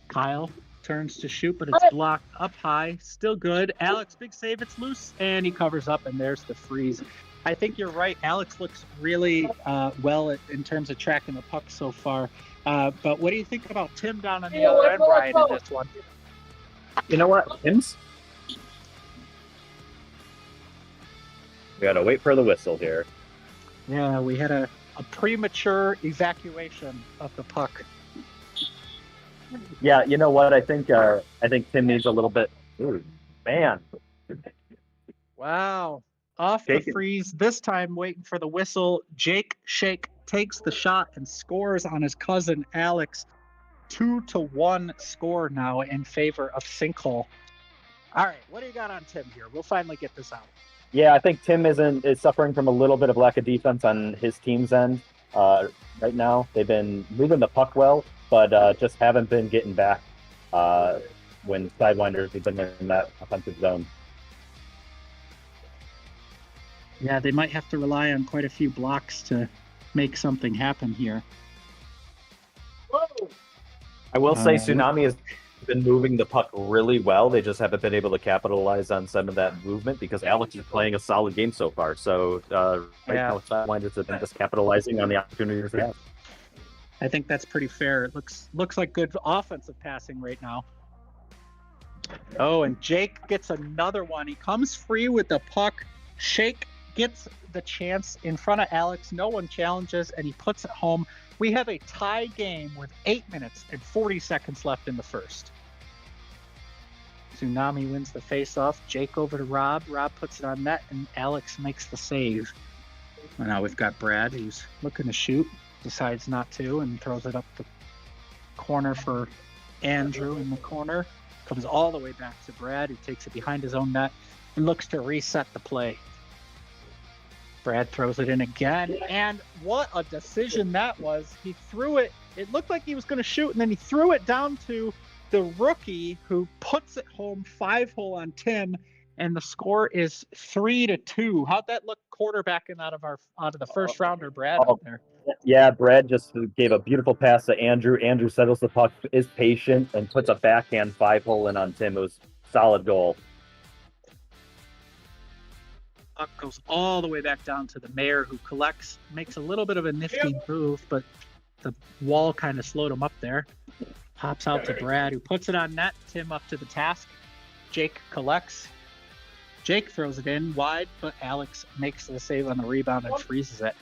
Kyle turns to shoot, but it's blocked up high. Still good. Alex, big save. It's loose, and he covers up, and there's the freeze. I think you're right. Alex looks really well in terms of tracking the puck so far. But what do you think about Tim down on the other end, Brian, in this one? You know what? Tim's? We gotta wait for the whistle here. Yeah, we had a premature evacuation of the puck. Yeah, you know what? I think Tim needs a little bit. Ooh, man. Wow. Off the freeze, this time waiting for the whistle. Jake Shake takes the shot and scores on his cousin Alex. 2-1 score now in favor of Sinkhole. All right, what do you got on Tim here? We'll finally get this out. Yeah, I think Tim is suffering from a little bit of lack of defense on his team's end right now. They've been moving the puck well, but just haven't been getting back when Sidewinders have been in that offensive zone. Yeah, they might have to rely on quite a few blocks to make something happen here. I will say Tsunami has been moving the puck really well. They just haven't been able to capitalize on some of that movement because Alex is playing a solid game so far. So now Sidewinders have been just capitalizing on the opportunities they have. I think that's pretty fair. It looks like good offensive passing right now. Oh, and Jake gets another one. He comes free with the puck. Shake gets the chance in front of Alex. No one challenges, and he puts it home. We have a tie game with 8 minutes and 40 seconds left in the first. Tsunami wins the faceoff. Jake over to Rob. Rob puts it on net, and Alex makes the save. And now we've got Brad, who's looking to shoot, decides not to, and throws it up the corner for Andrew in the corner. Comes all the way back to Brad, who takes it behind his own net and looks to reset the play. Brad throws it in again, and what a decision that was. He threw it. It looked like he was going to shoot, and then he threw it down to the rookie, who puts it home 5-hole on Tim, and the score is 3-2. How'd that look quarterbacking out of the first rounder, Brad, out there? Yeah, Brad just gave a beautiful pass to Andrew. Andrew settles the puck, is patient, and puts a backhand 5-hole in on Tim. It was a solid goal. Puck goes all the way back down to the Mayor, who collects, makes a little bit of a nifty move, but the wall kind of slowed him up there. Pops out to Brad, who puts it on net. Tim up to the task. Jake collects. Jake throws it in wide, but Alex makes the save on the rebound and freezes it.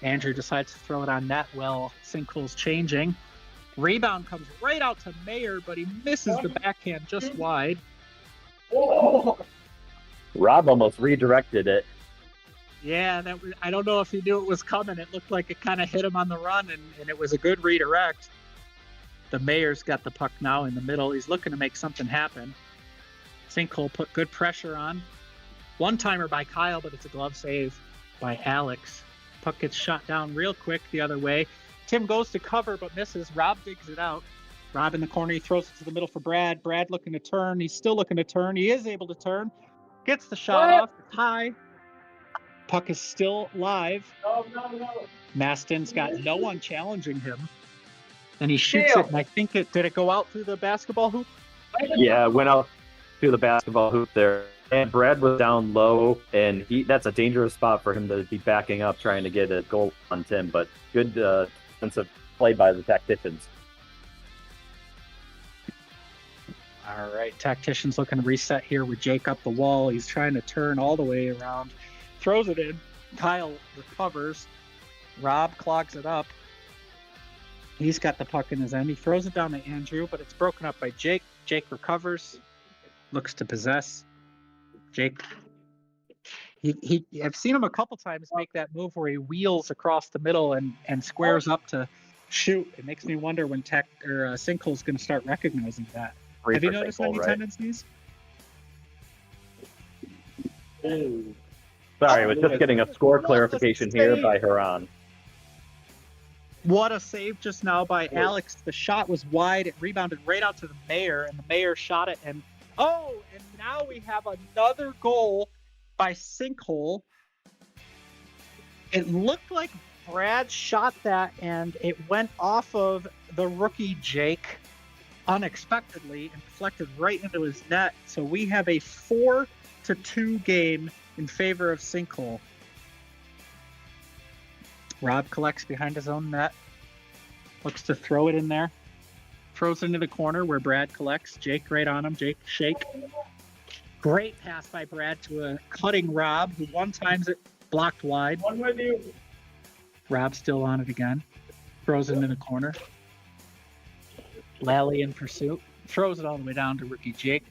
Andrew decides to throw it on net. Well, Sinkhole's changing. Rebound comes right out to Mayer, but he misses the backhand just wide. Rob almost redirected it. Yeah, I don't know if he knew it was coming. It looked like it kind of hit him on the run, and it was a good redirect. The Mayor's got the puck now in the middle. He's looking to make something happen. Sinkhole put good pressure on. One-timer by Kyle, but it's a glove save by Alex. Puck gets shot down real quick the other way. Tim goes to cover, but misses. Rob digs it out. Rob in the corner. He throws it to the middle for Brad. Brad looking to turn. He's still looking to turn. He is able to turn. Gets the shot off. It's high. Puck is still live. Maston's got no one challenging him. And he shoots it, and I think did it go out through the basketball hoop? Yeah, it went out through the basketball hoop there. And Brad was down low, and that's a dangerous spot for him to be backing up, trying to get a goal on Tim. But good defensive play by the Tacticians. All right, Tacticians looking to reset here with Jake up the wall. He's trying to turn all the way around. Throws it in. Kyle recovers. Rob clogs it up. He's got the puck in his end. He throws it down to Andrew, but it's broken up by Jake. Jake recovers. Looks to possess. Jake, I've seen him a couple times make that move where he wheels across the middle and squares up to shoot. It makes me wonder when Sinkhole's going to start recognizing that. Have you noticed any tendencies? Sorry, we're just getting a score clarification here by Haran. What a save just now by Alex. The shot was wide. It rebounded right out to the Mayor, and the Mayor shot it. And now we have another goal by Sinkhole. It looked like Brad shot that, and it went off of the rookie Jake unexpectedly and deflected right into his net. So we have a 4-2 game in favor of Sinkhole. Rob collects behind his own net. Looks to throw it in there. Throws it into the corner where Brad collects. Jake right on him. Jake shake. Great pass by Brad to a cutting Rob, who one times it blocked wide. Rob still on it again. Throws it into the corner. Lally in pursuit. Throws it all the way down to rookie Jake.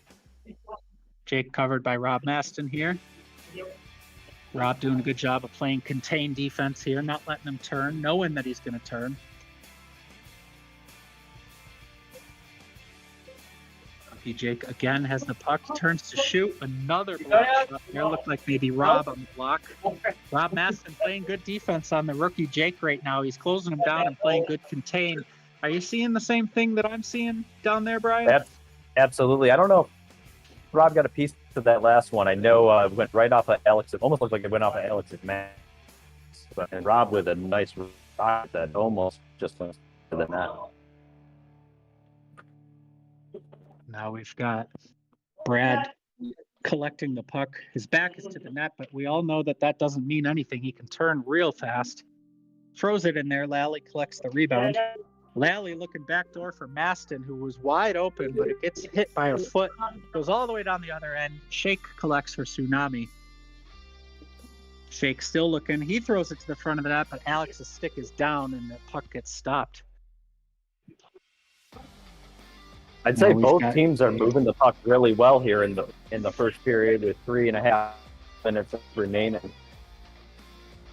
Jake covered by Rob Maston here. Rob doing a good job of playing contained defense here, not letting him turn, knowing that he's going to turn. Rookie Jake again has the puck, turns to shoot. Another block shot there. Looked like maybe Rob on the block. Rob Maston playing good defense on the rookie Jake right now. He's closing him down and playing good contain. Are you seeing the same thing that I'm seeing down there, Brian? Absolutely. I don't know if Rob got a piece of that last one. I know it went right off of Alex. It almost looked like it went off of Alex's mask. And Rob with a nice shot that almost just went to the net. Now we've got Brad collecting the puck. His back is to the net, but we all know that doesn't mean anything. He can turn real fast. Throws it in there. Lally collects the rebound. Lally looking backdoor for Maston, who was wide open, but it gets hit by a foot. Goes all the way down the other end. Shake collects for Tsunami. Shake still looking. He throws it to the front of the net, but Alex's stick is down and the puck gets stopped. I'd say both teams are moving the puck really well here in the first period with 3.5 minutes remaining.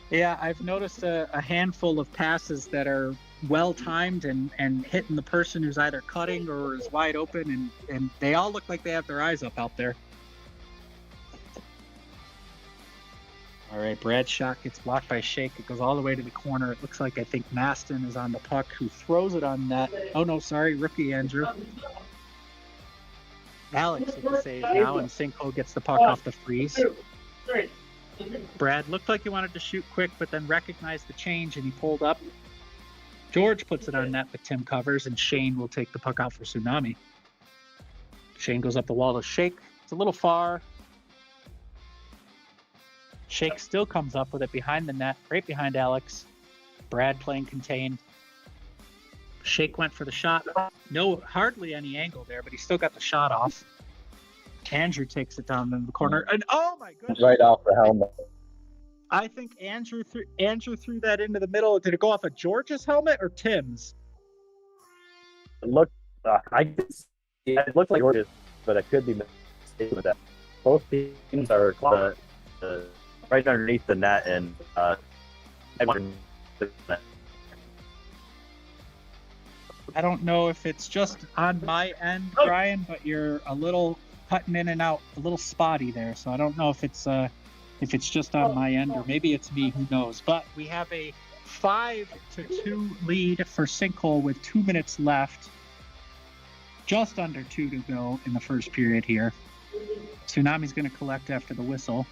Yeah, I've noticed a handful of passes that are well-timed and hitting the person who's either cutting or is wide open, and they all look like they have their eyes up out there. All right, Brad's shot gets blocked by Shake. It goes all the way to the corner. It looks like I think Maston is on the puck, who throws it on net. Oh no, sorry, rookie Andrew. Alex with the save now, and Sinkhole gets the puck off the freeze. Brad looked like he wanted to shoot quick, but then recognized the change and he pulled up. George puts it on net, but Tim covers, and Shane will take the puck out for Tsunami. Shane goes up the wall to Shake. It's a little far. Shake still comes up with it behind the net, right behind Alex. Brad playing contained. Shake went for the shot. No, hardly any angle there, but he still got the shot off. Andrew takes it down in the corner, and oh my goodness! Right off the helmet. I think Andrew threw that into the middle. Did it go off of George's helmet or Tim's? It looked, it looked like George's, but it could be mistaken with that. Both teams are right underneath the net, and I don't know if it's just on my end, Brian, but you're a little cutting in and out, a little spotty there. So I don't know if it's just on my end or maybe it's me, who knows. But we have a 5-2 lead for Sinkhole with 2 minutes left. Just under 2 to go in the first period here. Tsunami's going to collect after the whistle.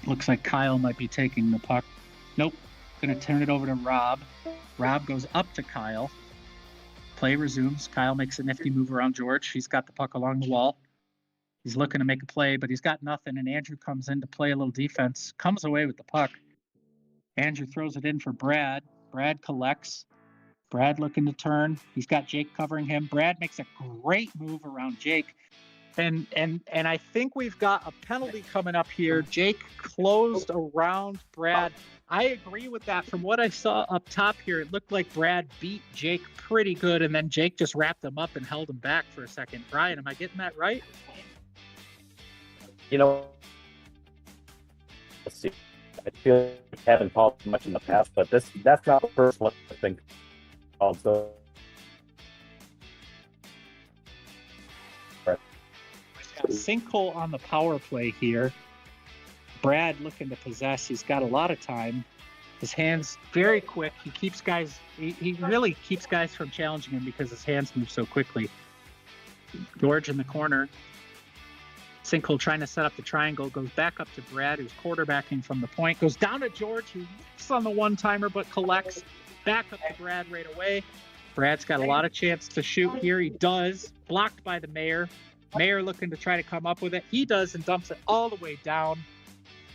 Looks like Kyle might be taking the puck. Nope. Going to turn it over to Rob. Rob goes up to Kyle. Play resumes. Kyle makes a nifty move around George. He's got the puck along the wall. He's looking to make a play, but he's got nothing, and Andrew comes in to play a little defense. Comes away with the puck. Andrew throws it in for Brad. Brad collects. Brad looking to turn. He's got Jake covering him. Brad makes a great move around Jake. And I think we've got a penalty coming up here. Jake closed around Brad. I agree with that. From what I saw up top here, it looked like Brad beat Jake pretty good, and then Jake just wrapped him up and held him back for a second. Brian, am I getting that right? You know, let's see. I feel like I haven't called much in the past, but that's not the first one I think called. So Sinkhole on the power play here. Brad looking to possess. He's got a lot of time. His hands very quick. He keeps guys. He really keeps guys from challenging him because his hands move so quickly. George in the corner. Sinkhole trying to set up the triangle. Goes back up to Brad, who's quarterbacking from the point. Goes down to George, who looks on the one-timer but collects. Back up to Brad right away. Brad's got a lot of chance to shoot here. He does. Blocked by the Mayor. Mayor looking to try to come up with it. He does and dumps it all the way down.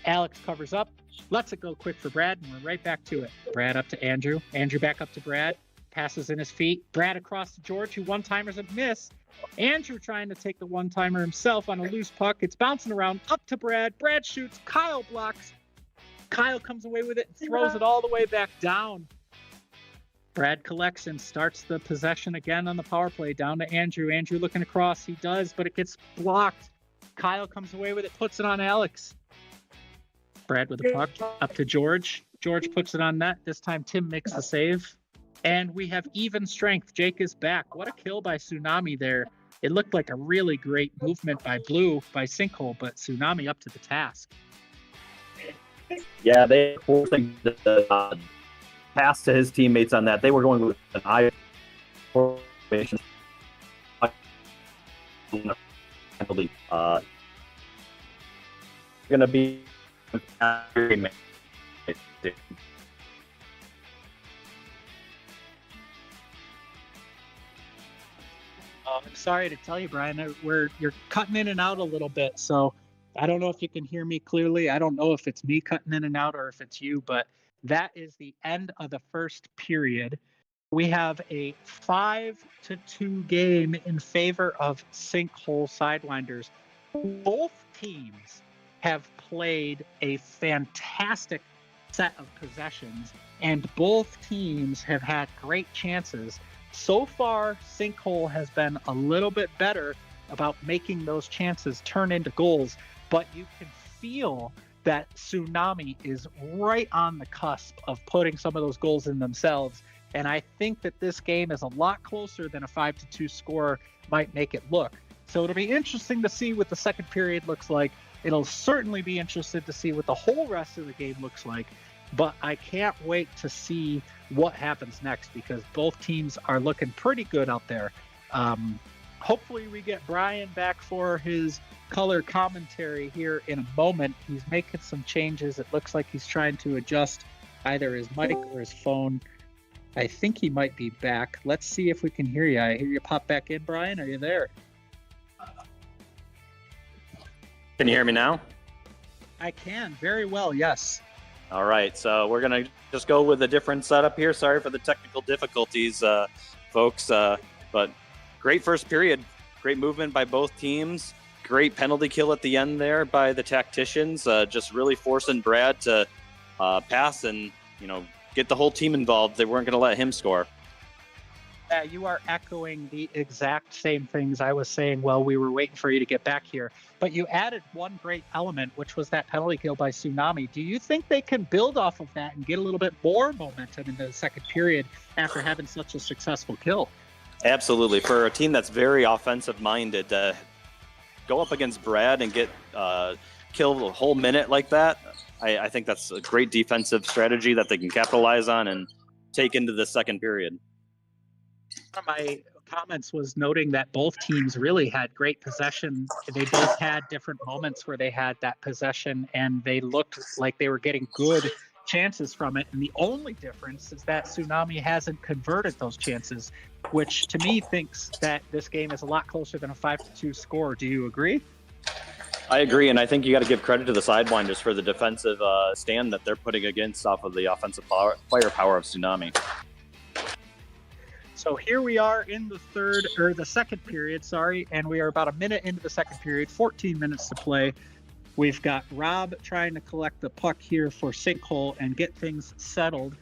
Alex covers up, lets it go quick for Brad, and we're right back to it. Brad up to Andrew. Andrew back up to Brad. Passes in his feet. Brad across to George, who one-timers a miss. Andrew trying to take the one-timer himself on a loose puck. It's bouncing around up to Brad. Brad shoots. Kyle blocks. Kyle comes away with it and throws it all the way back down. Brad collects and starts the possession again on the power play down to Andrew. Andrew looking across. He does, but it gets blocked. Kyle comes away with it, puts it on Alex. Brad with the puck up to George. George puts it on net. This time Tim makes the save. And we have even strength. Jake is back. What a kill by Tsunami there. It looked like a really great movement by Sinkhole, but Tsunami up to the task. yeah, they were forcing the pass to his teammates on that. They were going with an eye formation. Gonna be I'm sorry to tell you, Brian, you're cutting in and out a little bit. So I don't know if you can hear me clearly. I don't know if it's me cutting in and out or if it's you, but that is the end of the first period. We have a 5-2 game in favor of Sinkhole Sidewinders. Both teams have played a fantastic set of possessions, and both teams have had great chances. So far, Sinkhole has been a little bit better about making those chances turn into goals, but you can feel that Tsunami is right on the cusp of putting some of those goals in themselves. And I think that this game is a lot closer than a 5-2 score might make it look. So it'll be interesting to see what the second period looks like. It'll certainly be interested to see what the whole rest of the game looks like, but I can't wait to see what happens next because both teams are looking pretty good out there. Hopefully we get Brian back for his color commentary here in a moment. He's making some changes. It looks like he's trying to adjust either his mic or his phone. I think he might be back. Let's see if we can hear you. I hear you pop back in, Brian. Are you there? Can you hear me now? I can, very well, yes. All right, so we're going to just go with a different setup here. Sorry for the technical difficulties, folks, but great first period. Great movement by both teams. Great penalty kill at the end there by the Tacticians, just really forcing Brad to pass and, get the whole team involved. They weren't going to let him score. You are echoing the exact same things I was saying while we were waiting for you to get back here. But you added one great element, which was that penalty kill by Tsunami. Do you think they can build off of that and get a little bit more momentum in the second period after having such a successful kill? Absolutely. For a team that's very offensive-minded, go up against Brad and get killed a whole minute like that, I think that's a great defensive strategy that they can capitalize on and take into the second period. One of my comments was noting that both teams really had great possession. They both had different moments where they had that possession and they looked like they were getting good chances from it. And the only difference is that Tsunami hasn't converted those chances, which to me thinks that this game is a lot closer than a 5-2 score. Do you agree? I agree, and I think you got to give credit to the Sidewinders for the defensive stand that they're putting against off of the offensive firepower of Tsunami. So here we are in the second period, and we are about a minute into the second period, 14 minutes to play. We've got Rob trying to collect the puck here for Sinkhole and get things settled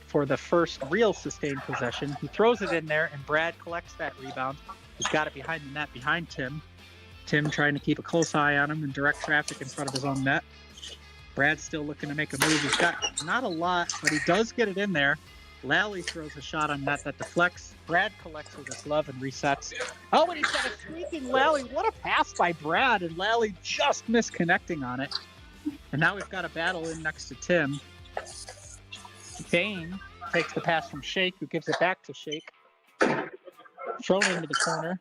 for the first real sustained possession. He throws it in there, and Brad collects that rebound. He's got it behind the net, behind Tim. Tim trying to keep a close eye on him in direct traffic in front of his own net. Brad's still looking to make a move. He's got not a lot, but he does get it in there. Lally throws a shot on net that deflects. Brad collects with his glove and resets. Oh, and he's got a sweeping Lally. What a pass by Brad, and Lally just misconnecting on it. And now we've got a battle in next to Tim. Dane takes the pass from Shake, who gives it back to Shake. Thrown into the corner.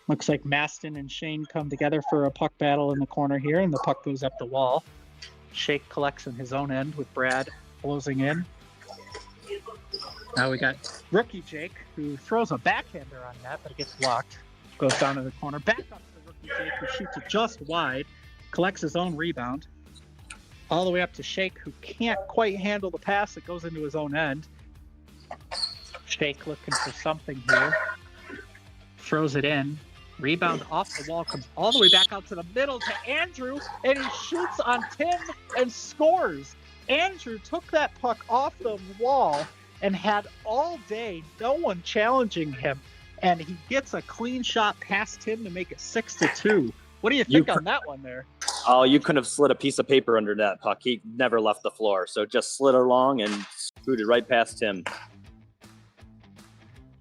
Looks like Maston and Shane come together for a puck battle in the corner here, and the puck goes up the wall. Shake collects in his own end with Brad closing in. Now we got rookie Jake, who throws a backhander on net, but it gets blocked. Goes down to the corner. Back up to rookie Jake, who shoots it just wide. Collects his own rebound. All the way up to Shake, who can't quite handle the pass that goes into his own end. Shake looking for something here. Throws it in. Rebound off the wall, comes all the way back out to the middle to Andrew, and he shoots on Tim and scores. Andrew took that puck off the wall and had all day no one challenging him, and he gets a clean shot past Tim to make it 6-2. What do you think on that one there? Oh, you couldn't have slid a piece of paper under that puck. He never left the floor, so just slid along and scooted right past him.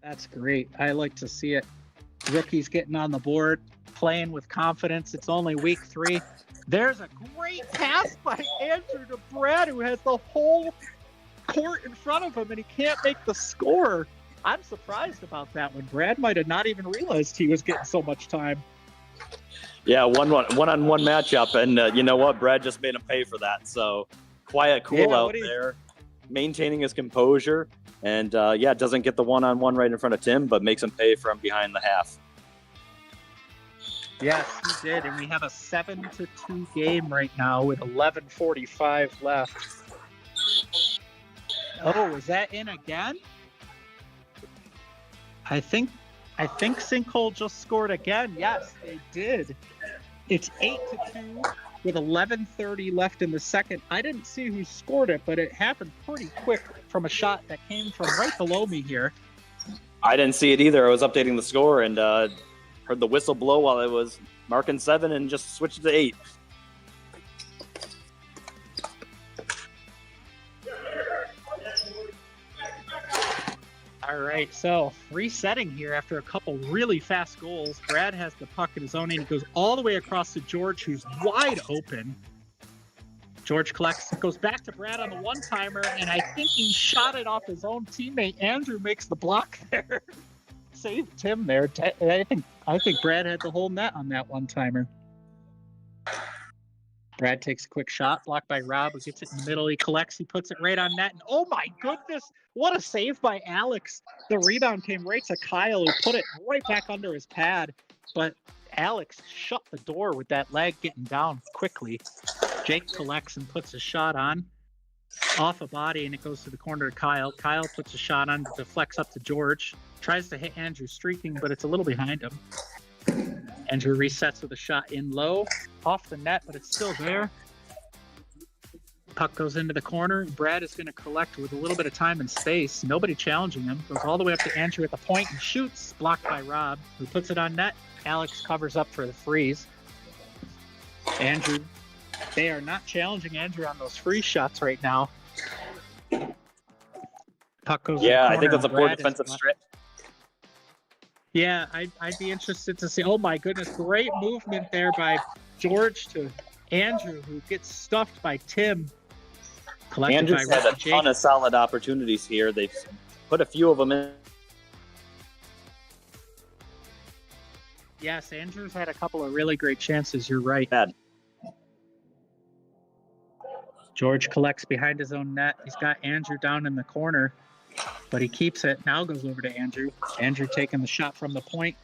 That's great. I like to see it. Rookies getting on the board, playing with confidence. It's only week 3. There's a great pass by Andrew to Brad, who has the whole court in front of him, and he can't make the score. I'm surprised about that one. Brad might have not even realized he was getting so much time. Yeah, one-on-one matchup, and you know what? Brad just made him pay for that. So quiet, cool out there, maintaining his composure, and doesn't get the one-on-one right in front of Tim, but makes him pay from behind the half. Yes, he did, and we have a 7-2 game right now with 11:45 left. Oh, is that in again? I think Sinkhole just scored again. Yes, they did. It's 8-2 with 11:30 left in the second. I didn't see who scored it, but it happened pretty quick from a shot that came from right below me here. I didn't see it either. I was updating the score and heard the whistle blow while I was marking 7 and just switched to 8. All All right, so resetting here after a couple really fast goals. Brad has the puck in his own end. He goes all the way across to George, who's wide open. George collects, goes back to Brad on the one-timer, and I think he shot it off his own teammate. Andrew makes the block there. Saved Tim there. I think Brad had the whole net on that one-timer. Brad takes a quick shot, blocked by Rob, who gets it in the middle. He collects, he puts it right on net. And oh my goodness, what a save by Alex. The rebound came right to Kyle, who put it right back under his pad. But Alex shut the door with that leg getting down quickly. Jake collects and puts a shot on off a body, and it goes to the corner to Kyle. Kyle puts a shot on, deflects up to George. Tries to hit Andrew streaking, but it's a little behind him. Andrew resets with a shot in low, off the net, but it's still there. Puck goes into the corner. Brad is going to collect with a little bit of time and space. Nobody challenging him. Goes all the way up to Andrew at the point and shoots. Blocked by Rob, who puts it on net. Alex covers up for the freeze. Andrew, they are not challenging Andrew on those free shots right now. Puck goes. Yeah, in the corner, I think that's a poor Brad defensive strip. Yeah, I'd be interested to see. Oh my goodness, great movement there by George to Andrew, who gets stuffed by Tim. Collected Andrew's by had a Jake. ton of solid opportunities here. They've put a few of them in. Yes, Andrew's had a couple of really great chances. You're right. Bad. George collects behind his own net. He's got Andrew down in the corner, but he keeps it. Now goes over to Andrew. Andrew taking the shot from the point,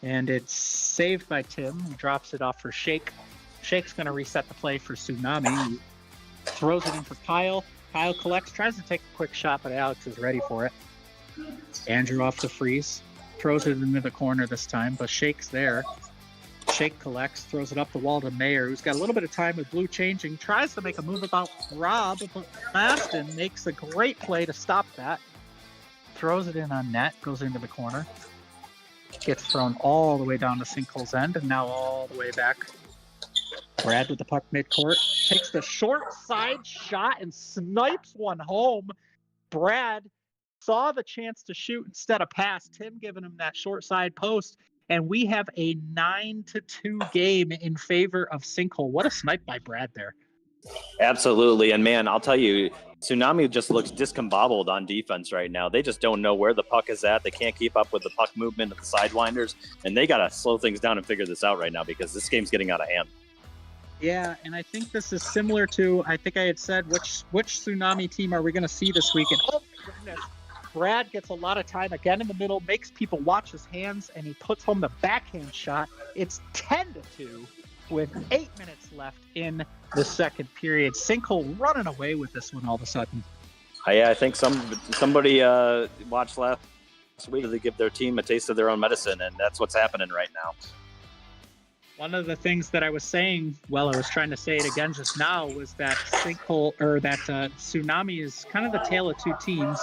and it's saved by Tim, who drops it off for Shake. Shake's going to reset the play for Tsunami. He throws it in for Kyle. Kyle collects, tries to take a quick shot, but Alex is ready for it. Andrew off the freeze. Throws it into the corner this time, but Shake's there. Shake collects, throws it up the wall to Mayer, who's got a little bit of time with blue changing, tries to make a move about Rob, but Maston makes a great play to stop that. Throws it in on net, goes into the corner. Gets thrown all the way down to Sinkhole's end, and now all the way back. Brad with the puck midcourt, takes the short side shot and snipes one home. Brad saw the chance to shoot instead of pass. Tim giving him that short side post. And we have a 9-2 game in favor of Sinkhole. What a snipe by Brad there. Absolutely. And man, I'll tell you, Tsunami just looks discombobbled on defense right now. They just don't know where the puck is at. They can't keep up with the puck movement of the Sidewinders. And they got to slow things down and figure this out right now because this game's getting out of hand. Yeah, and I think this is similar to, I think I had said, which Tsunami team are we going to see this weekend? Oh, my goodness. Brad gets a lot of time again in the middle, makes people watch his hands, and he puts home the backhand shot. It's 10-2 with 8 minutes left in the second period. Sinkhole running away with this one all of a sudden. Yeah, I think somebody watched last week. They give their team a taste of their own medicine, and that's what's happening right now. One of the things that I was saying, I was trying to say it again just now, was that Tsunami is kind of the tale of two teams.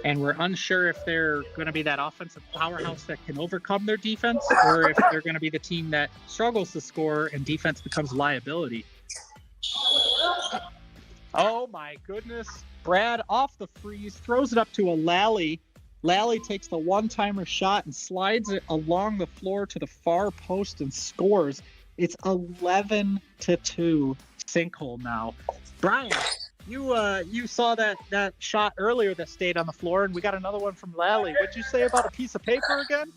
And we're unsure if they're going to be that offensive powerhouse that can overcome their defense, or if they're going to be the team that struggles to score and defense becomes liability. Oh my goodness. Brad off the freeze, throws it up to a Lally. Lally takes the one-timer shot and slides it along the floor to the far post and scores. It's 11-2 Sinkhole now. Brian, you saw that shot earlier that stayed on the floor, and we got another one from Lally. What'd you say about a piece of paper again?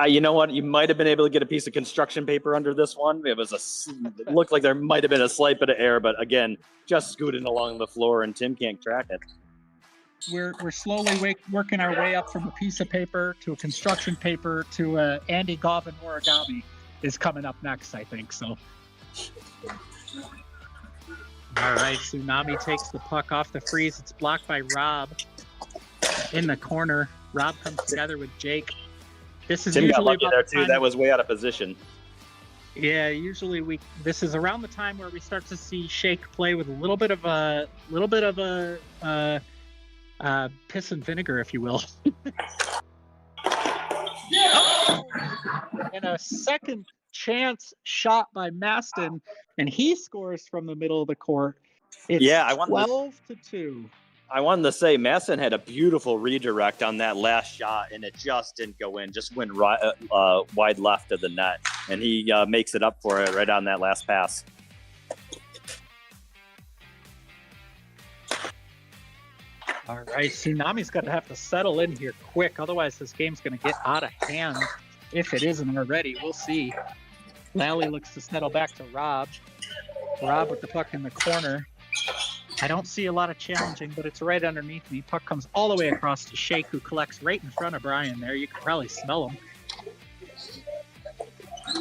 You know what? You might have been able to get a piece of construction paper under this one. It looked like there might have been a slight bit of air, but again, just scooting along the floor, and Tim can't track it. We're slowly working our way up from a piece of paper to a construction paper to Andy Goffin origami is coming up next, I think. So. All right, Tsunami takes the puck off the freeze. It's blocked by Rob in the corner. Rob comes together with Jake. This is Tim got usually lucky about there the too. time, That was way out of position. Yeah, usually this is around the time where we start to see Shake play with a little bit of a piss and vinegar, if you will. And a second chance shot by Maston, and he scores from the middle of the court. It's 12-2. I wanted to say Masson had a beautiful redirect on that last shot, and it just didn't go in. Just went wide left of the net, and he makes it up for it right on that last pass. All right, Tsunami's going to have to settle in here quick. Otherwise, this game's going to get out of hand. If it isn't already, we'll see. Lally looks to settle back to Rob. Rob with the puck in the corner. I don't see a lot of challenging, but it's right underneath me. Puck comes all the way across to Shake, who collects right in front of Brian there. You can probably smell him.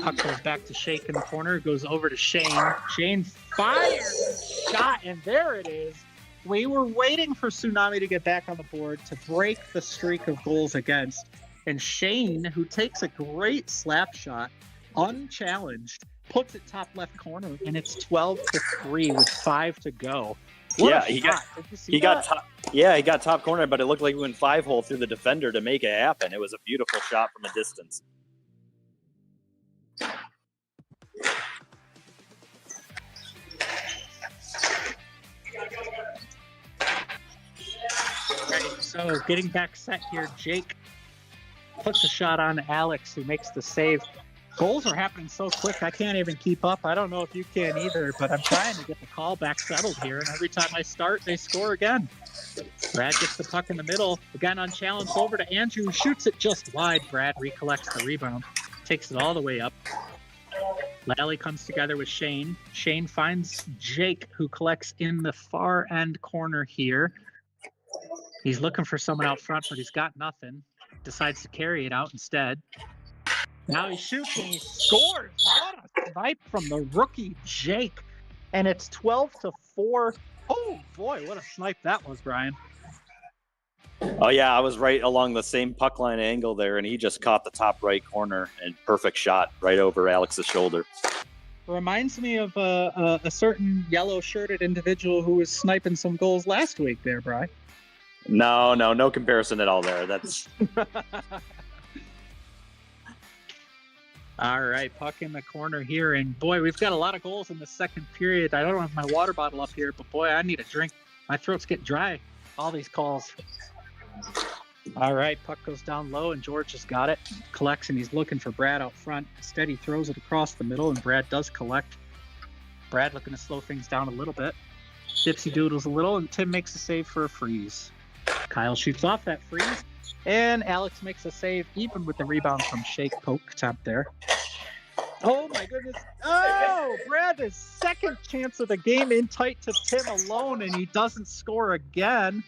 Puck goes back to Shake in the corner. Goes over to Shane. Shane fires a shot, and there it is. We were waiting for Tsunami to get back on the board to break the streak of goals against. And Shane, who takes a great slap shot, unchallenged, puts it top left corner, and it's 12-3 with 5 to go. What a shot. Did you see that? He got top corner, but it looked like he went 5-hole through the defender to make it happen. It was a beautiful shot from a distance. Right, so getting back set here, Jake puts a shot on Alex, who makes the save. Goals are happening so quick, I can't even keep up. I don't know if you can either, but I'm trying to get the call back settled here, and every time I start, they score again. Brad gets the puck in the middle, again unchallenged, over to Andrew, who shoots it just wide. Brad recollects the rebound, takes it all the way up. Lally comes together with Shane. Shane finds Jake, who collects in the far end corner here. He's looking for someone out front, but he's got nothing. Decides to carry it out instead. Now he shoots and he scores. What a snipe from the rookie Jake. And it's 12-4. Oh boy, what a snipe that was, Brian. Oh yeah, I was right along the same puck line angle there, and he just caught the top right corner and perfect shot right over Alex's shoulder. Reminds me of a certain yellow-shirted individual who was sniping some goals last week there, Brian. No comparison at all there. That's all right, puck in the corner here, and boy, we've got a lot of goals in the second period. I don't have my water bottle up here, but boy, I need a drink. My throat's getting dry. All these calls. All right, puck goes down low, and George has got it. Collects, and he's looking for Brad out front. Instead, he throws it across the middle, and Brad does collect. Brad looking to slow things down a little bit. Tipsy doodles a little, and Tim makes a save for a freeze. Kyle shoots off that freeze, and Alex makes a save, even with the rebound from Shake poke attempt there. Oh my goodness. Oh, Brad, his second chance of the game in tight to Tim alone, and he doesn't score again.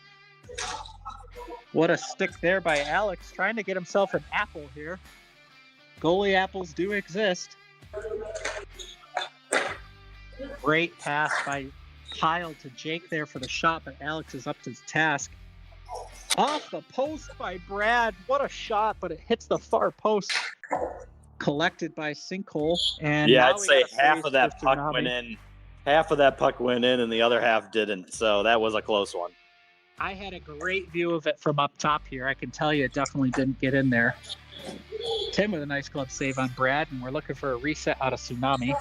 What a stick there by Alex, trying to get himself an apple here. Goalie apples do exist. Great pass by Kyle to Jake there for the shot, but Alex is up to the task. Off the post by Brad. What a shot, but it hits the far post. Collected by Sinkhole. And yeah, I'd say half of that puck went in. Half of that puck went in, and the other half didn't. So that was a close one. I had a great view of it from up top here. I can tell you it definitely didn't get in there. Tim with a nice glove save on Brad, and we're looking for a reset out of Tsunami.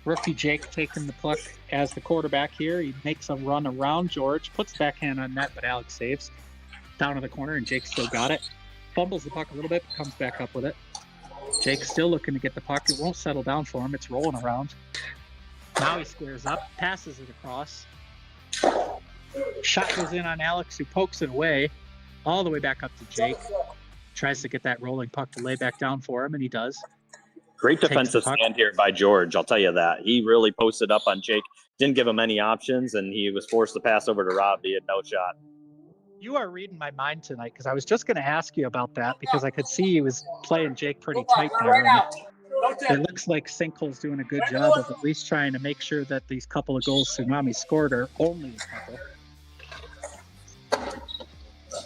Rookie Jake taking the puck as the quarterback here. He makes a run around George, puts backhand on net, but Alex saves. Down to the corner, and Jake still got it. Fumbles the puck a little bit, but comes back up with it. Jake still looking to get the puck. It won't settle down for him. It's rolling around. Now he squares up, passes it across. Shot goes in on Alex, who pokes it away. All the way back up to Jake. Tries to get that rolling puck to lay back down for him, and he does. Great defensive stand here by George, I'll tell you that. He really posted up on Jake, didn't give him any options, and he was forced to pass over to Rob. He had no shot. You are reading my mind tonight, because I was just going to ask you about that, because I could see he was playing Jake pretty tight there. It looks like Sinkhole's doing a good job of at least trying to make sure that these couple of goals Tsunami scored are only a couple.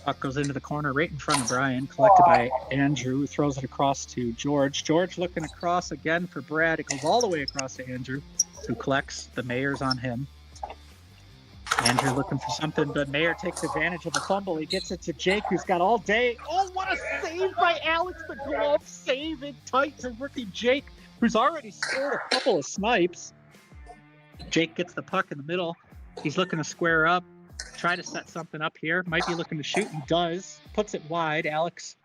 Puck goes into the corner right in front of Brian, collected by Andrew, who throws it across to George. George looking across again for Brad. It goes all the way across to Andrew, who collects. The Mayor's on him. Andrew looking for something, but Mayor takes advantage of the fumble. He gets it to Jake, who's got all day. Oh, what a save by Alex! The glove save in tight to rookie Jake, who's already scored a couple of snipes. Jake gets the puck in the middle. He's looking to square up. try to set something up here. Might be looking to shoot. He does. Puts it wide. Alex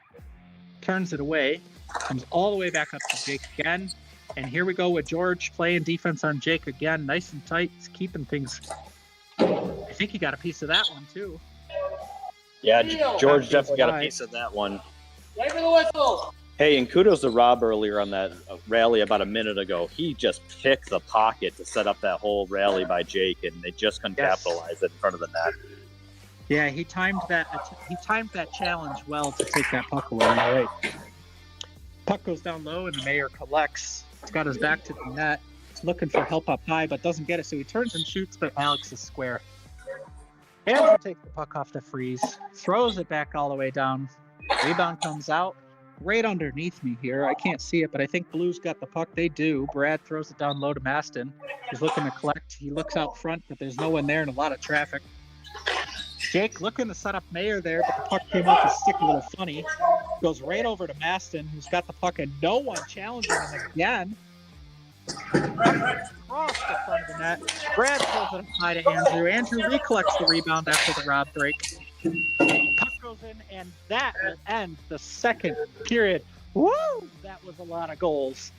turns it away. Comes all the way back up to Jake again. And here we go with George playing defense on Jake again. Nice and tight. He's keeping things. I think he got a piece of that one, too. Yeah, George definitely got a piece of that one. Wait for the whistle. Hey, and kudos to Rob earlier on that rally about a minute ago. He just picked the pocket to set up that whole rally by Jake, and they just couldn't capitalize it in front of the net. Yeah, he timed that challenge well to take that puck away. All right. Puck goes down low, and the Mayor collects. He's got his back to the net, looking for help up high, but doesn't get it, so he turns and shoots, but Alex is square. Andrew takes the puck off the freeze, throws it back all the way down. Rebound comes out. Right underneath me here. I can't see it, but I think Blue's got the puck. They do. Brad throws it down low to Maston. He's looking to collect. He looks out front, but there's no one there and a lot of traffic. Jake looking to set up Mayer there, but the puck came off his stick a little funny. Goes right over to Maston, who's got the puck, and no one challenging him again. Across the front of the net. Brad throws it up high to Andrew. Andrew recollects the rebound after the Rob break. Puck goes in, and that will end the second period. Woo! That was a lot of goals.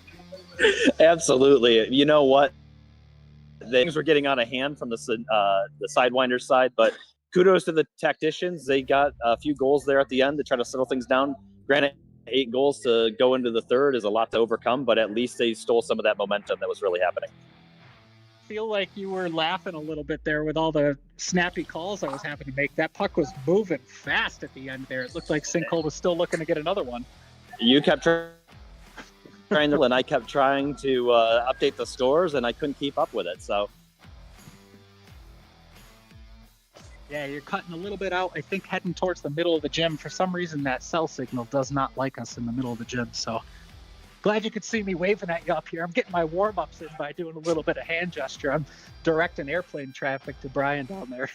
Absolutely. You know what? Things were getting out of hand from the Sidewinders side, but kudos to the Tacticians. They got a few goals there at the end to try to settle things down. Granted, 8 goals to go into the third is a lot to overcome, but at least they stole some of that momentum that was really happening. Feel like you were laughing a little bit there with all the snappy calls I was having to make. That puck was moving fast at the end there. It looked like Sinkhole was still looking to get another one. You kept trying to, and I kept trying to update the scores, and I couldn't keep up with it. So, yeah, you're cutting a little bit out. I think heading towards the middle of the gym. For some reason, that cell signal does not like us in the middle of the gym. So, glad you could see me waving at you up here. I'm getting my warm-ups in by doing a little bit of hand gesture. I'm directing airplane traffic to Brian down there.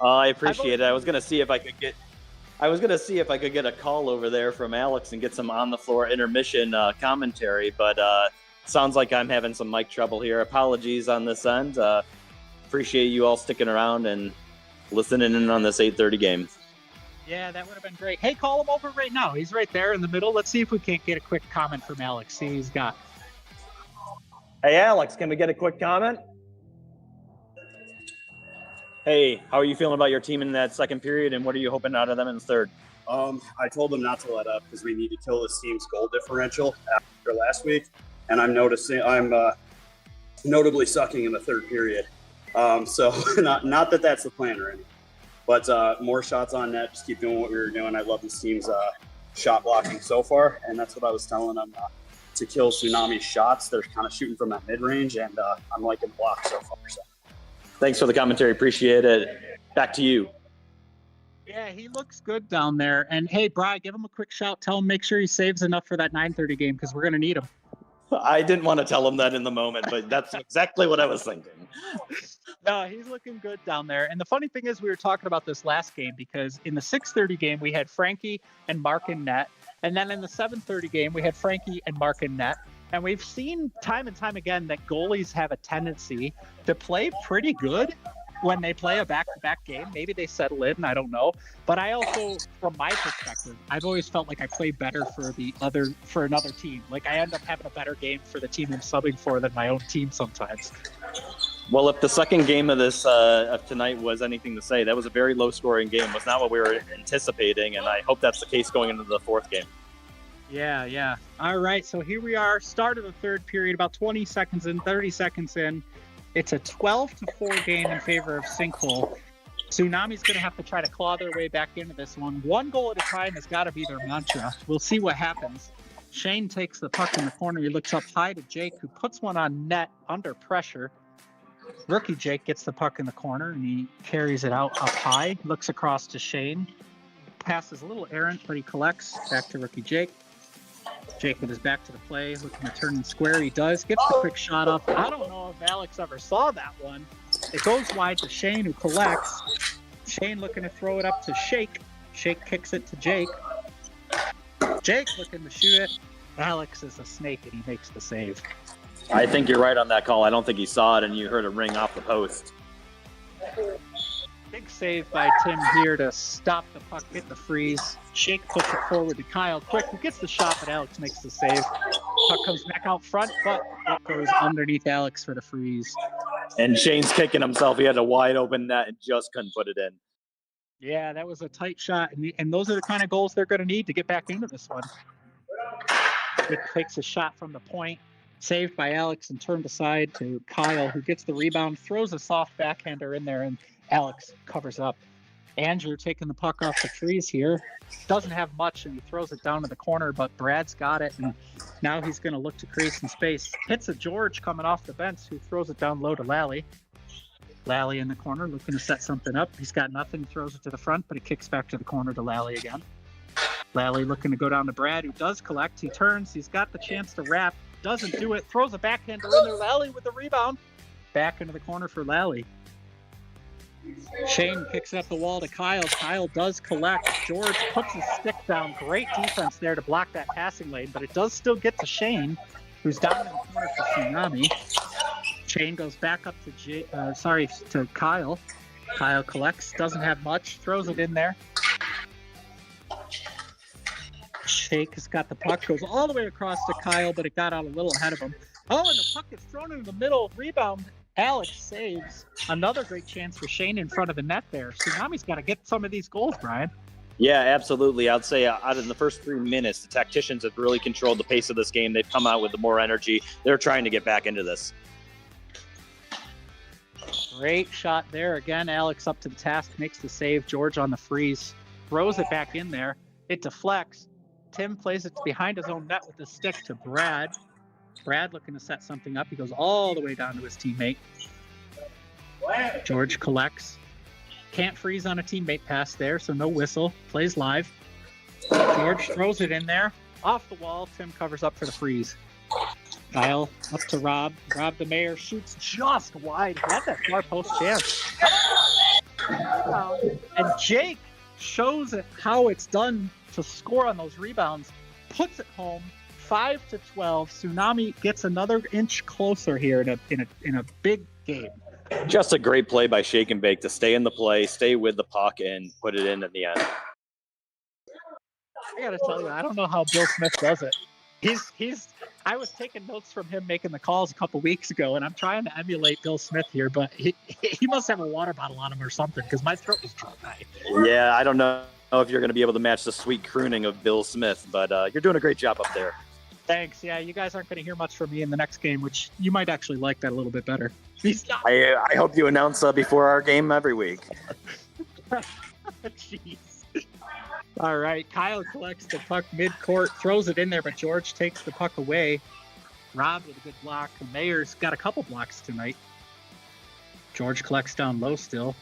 I appreciate it. I was gonna see if I could get a call over there from Alex and get some on-the-floor intermission commentary, but sounds like I'm having some mic trouble here. Apologies on this end. Appreciate you all sticking around and listening in on this 8:30 game. Yeah, that would have been great. Hey, call him over right now. He's right there in the middle. Let's see if we can't get a quick comment from Alex. See, he's got. Hey, Alex, can we get a quick comment? Hey, how are you feeling about your team in that second period, and what are you hoping out of them in the third? I told them not to let up because we need to kill this team's goal differential after last week, and I'm noticing I'm notably sucking in the third period. So not that that's the plan or anything, but more shots on net. Just keep doing what we were doing. I love this team's shot blocking so far, and that's what I was telling them to kill Tsunami's shots. They're kind of shooting from that mid range, and I'm liking the block so far. So. Thanks for the commentary. Appreciate it. Back to you. Yeah, he looks good down there. And hey, Bri, give him a quick shout. Tell him make sure he saves enough for that 9:30 game because we're going to need him. I didn't want to tell him that in the moment, but that's exactly what I was thinking. No, he's looking good down there. And the funny thing is we were talking about this last game because in the 6:30 game, we had Frankie and Mark in net. And then in the 7:30 game, we had Frankie and Mark in net. And we've seen time and time again that goalies have a tendency to play pretty good when they play a back-to-back game. Maybe they settle in, I don't know. But I also, from my perspective, I've always felt like I play better for another team. Like I end up having a better game for the team I'm subbing for than my own team sometimes. Well, if the second game of this of tonight was anything to say, that was a very low-scoring game. It was not what we were anticipating, and I hope that's the case going into the fourth game. Yeah. All right, so here we are, start of the third period, about 20 seconds in, 30 seconds in. It's a 12-4 game in favor of Sinkhole. Tsunami's going to have to try to claw their way back into this one. One goal at a time has got to be their mantra. We'll see what happens. Shane takes the puck in the corner. He looks up high to Jake, who puts one on net under pressure. Rookie Jake gets the puck in the corner, and he carries it out up high. Looks across to Shane. Pass is a little errant, but he collects. Back to Rookie Jake. Jake with his back to the play, looking to turn and square. He does. Gets the quick shot up. I don't know if Alex ever saw that one. It goes wide to Shane, who collects. Shane looking to throw it up to Shake. Shake kicks it to Jake. Jake looking to shoot it. Alex is a snake, and he makes the save. I think you're right on that call. I don't think he saw it, and you heard a ring off the post. save by Tim here to stop the puck, get the freeze. Shake puts it forward to Kyle. Quick, who gets the shot, but Alex makes the save. Puck comes back out front, but it goes underneath Alex for the freeze. And Shane's kicking himself. He had a wide open net and just couldn't put it in. Yeah, that was a tight shot, and those are the kind of goals they're going to need to get back into this one. It takes a shot from the point, saved by Alex and turned aside to Kyle, who gets the rebound, throws a soft backhander in there, and Alex covers up. Andrew taking the puck off the freeze here. Doesn't have much, and he throws it down to the corner, but Brad's got it, and now he's going to look to create some space. Hits a George coming off the bench, who throws it down low to Lally. Lally in the corner looking to set something up. He's got nothing, throws it to the front, but it kicks back to the corner to Lally again. Lally looking to go down to Brad, who does collect. He turns, he's got the chance to wrap, doesn't do it, throws a backhander in there. Lally with the rebound. Back into the corner for Lally. Shane kicks up the wall to Kyle. Kyle does collect. George puts his stick down. Great defense there to block that passing lane, but it does still get to Shane, who's down in the corner for Tsunami. Shane goes back up to Kyle. Kyle collects, doesn't have much, throws it in there. Shake has got the puck, goes all the way across to Kyle, but it got out a little ahead of him. Oh, and the puck gets thrown into the middle. Rebound. Alex saves. Another great chance for Shane in front of the net there. Tsunami's got to get some of these goals, Brian. Yeah, absolutely. I'd say out of the first 3 minutes, the Tacticians have really controlled the pace of this game. They've come out with more energy. They're trying to get back into this. Great shot there. Again, Alex up to the task, makes the save. George on the freeze. Throws it back in there. It deflects. Tim plays it behind his own net with the stick to Brad. Brad looking to set something up. He goes all the way down to his teammate. George collects. Can't freeze on a teammate pass there, so no whistle. Plays live. George throws it in there. Off the wall. Tim covers up for the freeze. Kyle up to Rob. Rob the Mayor shoots just wide. Had that far post chance. And Jake shows it how it's done to score on those rebounds. Puts it home. 5-12. Tsunami gets another inch closer here in a big game. Just a great play by Shake and Bake to stay in the play, stay with the puck, and put it in at the end. I gotta tell you, I don't know how Bill Smith does it. I was taking notes from him making the calls a couple weeks ago, and I'm trying to emulate Bill Smith here, but he must have a water bottle on him or something, because my throat is dry. Yeah, I don't know if you're going to be able to match the sweet crooning of Bill Smith, but you're doing a great job up there. Thanks. Yeah, you guys aren't going to hear much from me in the next game, which you might actually like that a little bit better. I hope you announce before our game every week. Jeez. All right, Kyle collects the puck mid-court, throws it in there, but George takes the puck away. Rob with a good block. The Mayor's got a couple blocks tonight. George collects down low still.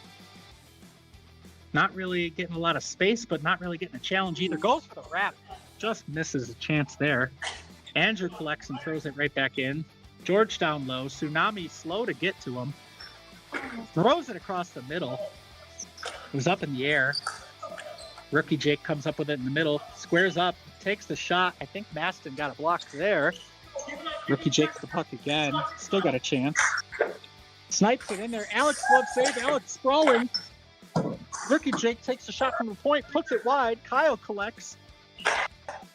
Not really getting a lot of space, but not really getting a challenge either. Goes for the wrap. Just misses a chance there. Andrew collects and throws it right back in. George down low. Tsunami slow to get to him. Throws it across the middle. It was up in the air. Rookie Jake comes up with it in the middle. Squares up. Takes the shot. I think Maston got a block there. Rookie Jake's the puck again. Still got a chance. Snipes it in there. Alex glove save. Alex sprawling. Rookie Jake takes a shot from the point. Puts it wide. Kyle collects.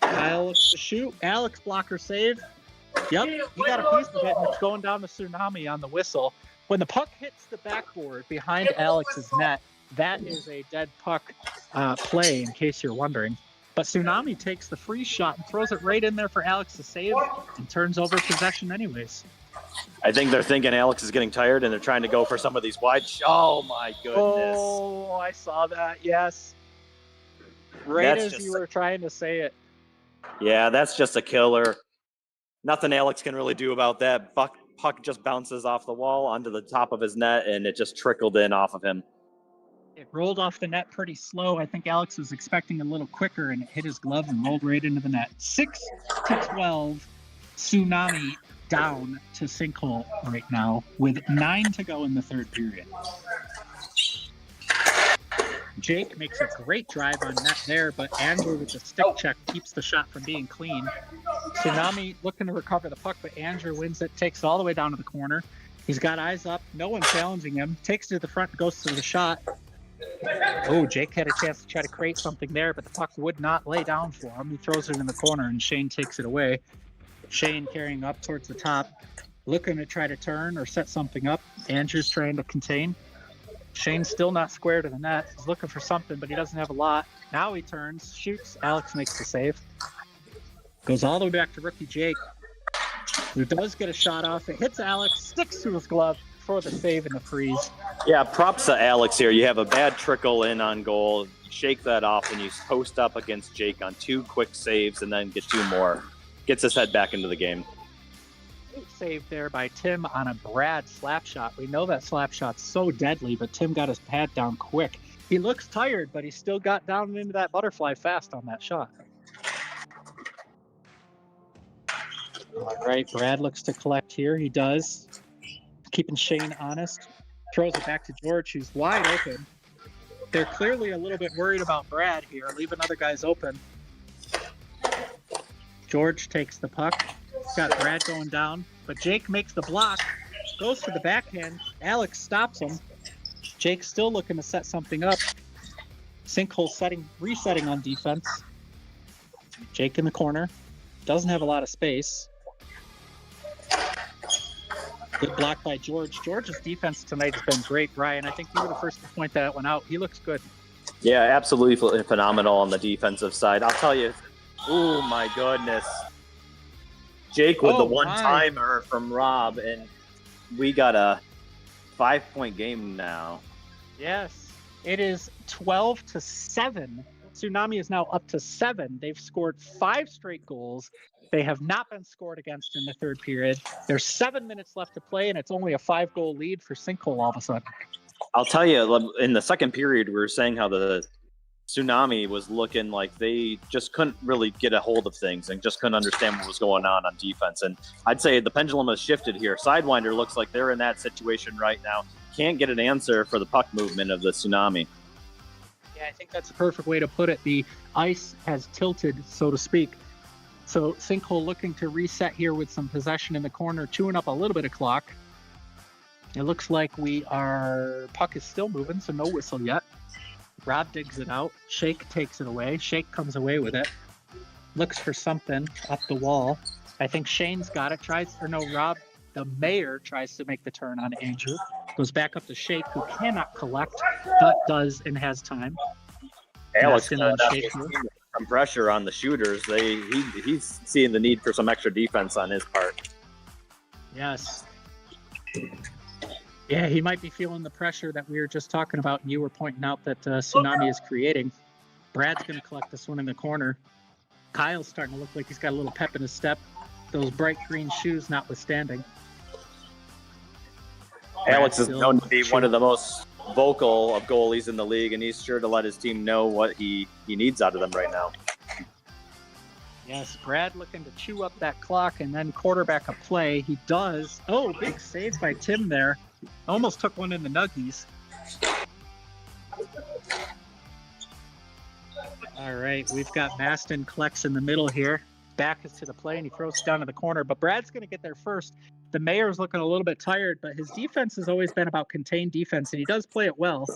Kyle looks to shoot. Alex blocker save. Yep, he got a piece of it, and it's going down to Tsunami on the whistle. When the puck hits the backboard behind Alex's net, that is a dead puck play, in case you're wondering. But Tsunami takes the free shot and throws it right in there for Alex to save and turns over possession anyways. I think they're thinking Alex is getting tired, and they're trying to go for some of these wide oh, my goodness. Oh, I saw that, yes. Right as you were trying to say it. Yeah, that's just a killer. Nothing Alex can really do about that. Puck just bounces off the wall onto the top of his net, and it just trickled in off of him. It rolled off the net pretty slow. I think Alex was expecting a little quicker, and it hit his glove and rolled right into the net. 6-12, Tsunami down to sinkhole right now with 9 to go in the third period. Jake makes a great drive on net there, but Andrew with the stick check keeps the shot from being clean. Tsunami looking to recover the puck, but Andrew wins it, takes it all the way down to the corner. He's got eyes up, no one challenging him, takes it to the front, goes to the shot. Oh, Jake had a chance to try to create something there, but the puck would not lay down for him. He throws it in the corner, and Shane takes it away. Shane carrying up towards the top, looking to try to turn or set something up. Andrew's trying to contain. Shane's still not square to the net. He's looking for something, but he doesn't have a lot. Now he turns, shoots. Alex makes the save. Goes all the way back to rookie Jake, who does get a shot off. It hits Alex, sticks to his glove for the save and the freeze. Yeah, props to Alex here. You have a bad trickle in on goal. You shake that off, and you post up against Jake on 2 quick saves and then get 2 more. Gets his head back into the game. Save there by Tim on a Brad slap shot. We know that slap shot's so deadly, but Tim got his pad down quick. He looks tired, but he still got down and into that butterfly fast on that shot. All right, Brad looks to collect here. He does. Keeping Shane honest. Throws it back to George, who's wide open. They're clearly a little bit worried about Brad here, leaving other guys open. George takes the puck. Got Brad going down, but Jake makes the block, goes for the backhand. Alex stops him. Jake's still looking to set something up. Sinkhole resetting on defense. Jake in the corner. Doesn't have a lot of space. Good block by George. George's defense tonight has been great, Brian. I think you were the first to point that one out. He looks good. Yeah, absolutely phenomenal on the defensive side. I'll tell you, oh my goodness. Jake with the one-timer from Rob, and we got a 5-point game now. Yes, it is 12-7. Tsunami is now up to 7. They've scored 5 straight goals. They have not been scored against in the third period. There's 7 minutes left to play, and it's only a 5-goal lead for Sinkhole all of a sudden. I'll tell you, in the second period, we were saying how the Tsunami was looking like they just couldn't really get a hold of things and just couldn't understand what was going on defense. And I'd say the pendulum has shifted here. Sidewinder looks like they're in that situation right now. Can't get an answer for the puck movement of the Tsunami. Yeah, I think that's a perfect way to put it. The ice has tilted, so to speak. So Sinkhole looking to reset here with some possession in the corner, chewing up a little bit of clock. It looks like puck is still moving, so no whistle yet. Rob digs it out. Shake takes it away. Shake comes away with it. Looks for something up the wall. I think Shane's got it. Rob, the mayor, tries to make the turn on Andrew. Goes back up to Shake, who cannot collect, but does and has time. Alex some pressure on the shooters. He's seeing the need for some extra defense on his part. Yes. Yeah, he might be feeling the pressure that we were just talking about, and you were pointing out that Tsunami is creating. Brad's going to collect this one in the corner. Kyle's starting to look like he's got a little pep in his step, those bright green shoes notwithstanding. Alex is known to be one of the most vocal of goalies in the league, and he's sure to let his team know what he needs out of them right now. Yes, Brad looking to chew up that clock and then quarterback a play. He does. Oh, big save by Tim there. Almost took one in the nuggies. All right, we've got Maston collects in the middle here. Back is to the play, and he throws it down to the corner. But Brad's going to get there first. The mayor's looking a little bit tired, but his defense has always been about contained defense, and he does play it well.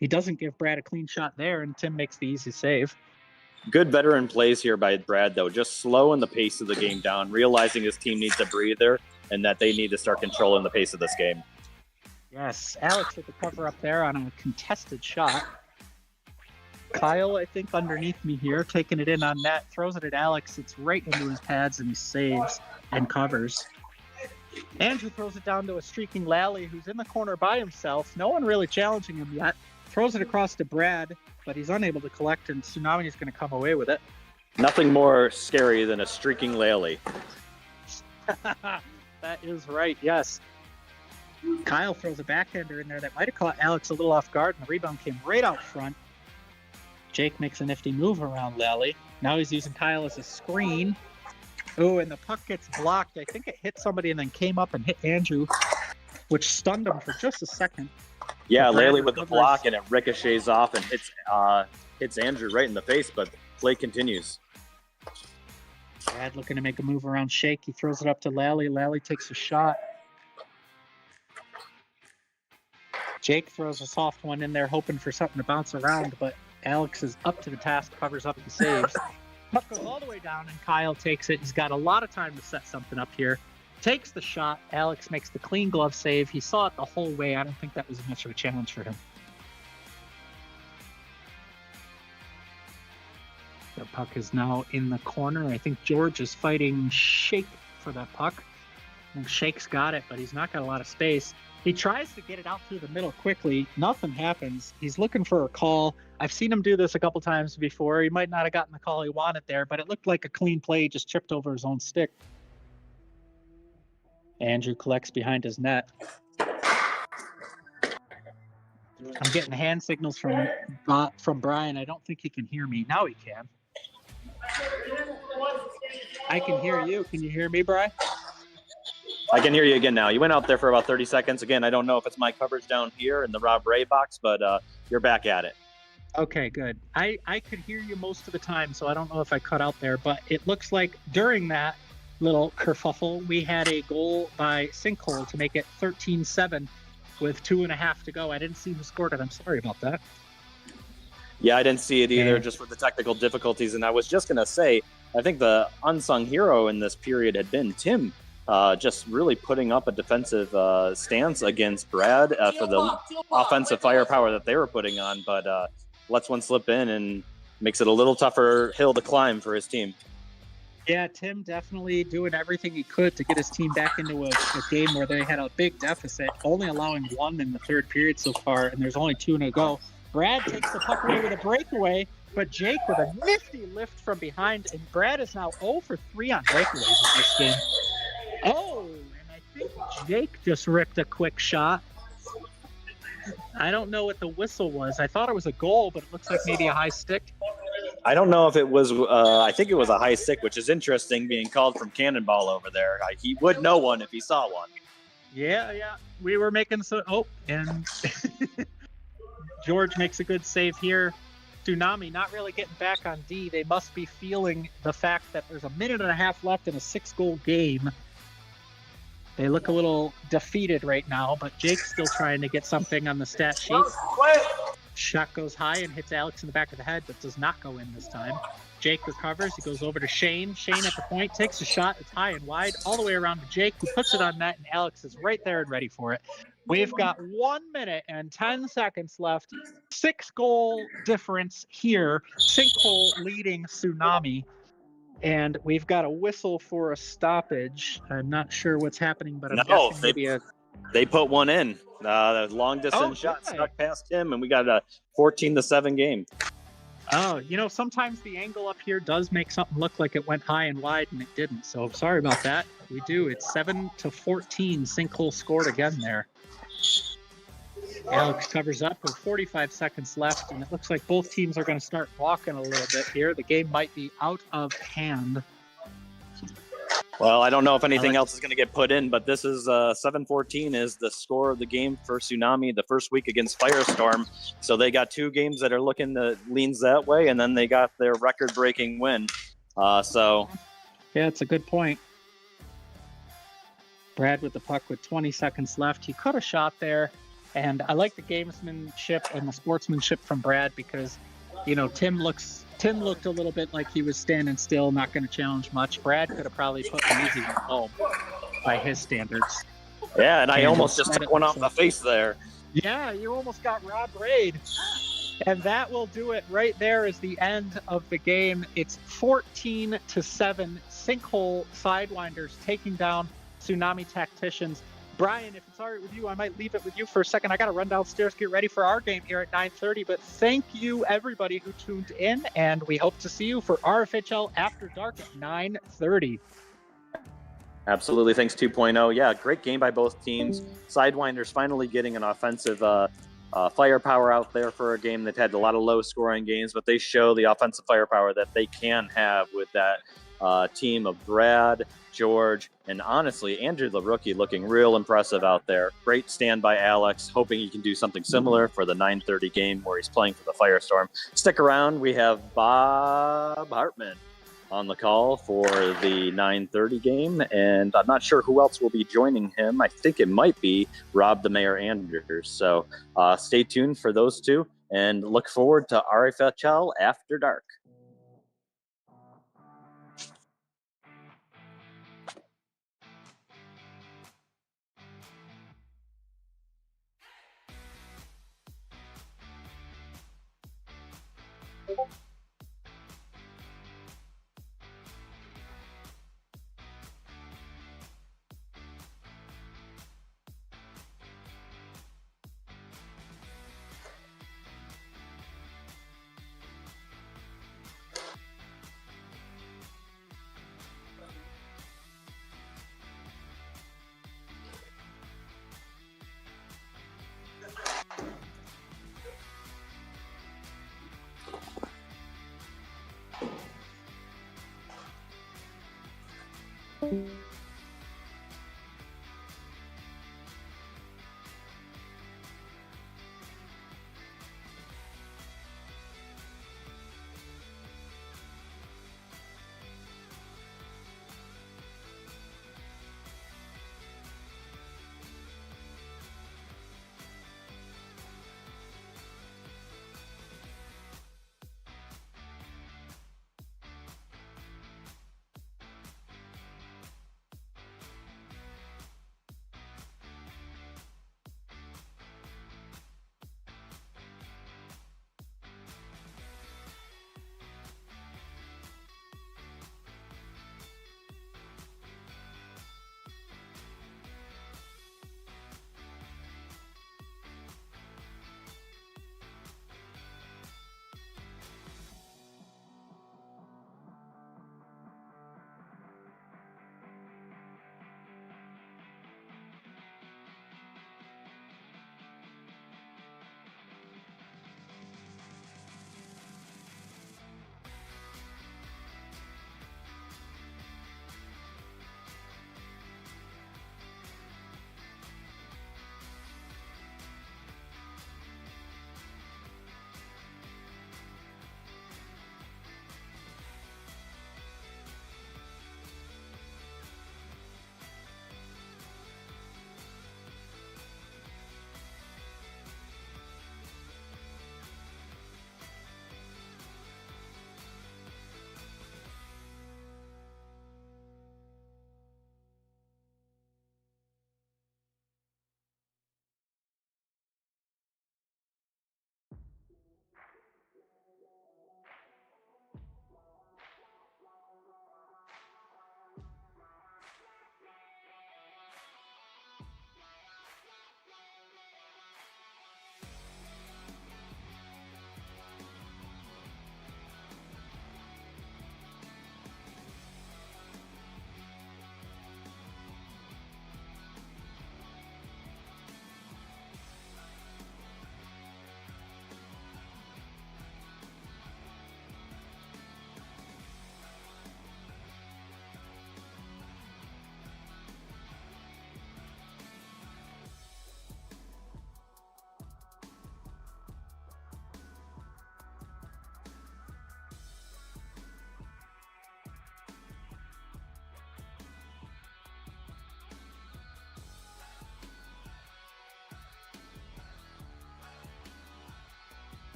He doesn't give Brad a clean shot there, and Tim makes the easy save. Good veteran plays here by Brad, though. Just slowing the pace of the game down, realizing his team needs a breather and that they need to start controlling the pace of this game. Yes, Alex with the cover up there on a contested shot. Kyle, I think, underneath me here, taking it in on net, throws it at Alex. It's right into his pads, and he saves and covers. Andrew throws it down to a streaking Lally, who's in the corner by himself. No one really challenging him yet. Throws it across to Brad, but he's unable to collect, and Tsunami is going to come away with it. Nothing more scary than a streaking Lally. That is right, yes. Kyle throws a backhander in there that might have caught Alex a little off guard, and the rebound came right out front. Jake makes a nifty move around Lally. Now he's using Kyle as a screen. Oh, and the puck gets blocked. I think it hit somebody and then came up and hit Andrew, which stunned him for just a second. Yeah, Lally with the block, and it ricochets off and hits Andrew right in the face, but play continues. Brad looking to make a move around Shake. He throws it up to Lally. Lally takes a shot. Jake throws a soft one in there, hoping for something to bounce around, but Alex is up to the task, covers up and saves. Puck goes all the way down, and Kyle takes it. He's got a lot of time to set something up here. Takes the shot. Alex makes the clean glove save. He saw it the whole way. I don't think that was much of a challenge for him. The puck is now in the corner. I think George is fighting Shake for that puck. And Shake's got it, but he's not got a lot of space. He tries to get it out through the middle quickly. Nothing happens. He's looking for a call. I've seen him do this a couple times before. He might not have gotten the call he wanted there, but it looked like a clean play, just tripped over his own stick. Andrew collects behind his net. I'm getting hand signals from Brian. I don't think he can hear me. Now he can. I can hear you. Can you hear me, Brian? I can hear you again now. You went out there for about 30 seconds. Again, I don't know if it's my coverage down here in the Rob Ray box, but you're back at it. Okay, good. I could hear you most of the time, so I don't know if I cut out there, but it looks like during that little kerfuffle, we had a goal by Sinkhole to make it 13-7 with 2.5 to go. I didn't see who scored it. I'm sorry about that. Yeah, I didn't see it either, just with the technical difficulties. And I was just going to say, I think the unsung hero in this period had been Tim, just really putting up a defensive stance against Brad for the offensive firepower that they were putting on, but lets one slip in and makes it a little tougher hill to climb for his team. Yeah, Tim definitely doing everything he could to get his team back into a game where they had a big deficit, only allowing 1 in the third period so far, and there's only 2 to go. Brad takes the puck away with a breakaway, but Jake with a nifty lift from behind, and Brad is now 0 for 3 on breakaways in this game. Oh, and I think Jake just ripped a quick shot. I don't know what the whistle was. I thought it was a goal, but it looks like maybe a high stick. I don't know if it was, I think it was a high stick, which is interesting being called from Cannonball over there. He would know one if he saw one. Yeah. We were making and George makes a good save here. Tsunami not really getting back on D. They must be feeling the fact that there's 1.5 minutes left in a 6-goal game. They look a little defeated right now, but Jake's still trying to get something on the stat sheet. Shot goes high and hits Alex in the back of the head, but does not go in this time. Jake recovers. He goes over to Shane. Shane at the point takes a shot. It's high and wide, all the way around to Jake, who puts it on net, and Alex is right there and ready for it. We've got 1 minute and 10 seconds left. 6-goal difference here. Sinkhole leading Tsunami. And we've got a whistle for a stoppage. I'm not sure what's happening, but I'm guessing maybe they put one in. The long distance shot stuck past him, and we got a 14-7 game. Oh, sometimes the angle up here does make something look like it went high and wide, and it didn't. So sorry about that. We do. It's 7-14. Sinkhole scored again there. Alex covers up with 45 seconds left, and it looks like both teams are going to start walking a little bit here. The game might be out of hand. Well, I don't know if anything else is going to get put in, but this is 7-14 is the score of the game for Tsunami the first week against Firestorm. So they got 2 games that are looking to leans that way, and then they got their record-breaking win. Yeah, it's a good point. Brad with the puck with 20 seconds left. He cut a shot there, and I like the gamesmanship and the sportsmanship from Brad because, Tim looked a little bit like he was standing still, not going to challenge much. Brad could have probably put an easy one home by his standards. Yeah, and I almost just took one off the face there. Yeah, you almost got Rob Raid. And that will do it right there is the end of the game. It's 14-7. Sinkhole Sidewinders taking down Tsunami Tacticians. Brian, if it's all right with you, I might leave it with you for a second. I got to run downstairs, get ready for our game here at 9:30. But thank you, everybody who tuned in, and we hope to see you for Rfhl After Dark at 9:30. Absolutely. Thanks, 2.0. Yeah, great game by both teams. Sidewinders finally getting an offensive firepower out there for a game. They've had a lot of low-scoring games, but they show the offensive firepower that they can have with that team of Brad, George, and honestly, Andrew the rookie looking real impressive out there. Great stand by Alex, hoping he can do something similar for the 9:30 game where he's playing for the Firestorm. Stick around. We have Bob Hartman on the call for the 9:30 game, and I'm not sure who else will be joining him. I think it might be Rob the Mayor Anders. So stay tuned for those two, and look forward to Rfhl After Dark.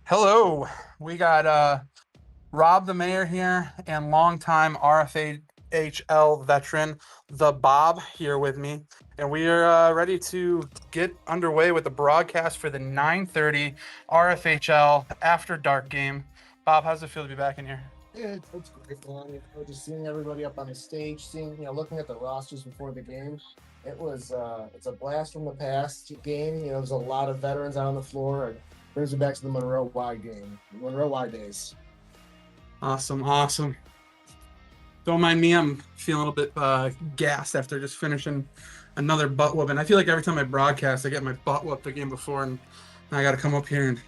Hello, we got Rob the Mayor here and longtime RFHL veteran, the Bob, here with me. And we are ready to get underway with the broadcast for the 9:30 RFHL After Dark game. Bob, how's it feel to be back in here? Yeah, it's great, man. Just seeing everybody up on the stage, looking at the rosters before the game. It's a blast from the past game. There's a lot of veterans out on the floor. It brings me back to the Monroe Y game, Monroe Y days. Awesome. Don't mind me, I'm feeling a little bit gassed after just finishing another butt whoop. And I feel like every time I broadcast, I get my butt whooped the game before, and I got to come up here and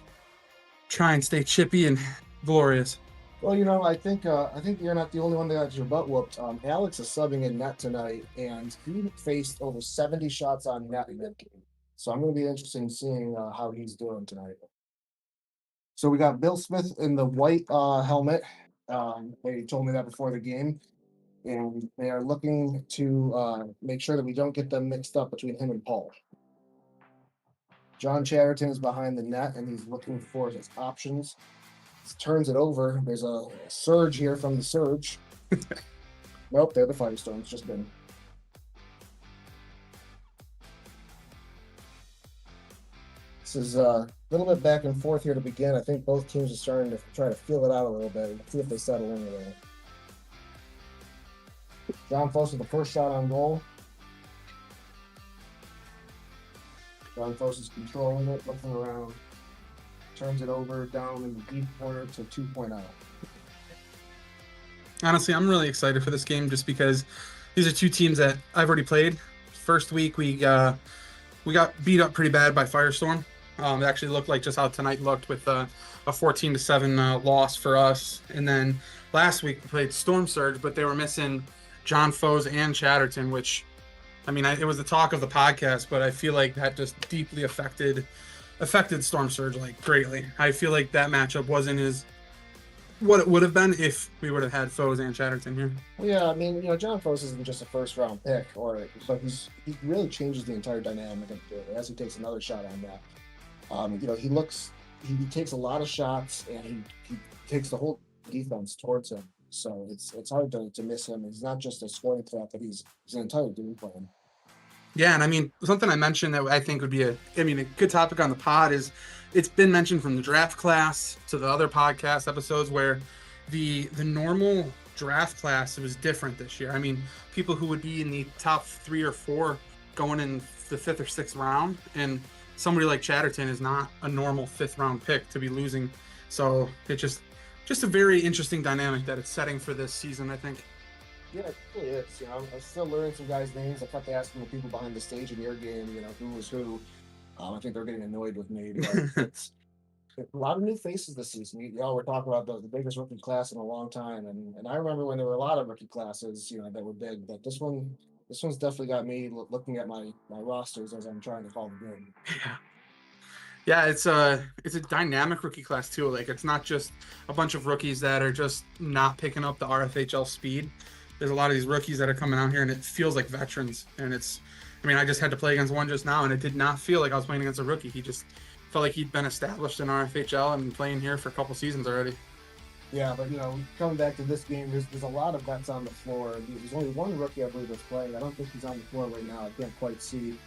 try and stay chippy and glorious. Well, I think you're not the only one that got your butt whooped. Alex is subbing in net tonight, and he faced over 70 shots on net in that game. So I'm going to be interested in seeing how he's doing tonight. So we got Bill Smith in the white helmet. They told me that before the game, and they are looking to make sure that we don't get them mixed up between him and Paul. John Chatterton is behind the net, and he's looking for his options. Turns it over. There's a surge here from the surge. Nope, they're the Firestorms. Just been. This is a little bit back and forth here to begin. I think both teams are starting to try to feel it out a little bit and see if they settle in a little. John Foss with the first shot on goal. John Foss is controlling it, looking around. Turns it over down in the deep corner to 2.0. Honestly, I'm really excited for this game just because these are two teams that I've already played. First week, we got beat up pretty bad by Firestorm. It actually looked like just how tonight looked with a 14-7 loss for us. And then last week, we played Storm Surge, but they were missing John Foes and Chatterton, which, it was the talk of the podcast, but I feel like that just deeply affected Storm Surge greatly. I feel like that matchup wasn't as what it would have been if we would have had Foes and Chatterton here. Well, yeah, John Foes isn't just a first round pick, but he really changes the entire dynamic of it as he takes another shot on that. He takes a lot of shots and he takes the whole defense towards him. So it's hard to miss him. He's not just a scoring threat, but he's an entire game plan. Yeah, and something I mentioned that I think would be a good topic on the pod is it's been mentioned from the draft class to the other podcast episodes where the normal draft class was different this year. People who would be in the top 3 or 4 going in the 5th or 6th round, and somebody like Chatterton is not a normal 5th round pick to be losing. So it's just a very interesting dynamic that it's setting for this season, I think. Yeah, it really is. I'm still learning some guys' names. I kept asking the people behind the stage in your game, who was who. I think they're getting annoyed with me. But it's a lot of new faces this season. Y'all were talking about the biggest rookie class in a long time, and I remember when there were a lot of rookie classes, that were big. But this one's definitely got me looking at my rosters as I'm trying to call the game. Yeah, it's a dynamic rookie class too. It's not just a bunch of rookies that are just not picking up the RFHL speed. There's a lot of these rookies that are coming out here, and it feels like veterans. And I just had to play against one just now, and it did not feel like I was playing against a rookie. He just felt like he'd been established in RFHL and been playing here for a couple seasons already. Yeah, but coming back to this game, there's a lot of vets on the floor. There's only one rookie I believe that's playing. I don't think he's on the floor right now. I can't quite see.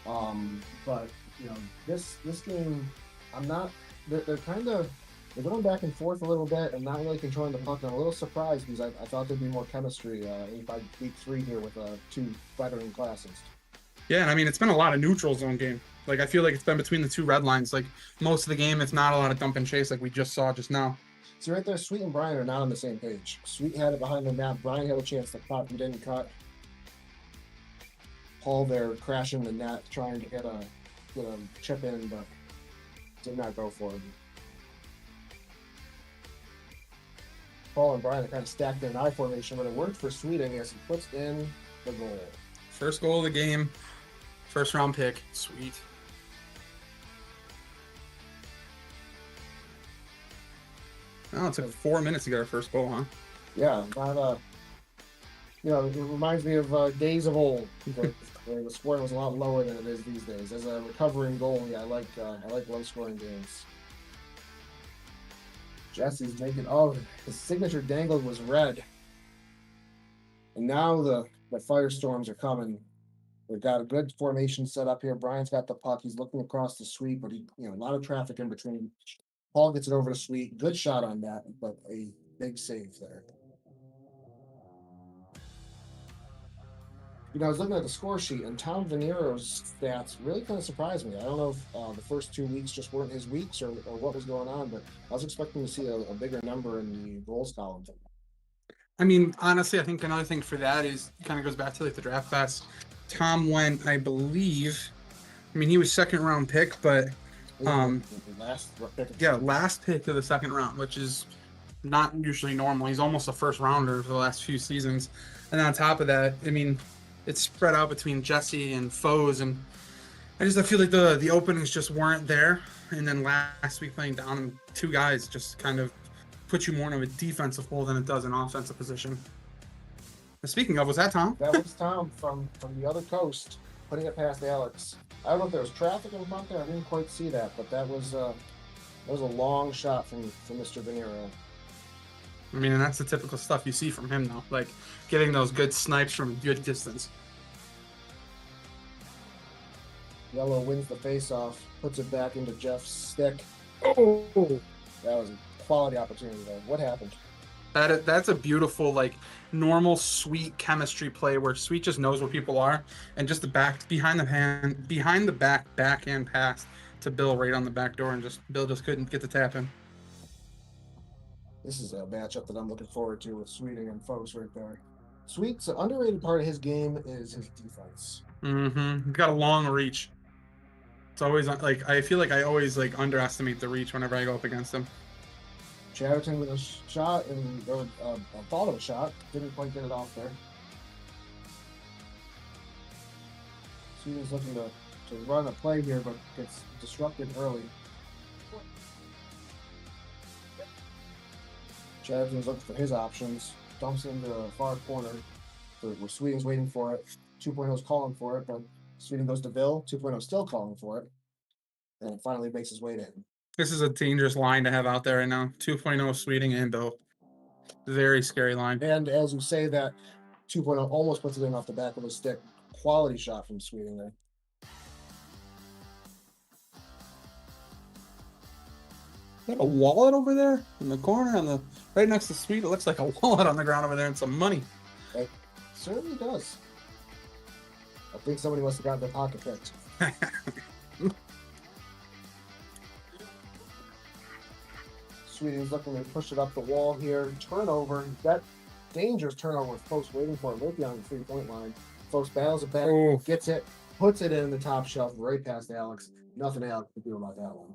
But this game, they're going back and forth a little bit and not really controlling the puck. I'm a little surprised because I thought there'd be more chemistry by week 3 here with 2 veteran classes. Yeah, and it's been a lot of neutral zone game. I feel like it's been between the 2 red lines. Most of the game, it's not a lot of dump and chase like we just saw just now. See, right there, Sweet and Brian are not on the same page. Sweet had it behind the net. Brian had a chance to cut. He didn't cut. Paul there crashing the net, trying to get a chip in, but did not go for it. Paul and Brian are kind of stacked in an I formation, but it worked for Sweeting as he puts in the goal. First goal of the game, first round pick, sweet. Oh, it took 4 minutes to get our first goal, huh? Yeah, it reminds me of days of old. Where the scoring was a lot lower than it is these days. As a recovering goalie, I like low scoring games. Jesse's making, oh, his signature dangle was red. And now the Firestorms are coming. They've got a good formation set up here. Brian's got the puck. He's looking across the suite, but a lot of traffic in between. Paul gets it over the suite. Good shot on that, but a big save there. I was looking at the score sheet, and Tom Veniero's stats really kind of surprised me. I don't know if the first 2 weeks just weren't his weeks or what was going on, but I was expecting to see a bigger number in the goals column. I mean, honestly, I think another thing for that is kind of goes back to like the draft class. Tom went, I believe, he was second round pick, but last pick of the second round, which is not usually normal. He's almost a first rounder for the last few seasons. And on top of that, it's spread out between Jesse and Foes, and I feel like the openings just weren't there. And then last week playing down 2 guys just kind of put you more in a defensive hole than it does an offensive position. And speaking of, was that Tom? That was Tom from the other coast, putting it past Alex. I don't know if there was traffic in front there. I didn't quite see that, but that was a long shot from Mr. Veniero. And that's the typical stuff you see from him, though, like getting those good snipes from good distance. Yellow wins the face-off, puts it back into Jeff's stick. Oh, that was a quality opportunity there. What happened? That's a beautiful, like, normal Sweet chemistry play where Sweet just knows where people are, and just behind the back backhand pass to Bill right on the back door, and Bill just couldn't get the tap in. This is a matchup that I'm looking forward to with Sweeting and Foes right there. Sweet's an underrated part of his game is his defense. He's got a long reach. It's always like I feel like I always like underestimate the reach whenever I go up against him. Chatterton with a shot or a thought of a shot, didn't quite get it off there. Sweeting's looking to run a play here, but gets disrupted early. Chatterton's looking for his options, dumps it into the far corner where Sweeting's waiting for it. 2.0's calling for it, but Sweeting goes to Bill. 2.0 still calling for it, and it finally makes his way to him. This is a dangerous line to have out there right now. 2.0 Sweeting and Bill. Very scary line. And as you say that, 2.0 almost puts it in off the back of his stick. Quality shot from Sweeting there. Got a wallet over there in the corner right next to Sweet. It looks like a wallet on the ground over there and some money. It certainly does. I think somebody must have got their pocket picked. Sweeting's looking to push it up the wall here. Turnover. That dangerous turnover with Foes waiting for it right beyond the 3-point line. Foes battles it back, gets it, puts it in the top shelf right past Alex. Nothing Alex can do about that one.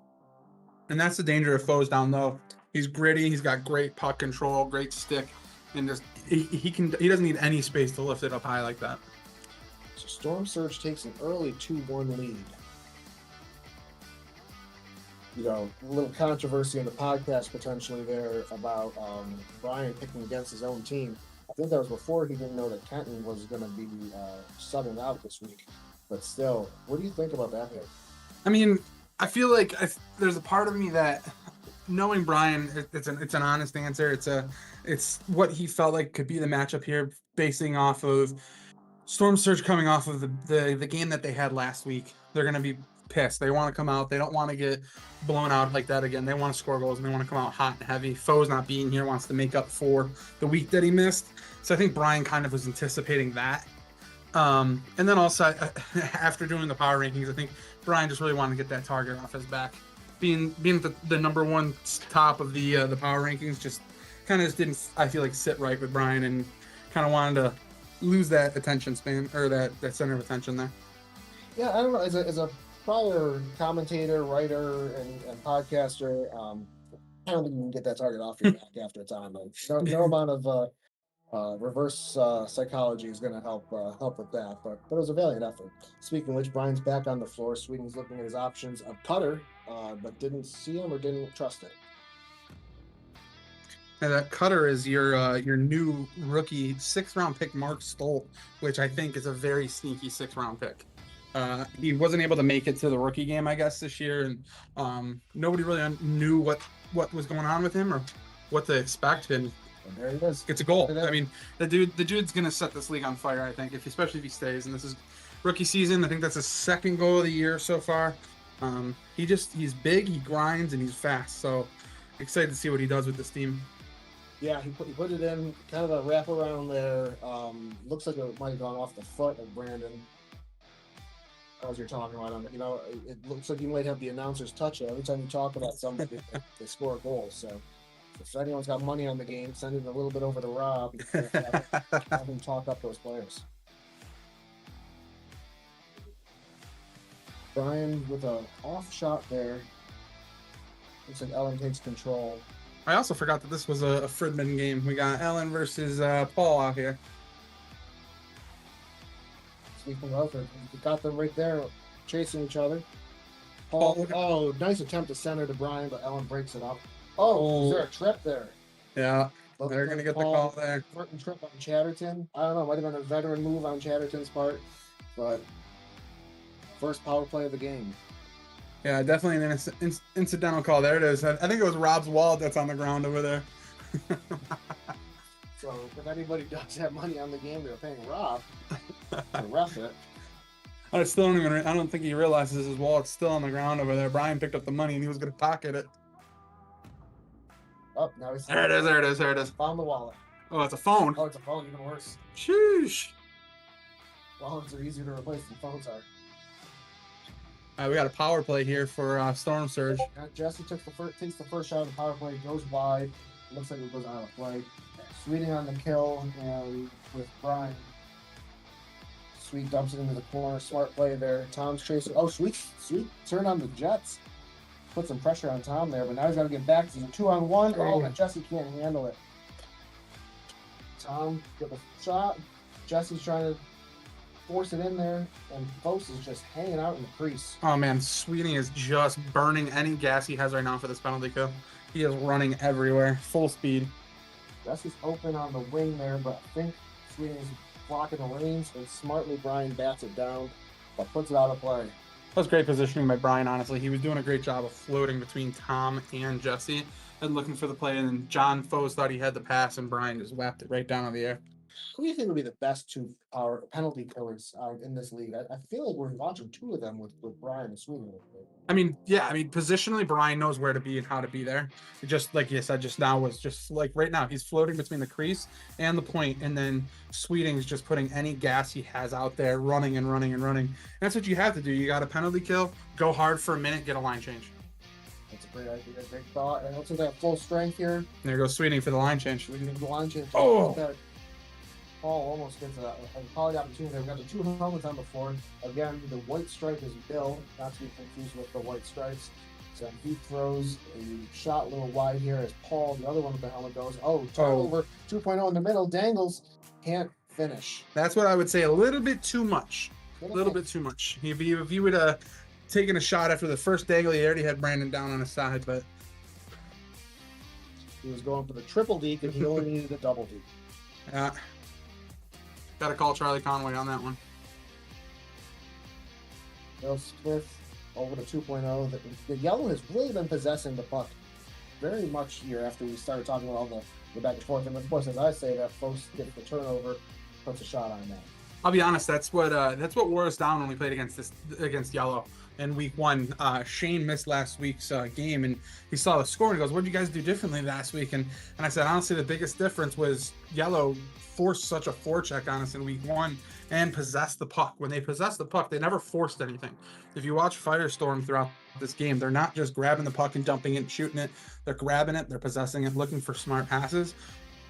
And that's the danger of Foes down low. He's gritty. He's got great puck control, great stick, and just he doesn't need any space to lift it up high like that. So Storm Surge takes an early 2-1 lead. A little controversy in the podcast potentially there about Brian picking against his own team. I think that was before he didn't know that Kenton was going to be subbing out this week. But still, what do you think about that pick? I feel like there's a part of me that, knowing Brian, it's an honest answer. It's what he felt like could be the matchup here, basing off of Storm Surge coming off of the game that they had last week. They're going to be pissed. They want to come out. They don't want to get blown out like that again. They want to score goals and they want to come out hot and heavy. Foes not being here wants to make up for the week that he missed. So I think Brian kind of was anticipating that. And then also after doing the power rankings, I think Brian just really wanted to get that target off his back. Being the number one top of the power rankings just kind of didn't, I feel like, sit right with Brian, and kind of wanted to lose that attention span, or that center of attention there. Yeah, I don't know. As a prior commentator, writer, and podcaster, I don't think you can get that target off your back after a time. No amount of reverse psychology is going to help with that, but it was a valiant effort. Speaking of which, Brian's back on the floor. Sweeting's looking at his options of Cutter, but didn't see him or didn't trust it. And that Cutter is your new rookie 6th round pick, Mark Stolt, which I think is a very sneaky 6th round pick. He wasn't able to make it to the rookie game, I guess, this year, and nobody really knew what was going on with him or what to expect. And there he is. It's a goal. I mean, the dude's gonna set this league on fire. I think, especially if he stays. And this is rookie season. I think that's his second goal of the year so far. He's big, he grinds, and he's fast. So excited to see what he does with this team. Yeah, he put it in kind of a wraparound there. Looks like it might have gone off the foot of Brandon. As you're talking about him, it looks like you might have the announcer's touch it. Every time you talk about somebody, they score a goal. So if anyone's got money on the game, send it a little bit over to Rob. Have him talk up those players. Brian with a off shot there. Looks like Ellen takes control. I also forgot that this was a Fridman game. We got Ellen versus Paul out here. Speaking of, we got them right there chasing each other. Paul, nice attempt to center to Brian, but Ellen breaks it up. Oh, is there a trip there? Yeah, they're going to get the call there. Flirting trip on Chatterton. I don't know, might have been a veteran move on Chatterton's part, but first power play of the game. Yeah, definitely an incidental call. There it is. I think it was Rob's wallet that's on the ground over there. So if anybody does have money on the game, they're paying Rob to ref it. I don't think he realizes his wallet's still on the ground over there. Brian picked up the money and he was going to pocket it. Oh, now he's there it is. Found the wallet. Oh, it's a phone. Oh, it's a phone, even worse. Sheesh. Wallets are easier to replace than phones are. We got a power play here for Storm Surge. Jesse takes the first shot of the power play, goes wide. Looks like it goes out of play. Sweeting on the kill, and with Brian. Sweet dumps it into the corner. Smart play there. Tom's chasing. Oh, Sweet turn on the Jets. Put some pressure on Tom there, but now he's got to get back. He's a 2-on-1. Oh, but Jesse can't handle it. Tom get the shot. Jesse's trying to force it in there, and Fos is just hanging out in the crease. Oh man, Sweeting is just burning any gas he has right now for this penalty kill. He is running everywhere, full speed. Jesse's open on the wing there, but I think Sweeting's blocking the lanes, and smartly Brian bats it down, but puts it out of play. That was great positioning by Brian, honestly. He was doing a great job of floating between Tom and Jesse and looking for the play, and then John Fos thought he had the pass, and Brian just whapped it right down on the air. Who do you think would be the best two penalty killers in this league? I feel like we're watching two of them with Brian and Sweeting. Positionally, Brian knows where to be and how to be there. Just like you said just now, was just like right now, he's floating between the crease and the point, and then Sweeting's just putting any gas he has out there, running and running and running. And that's what you have to do. You got a penalty kill, go hard for a minute, get a line change. That's a great idea, great thought. And it looks like they have full strength here. And there goes Sweeting for the line change. Sweeting for the line change. Oh! Paul almost gets a quality opportunity. We've got the two helmets on the floor. Again, the white stripe is Bill, not to be confused with the white stripes. So he throws a shot a little wide here as Paul, the other one with the helmet, goes. Oh, turnover 2.0 in the middle. Dangles, can't finish. That's what I would say. A little bit too much. A little bit too much. If he would have taken a shot after the first dangle, he already had Brandon down on his side, but he was going for the triple deke and he only needed a double deke. Yeah. Got to call Charlie Conway on that one. Bill Smith over to 2.0. The yellow has really been possessing the puck very much here after we started talking about all the back and forth. And of course, as I say, that Fos gets the turnover, puts a shot on that. I'll be honest, that's what wore us down when we played against Yellow in week 1. Shane missed last week's game, and he saw the score and he goes, "What did you guys do differently last week?" And I said, honestly, the biggest difference was Yellow forced such a forecheck on us in week 1 and possessed the puck. When they possessed the puck, they never forced anything. If you watch Firestorm throughout this game, they're not just grabbing the puck and dumping it and shooting it. They're grabbing it, they're possessing it, looking for smart passes.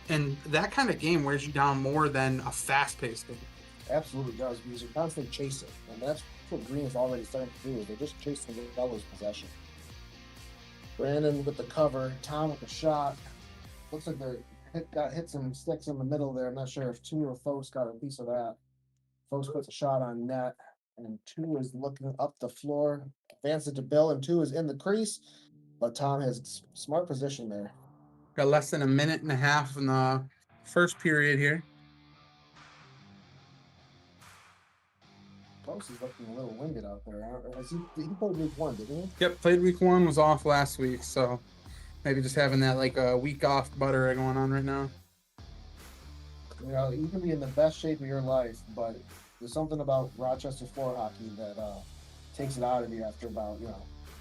And that kind of game wears you down more than a fast-paced game. Absolutely does, because you're constantly chasing. And that's what Green is already starting to do, is they're just chasing the Yellow's possession. Brandon with the cover, Tom with the shot. Looks like they're hit some sticks in the middle there. I'm not sure if 2 or Fos got a piece of that. Fos puts a shot on net, and 2 is looking up the floor, advances to Bill, and 2 is in the crease, but Tom has smart position there. Got less than a minute and a half in the first period here. Post is looking a little winded out there. He played week 1, didn't he? Yep, played week 1, was off last week, so maybe just having that like a week off butter going on right now. You know, you can be in the best shape of your life, but there's something about Rochester floor hockey that takes it out of you after about,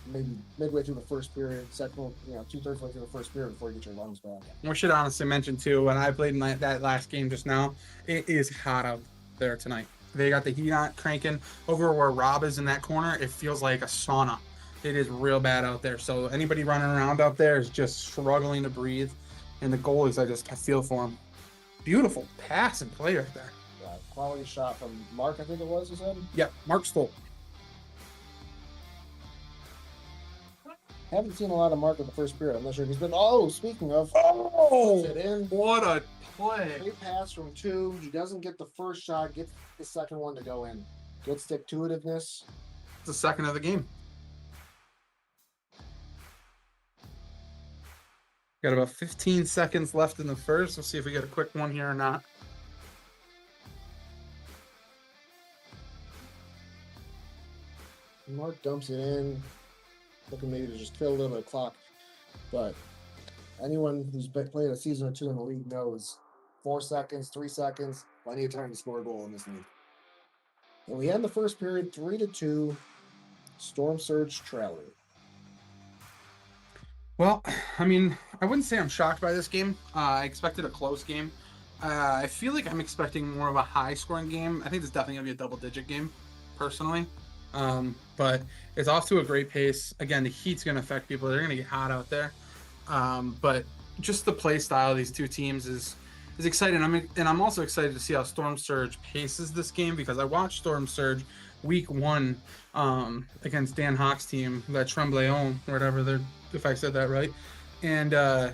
maybe midway through the first period, second, 2/3 way through the first period before you get your lungs back. We should honestly mention too, when I played in that last game just now, it is hot out there tonight. They got the heat on cranking over where Rob is in that corner. It feels like a sauna. It is real bad out there. So anybody running around out there is just struggling to breathe. And the goalies, I feel for them. Beautiful pass and play right there. Yeah, quality shot from Mark, I think it was, you said? Yep, Mark Stoll. Haven't seen a lot of Mark in the first period. I'm not sure if he's been. Oh, speaking of. Oh, it in. what a play. Great pass from 2. He doesn't get the first shot, gets the second one to go in. Good stick-to-itiveness. It's the second of the game. Got about 15 seconds left in the first. We'll see if we get a quick one here or not. Mark dumps it in. Looking maybe to just kill a little bit of clock. But anyone who's played a season or 2 in the league knows 4 seconds, 3 seconds, plenty of time to score a goal in this league. And we end the first period 3-2. Storm Surge trailing. Well, I mean, I wouldn't say I'm shocked by this game. I expected a close game. I feel like I'm expecting more of a high-scoring game. I think it's definitely going to be a double-digit game, personally. But it's off to a great pace. Again, the heat's going to affect people. They're going to get hot out there. But just the play style of these two teams is exciting. I'm also excited to see how Storm Surge paces this game, because I watched Storm Surge week 1 against Dan Hawk's team, that Tremblements, or whatever, if I said that right. And I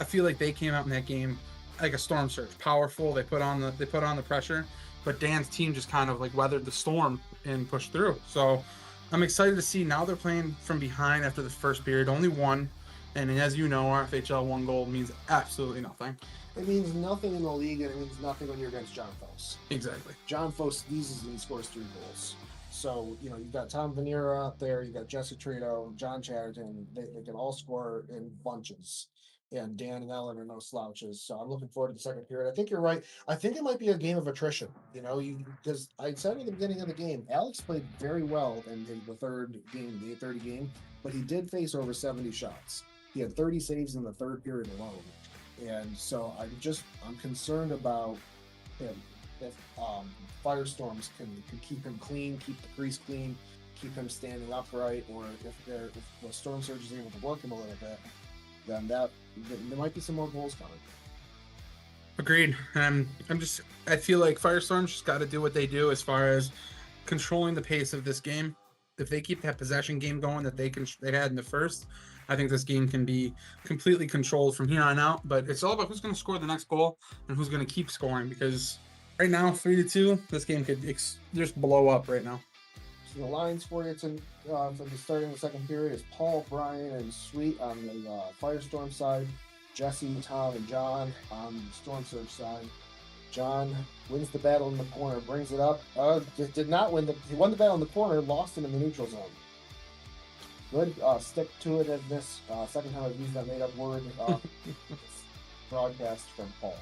feel like they came out in that game like a Storm Surge, powerful. They put on the pressure, but Dan's team just kind of like weathered the storm and pushed through. So I'm excited to see. Now they're playing from behind after the first period, only 1. And as you know, Rfhl 1 goal means absolutely nothing. It means nothing in the league, and it means nothing when you're against John Foss. Exactly. John Foss sneezes and he scores 3 goals. So, you've got Tom Venera out there, you've got Jesse Trito, John Chatterton. They can all score in bunches. And Dan and Ellen are no slouches. So I'm looking forward to the second period. I think you're right. I think it might be a game of attrition, because I said at the beginning of the game, Alex played very well in the third game, the 8:30 game, but he did face over 70 shots. He had 30 saves in the third period alone. And so I'm concerned about him. If Firestorms can keep him clean, keep the crease clean, keep him standing upright, or if the Storm Surge is able to work him a little bit, then there might be some more goals coming. Agreed. I feel like Firestorms just got to do what they do as far as controlling the pace of this game. If they keep that possession game going that they had in the first, I think this game can be completely controlled from here on out. But it's all about who's going to score the next goal and who's going to keep scoring, because right now, 3-2, this game could just blow up right now. So the lines for you from the starting the second period is Paul, Brian, and Sweet on the Firestorm side, Jesse, Tom, and John on the Storm Surge side. John wins the battle in the corner, brings it up. Did not win he won the battle in the corner, lost him in the neutral zone. Good stick-to-itiveness. Second time I've used that made-up word. Broadcast from Paul.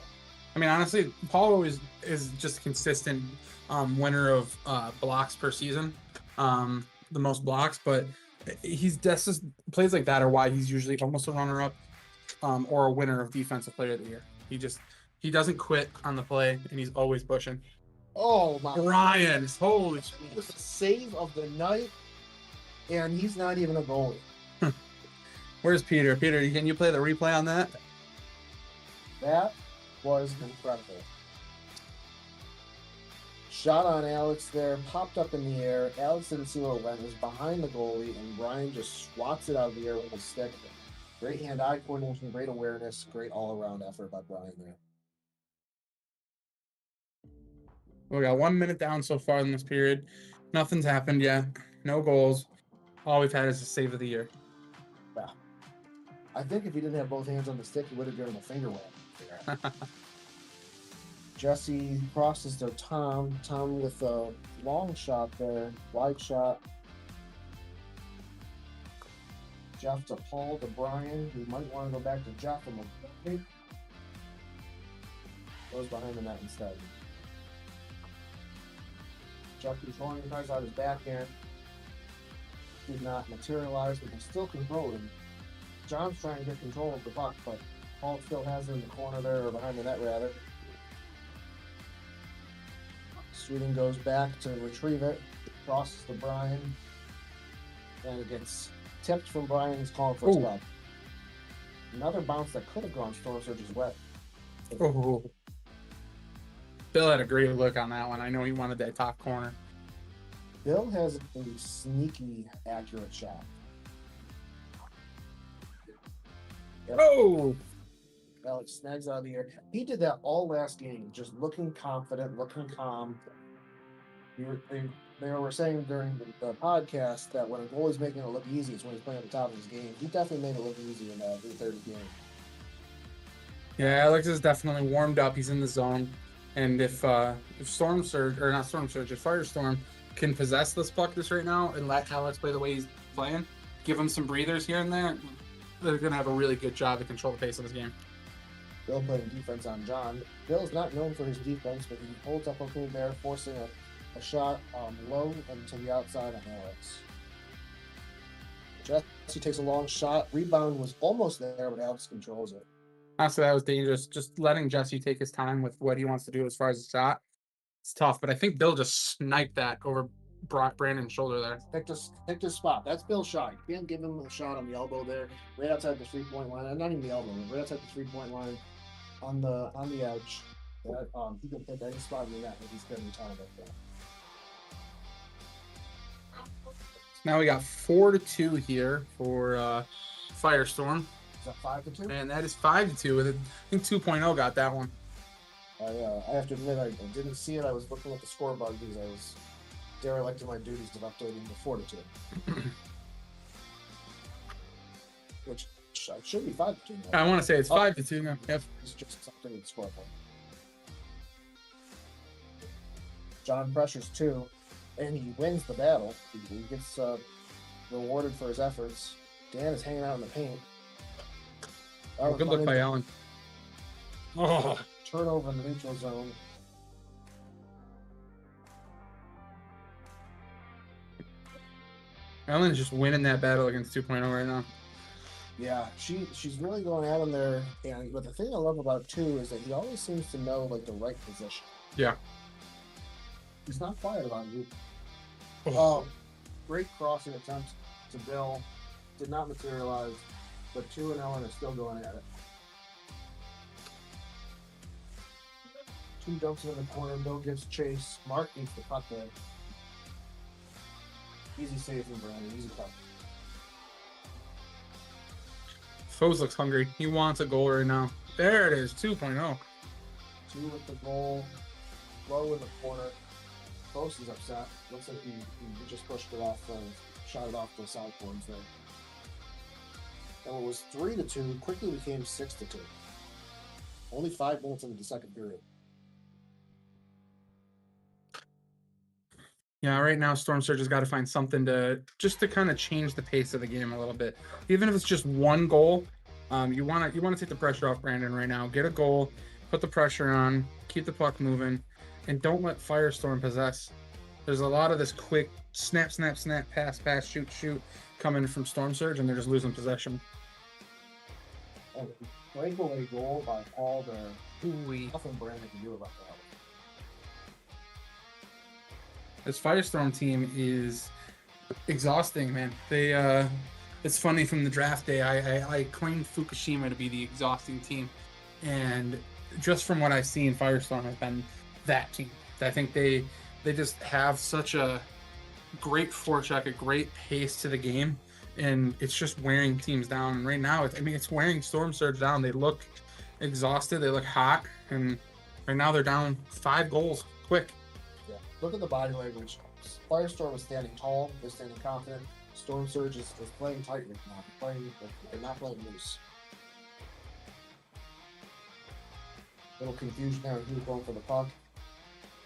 I mean, honestly, Paul always is just a consistent winner of blocks per season, the most blocks, but that's just plays like that are why he's usually almost a runner-up or a winner of Defensive Player of the Year. He doesn't quit on the play, and he's always pushing. Oh my! Ryan, holy shit! It was the save of the night, and he's not even a goalie. Where's Peter? Peter, can you play the replay on that? That was incredible. Shot on Alex there, popped up in the air. Alex didn't see where it went. It was behind the goalie, and Brian just swats it out of the air with a stick. Great hand-eye coordination, great awareness, great all-around effort by Brian there. We got 1 minute down so far in this period. Nothing's happened yet. No goals. All we've had is a save of the year. Yeah. I think if he didn't have both hands on the stick, he would have given him a finger wham. Jesse crosses to Tom. Tom with a long shot there, wide shot. Jeff to Paul to Brian. We might want to go back to Jeff a moment. Goes behind the net instead. Jeff controlling, tries out his backhand. Did not materialize, but he's still controlling. John's trying to get control of the puck, but Paul still has it in the corner there, or behind the net rather. Sweden goes back to retrieve it, crosses to Brian, and it gets tipped from Brian. He's calling for a stop. Another bounce that could have gone Storm Surge's way. Oh. Bill had a great look on that one. I know he wanted that top corner. Bill has a sneaky, accurate shot. Yep. Oh! Alex snags out of the air. He did that all last game, just looking confident, looking calm. They were saying during the podcast that when a goalie's making it look easy, it's when he's playing at the top of his game. He definitely made it look easy in that third game. Yeah, Alex is definitely warmed up. He's in the zone. And if Storm Surge, or not Storm Surge, if Firestorm can possess this puck this right now and let Alex play the way he's playing, give him some breathers here and there, they're going to have a really good job to control the pace of this game. Bill playing defense on John. Bill's not known for his defense, but he holds up okay there, forcing a shot low and to the outside on Alex. Jesse takes a long shot. Rebound was almost there, but Alex controls it. Honestly, that was dangerous. Just letting Jesse take his time with what he wants to do as far as the shot. It's tough, but I think Bill just sniped that over Brandon's shoulder there. Picked his spot. That's Bill's shot. You can't give him a shot on the elbow there, right outside the 3-point line. Not even the elbow, right outside the 3-point line on the edge. That he can pick any spot in the net if he's spending time like that. Now we got 4-2 here for Firestorm. Is that 5-2? And that is 5-2. I think 2.0 got that one. I have to admit, I didn't see it. I was looking at the scoreboard because I was derelict in my duties of updating the 4-2. Which should be 5-2 now. I want to say it's 5-2 now. Yep. It's just something with the scoreboard. John pressures 2, and he wins the battle. He gets rewarded for his efforts. Dan is hanging out in the paint. Good look by Allen. Oh. Turnover in the neutral zone. Ellen's just winning that battle against 2.0 right now. Yeah, she's really going at him there. And but the thing I love about 2 is that he always seems to know like the right position. Yeah. He's not quiet about it. Oh. Great crossing attempt to Bill. Did not materialize, but 2 and Ellen are still going at it. 2 dumps it in the corner. Bill gives chase. Mark needs the puck there. Easy save from Brandon. Easy puck. Foes looks hungry. He wants a goal right now. There it is, 2.0. 2 with the goal. Low in the corner. Foes is upset. Looks like he just pushed it off, shot it off the side corners there. And it was 3-2. Quickly became 6-2. Only 5 minutes into the second period. Yeah, right now Storm Surge has got to find something to kind of change the pace of the game a little bit. Even if it's just one goal, you want to take the pressure off Brandon right now. Get a goal, put the pressure on, keep the puck moving, and don't let Firestorm possess. There's a lot of this quick snap, snap, snap, pass, pass, shoot, shoot coming from Storm Surge, and they're just losing possession. Breakaway goal by Paul there. Nothing Brandon can do about that. This Firestorm team is exhausting, man. They it's funny, from the draft day, I claimed Fukushima to be the exhausting team, and just from what I've seen, Firestorm has been that team. I think they just have such a great forecheck, a great pace to the game, and it's just wearing teams down. And right now, it's wearing Storm Surge down. They look exhausted, they look hot, and right now they're down 5 goals quick. Yeah. Look at the body language. Firestorm is standing tall, they're standing confident. Storm Surge is playing tight right now. They're not playing loose. Little confusion there. He was going for the puck.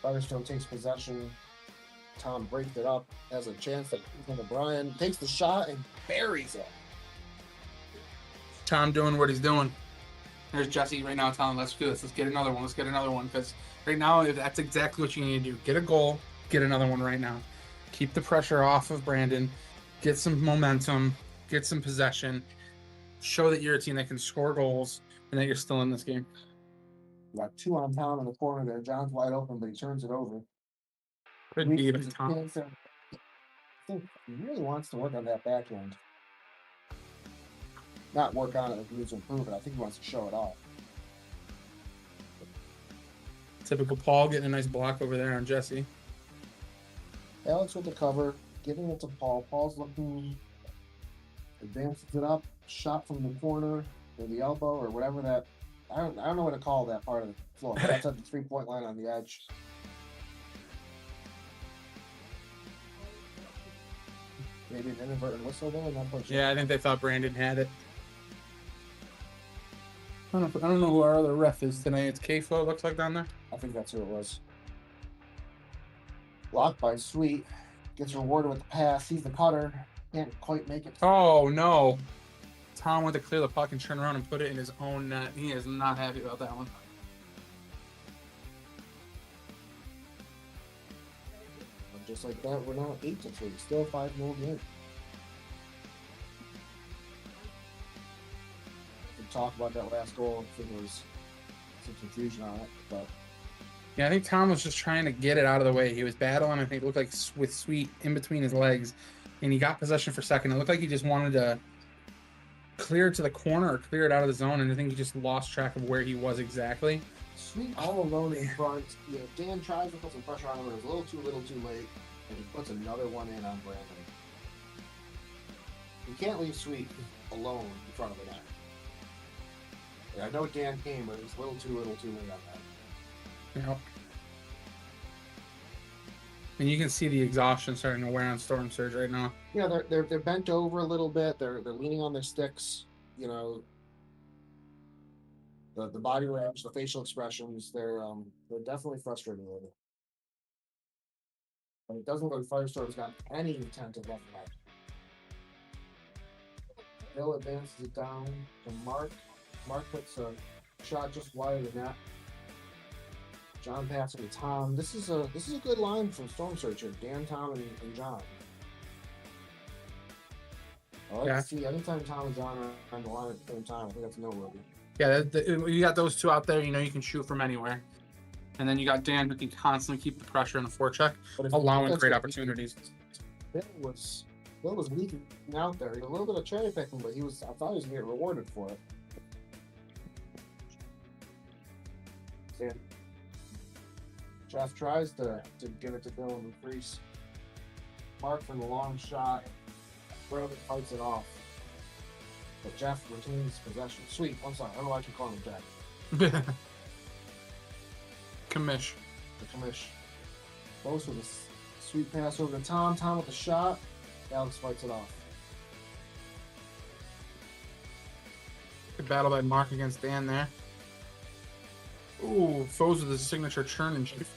Firestorm takes possession. Tom breaks it up. Has a chance that Brian takes the shot and buries it. Tom doing what he's doing. There's Jesse right now telling him, let's do this. Let's get another one. Let's get another one. Because right now, that's exactly what you need to do. Get a goal. Get another one right now. Keep the pressure off of Brandon. Get some momentum. Get some possession. Show that you're a team that can score goals and that you're still in this game. Got 2 on Tom in the corner there. John's wide open, but he turns it over. Good Reese D gets by his Tom. hands there. I think he really wants to work on that backhand. Not work on it like he needs to improve it. I think he wants to show it off. Typical Paul getting a nice block over there on Jesse. Alex with the cover, giving it to Paul. Paul's looking, advances it up, shot from the corner or the elbow or whatever that. I don't know what to call that part of the floor. That's at the 3-point line on the edge. Maybe an inadvertent whistle there, not much. Yeah, I think they thought Brandon had it. I don't know who our other ref is tonight. It's K-Flo, it looks like, down there. I think that's who it was. Blocked by Sweet. Gets rewarded with the pass. Sees the cutter. Can't quite make it. Oh, no. Tom went to clear the puck and turn around and put it in his own net. He is not happy about that one. And just like that, we're now 8-3. Still 5-0 game. We talk about that last goal. I think there was some confusion on it, but Yeah, I think Tom was just trying to get it out of the way. He was battling, I think it looked like with Sweet in between his legs, and he got possession for a second. It looked like he just wanted to clear it to the corner or clear it out of the zone, and I think he just lost track of where he was exactly. Sweet all alone in front. You know, Dan tries to put some pressure on him, but it was a little too late, and he puts another one in on Brandon. You can't leave Sweet alone in front of the net. Yeah, I know Dan came, but it was a little too late on that. Yep. And you can see the exhaustion starting to wear on Storm Surge right now. Yeah, they're bent over a little bit. They're leaning on their sticks. You know, the body language, the facial expressions. They're definitely frustrated with it. But it doesn't look like Firestorm's got any intent of letting that. Bill advances it down to Mark. Mark puts a shot just wide of the net. John passing to Tom. This is a good line from Storm Surge here. Dan, Tom, and John. I like to see anytime Tom is on the line at the same time. I think that's noteworthy. Yeah, you got those two out there. You know you can shoot from anywhere. And then you got Dan who can constantly keep the pressure in the forecheck, allowing great opportunities. Bill was leaking out there. He had a little bit of cherry picking, but I thought he was going to get rewarded for it. Dan. Jeff tries to give it to Bill in the crease. Mark from the long shot. Brother fights it off. But Jeff retains possession. Sweet. I'm sorry. I don't know why I keep calling him Jack. Commish. The commish. Close with a sweet pass over to Tom. Tom with the shot. Alex fights it off. Good battle by Mark against Dan there. Ooh, Foes with his signature churn and shoot.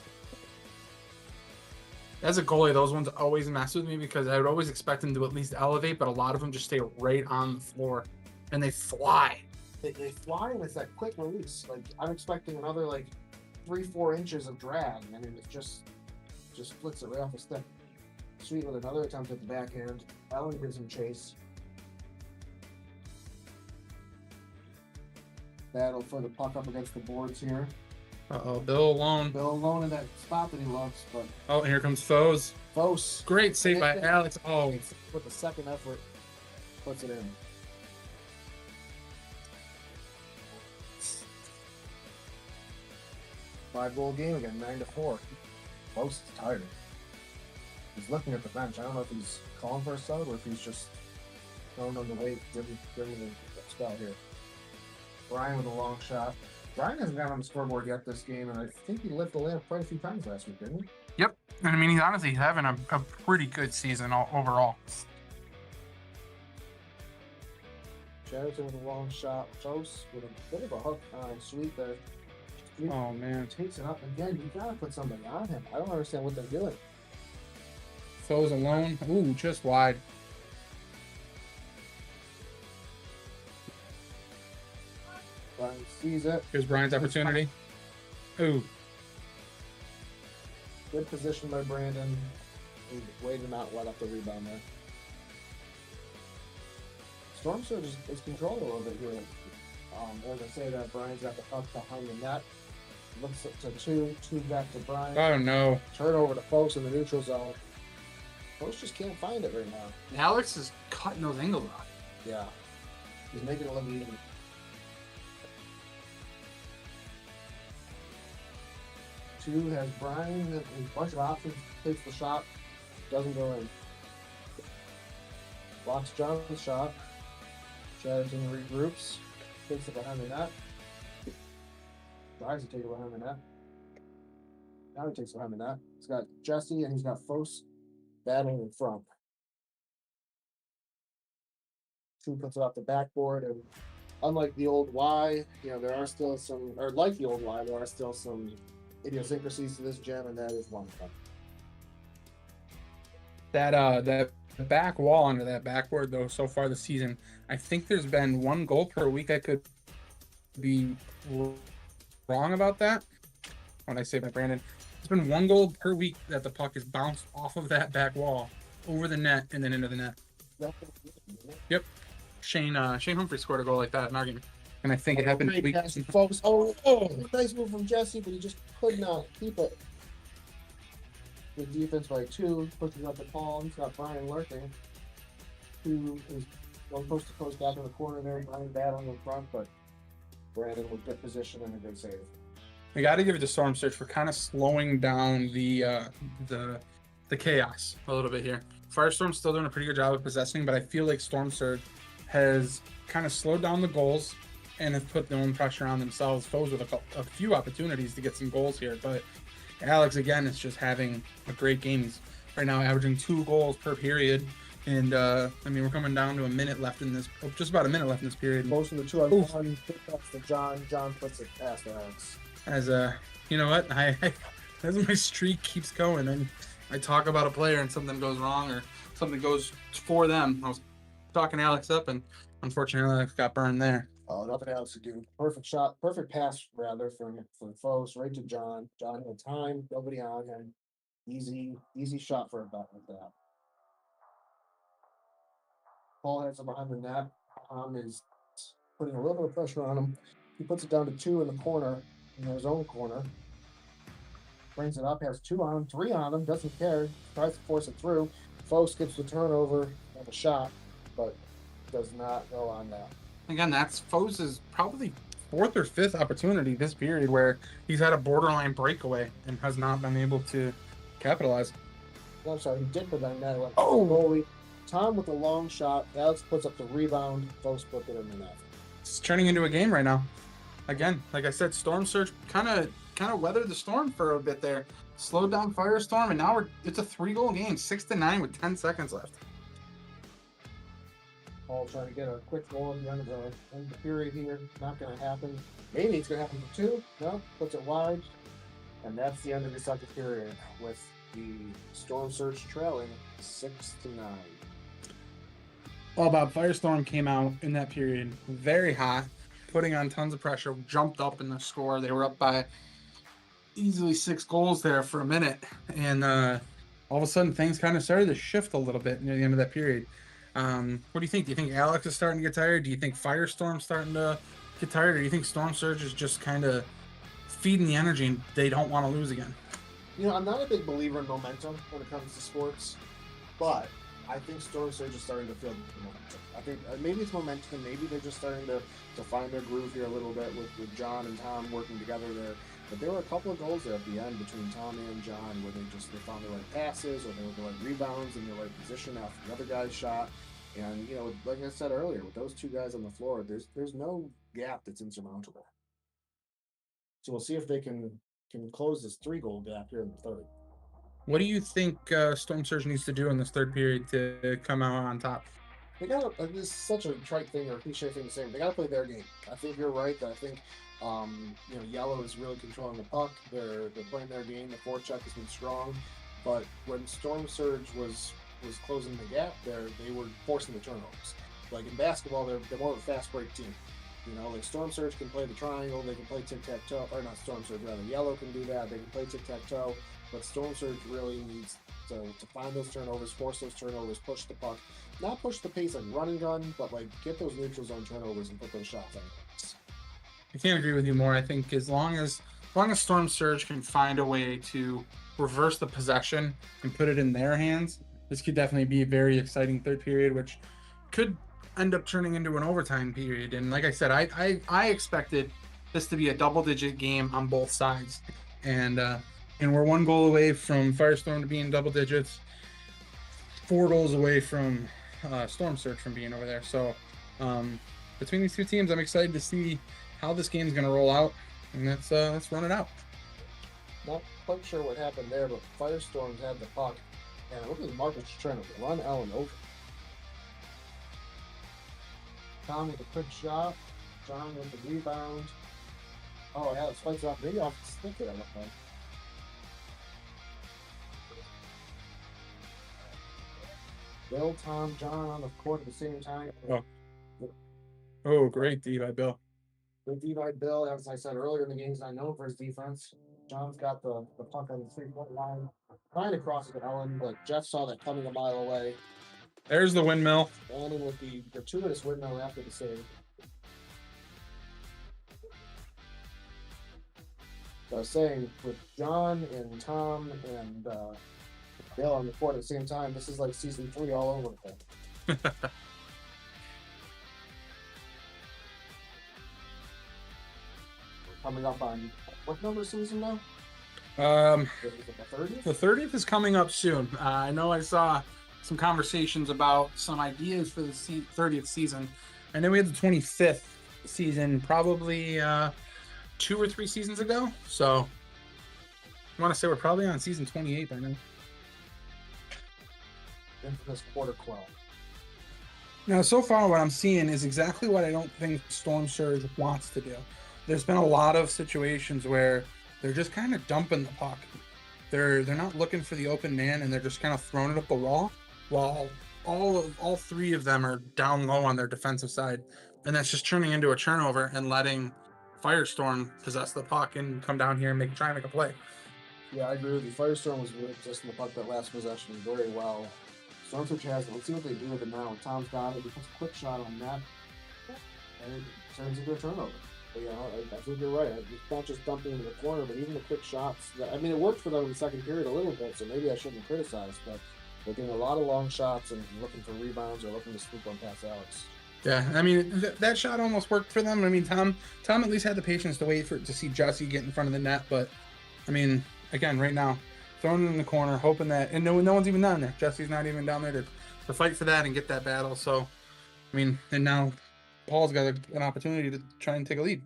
As a goalie, those ones always mess with me because I would always expect them to at least elevate, but a lot of them just stay right on the floor and they fly. They fly and it's that quick release. Like I'm expecting another 3-4 inches of drag, and it just flicks it right off the stick. Sweet with another attempt at the backhand. Allen gives him chase. Battle for the puck up against the boards here. Uh-oh, Bill alone. Bill alone in that spot that he loves, but Oh, here comes Foes. Foes. Great save by Alex. Oh, with the second effort, puts it in. Five-goal game again, 9-4. Foes is tired. He's looking at the bench. I don't know if he's calling for a sub or if he's just throwing on the weight, giving the spell here. Brian with a long shot. Brian hasn't got on the scoreboard yet this game, and I think he lit the lamp quite a few times last week, didn't he? yep. And I mean, he's honestly having a pretty good season overall. Chatterton with a long shot. Close with a bit of a hook on Sweet there. Oh man. Takes it up again. You gotta put somebody on him. I don't understand what they're doing. Foes alone. Ooh, just wide. Brian sees it. Here's Brian's opportunity. Ooh. Good position by Brandon. Way to not let up the rebound there. Storm Surge is controlled a little bit here. As I say that, Brian's got the puck behind the net. Looks to two back to Brian. Oh no. Turnover to folks in the neutral zone. Folks just can't find it right now. Alex is cutting those angles out. Yeah. He's making it look easy. Two has Brian, a bunch of options, takes the shot, doesn't go in. Blocks John's shot. Chatterton regroups, takes it behind the net. Tries to take it behind the net. Now he takes it behind the net. He's got Jesse and he's got Fos battling in front. Two puts it off the backboard, and unlike the old Y, there are still some, or like the old Y, there are still some idiosyncrasies to this gym, and that is one of them. That back wall under that backboard, though, so far this season, I think there's been 1 goal per week. I could be wrong about that. When I say by Brandon, it's been 1 goal per week that the puck is bounced off of that back wall, over the net, and then into the net. Yep. Shane Humphrey scored a goal like that in our game. And I think it happened this week. Folks, nice move from Jesse, but he just could not keep it. Good defense by two, pushes up the palm. He's got Brian lurking. Two is going post to post back in the corner there. Brian battling in front, but Brandon with good position and a good save. We got to give it to Storm Surge for kind of slowing down the chaos a little bit here. Firestorm's still doing a pretty good job of possessing, but I feel like Storm Surge has kind of slowed down the goals and have put their own pressure on themselves. Foes with a few opportunities to get some goals here, but Alex again is just having a great game. He's right now averaging 2 goals per period, and we're coming down to a minute left in this, just about a minute left in this period. Most of the 2-on-1 pass to John. John puts it past Alex. As you know what, as my streak keeps going, and I talk about a player and something goes wrong or something goes for them. I was talking Alex up, and unfortunately Alex got burned there. Oh, nothing else to do. Perfect shot, perfect pass rather from Fos right to John. John had time, nobody on him. Easy shot for a bet like that. Paul has it behind the net. Is putting a little bit of pressure on him. He puts it down to 2 in the corner, in his own corner. Brings it up, has 2 on him, 3 on him, doesn't care. Tries to force it through. Fos gets the turnover of a shot, but does not go on that. Again, that's Foes' probably 4th or 5th opportunity this period where he's had a borderline breakaway and has not been able to capitalize. I'm sorry, he did put that in net. Goalie. Tom with a long shot. Alex puts up the rebound. Fos put it in the net. It's turning into a game right now. Again, like I said, Storm Surge kind of weathered the storm for a bit there. Slowed down Firestorm, and now it's a 3-goal game, 6-9 with 10 seconds left. Paul trying to get a quick goal at the end of the period here. Not going to happen. Maybe it's going to happen for 2. No, puts it wide. And that's the end of the second period with the Storm Surge trailing 6-9. Well, Bob, Firestorm came out in that period very hot, putting on tons of pressure, jumped up in the score. They were up by easily 6 goals there for a minute. And all of a sudden, things kind of started to shift a little bit near the end of that period. What do you think? Do you think Alex is starting to get tired? Do you think Firestorm's starting to get tired? Or do you think Storm Surge is just kind of feeding the energy and they don't want to lose again? I'm not a big believer in momentum when it comes to sports, but I think Storm Surge is starting to feel the momentum. I think maybe it's momentum. Maybe they're just starting to find their groove here a little bit with John and Tom working together there. But there were a couple of goals there at the end between Tom and John where they found the right passes or they were the right rebounds in the right position after the other guy's shot. And, like I said earlier, with those 2 guys on the floor, there's no gap that's insurmountable. So we'll see if they can close this 3-goal gap here in the third. What do you think Storm Surge needs to do in this third period to come out on top? They got this is such a trite thing or cliche thing to say. They got to play their game. I think you're right. I think Yellow is really controlling the puck. They're playing their game. The forecheck has been strong, but when Storm Surge was closing the gap there, they were forcing the turnovers. Like in basketball, they're more of a fast break team. Like Storm Surge can play the triangle, they can play tic-tac-toe, or not Storm Surge, rather. Yellow can do that, they can play tic-tac-toe, but Storm Surge really needs to find those turnovers, force those turnovers, push the puck. Not push the pace like run and gun, but like get those neutral zone turnovers and put those shots on. I can't agree with you more. I think as long as Storm Surge can find a way to reverse the possession and put it in their hands, this could definitely be a very exciting third period, which could end up turning into an overtime period. And like I said, I expected this to be a double-digit game on both sides, and we're 1 goal away from Firestorm to be in double digits, 4 goals away from Storm Surge from being over there. So between these two teams, I'm excited to see how this game's going to roll out, and let's run it out. Not quite sure what happened there, but Firestorms had the puck, and it looked like Marcus was trying to run Ellen over. Tom with a quick shot. John with the rebound. Oh, yeah, it spikes off. Maybe off the stick there, I look like. Bill, Tom, John on the court at the same time. Oh, great D by Bill. Good D by Bill. As I said earlier in the game, he's not known for his defense. John's got the puck on the 3-point line. Trying to cross it to Ellen, but Jeff saw that coming a mile away. There's the windmill. Landing with the gratuitous windmill after the save. So I was saying, with John and Tom and Bill on the court at the same time, this is like season 3 all over again. Coming up on what number season now? The The 30th? The 30th is coming up soon. I know I saw some conversations about some ideas for the 30th season. I know we had the 25th season probably 2 or 3 seasons ago. So I want to say we're probably on season 28 by now. Infamous quarter quell. Now, so far what I'm seeing is exactly what I don't think Storm Surge wants to do. There's been a lot of situations where they're just kind of dumping the puck. They're not looking for the open man, and they're just kind of throwing it up the wall, while all 3 of them are down low on their defensive side, and that's just turning into a turnover and letting Firestorm possess the puck and come down here and try and make a play. Yeah, I agree with you. Firestorm was really just in the puck that last possession very well. Storm Surge has it. Let's see what they do with it now. Tom's got it. He puts a quick shot on that, and it turns into a turnover. But yeah, I think you're right. It's not just dumping into the corner, but even the quick shots. I mean, it worked for them in the second period a little bit, so maybe I shouldn't criticize, but they're doing a lot of long shots and looking for rebounds or looking to scoop on past Alex. Yeah, I mean, that shot almost worked for them. I mean, Tom at least had the patience to wait to see Jesse get in front of the net, but I mean, again, right now, throwing it in the corner, hoping that, and no one's even down there. Jesse's not even down there to fight for that and get that battle. So, I mean, and now Paul's got an opportunity to try and take a lead.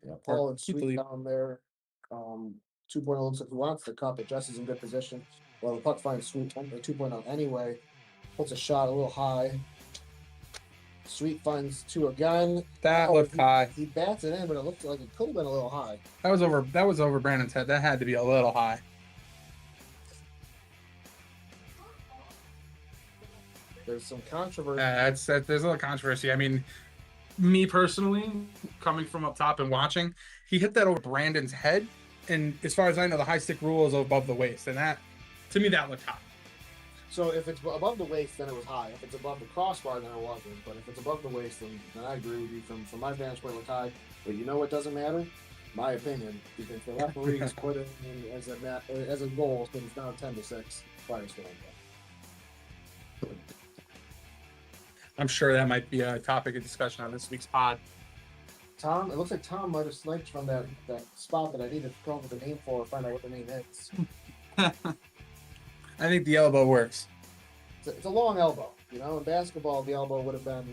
Yeah, Paul and Sweet down there. 2.0 looks like he wants the cup, but Jesse's in good position. Well, the puck finds Sweet 2.0 anyway. Puts a shot a little high. Sweet finds 2 again. That looked high. He bats it in, but it looked like it could have been a little high. That was over Brandon's head. That had to be a little high. There's some controversy. There's a little controversy. I mean, me personally, coming from up top and watching, he hit that over Brandon's head, and as far as I know, the high stick rule is above the waist, and that, to me, that looked high. So if it's above the waist, then it was high. If it's above the crossbar, then it wasn't. But if it's above the waist, then I agree with you. From my vantage point, it looked high. But you know what doesn't matter? My opinion, because the referees put it in as a goal, so it's now 10-6 Firestorm. I'm sure that might be a topic of discussion on this week's pod. Tom, it looks like Tom might have sniped from that spot that I need to come up with a name for, find out what the name is. I think the elbow works. It's a long elbow. In basketball, the elbow would have been,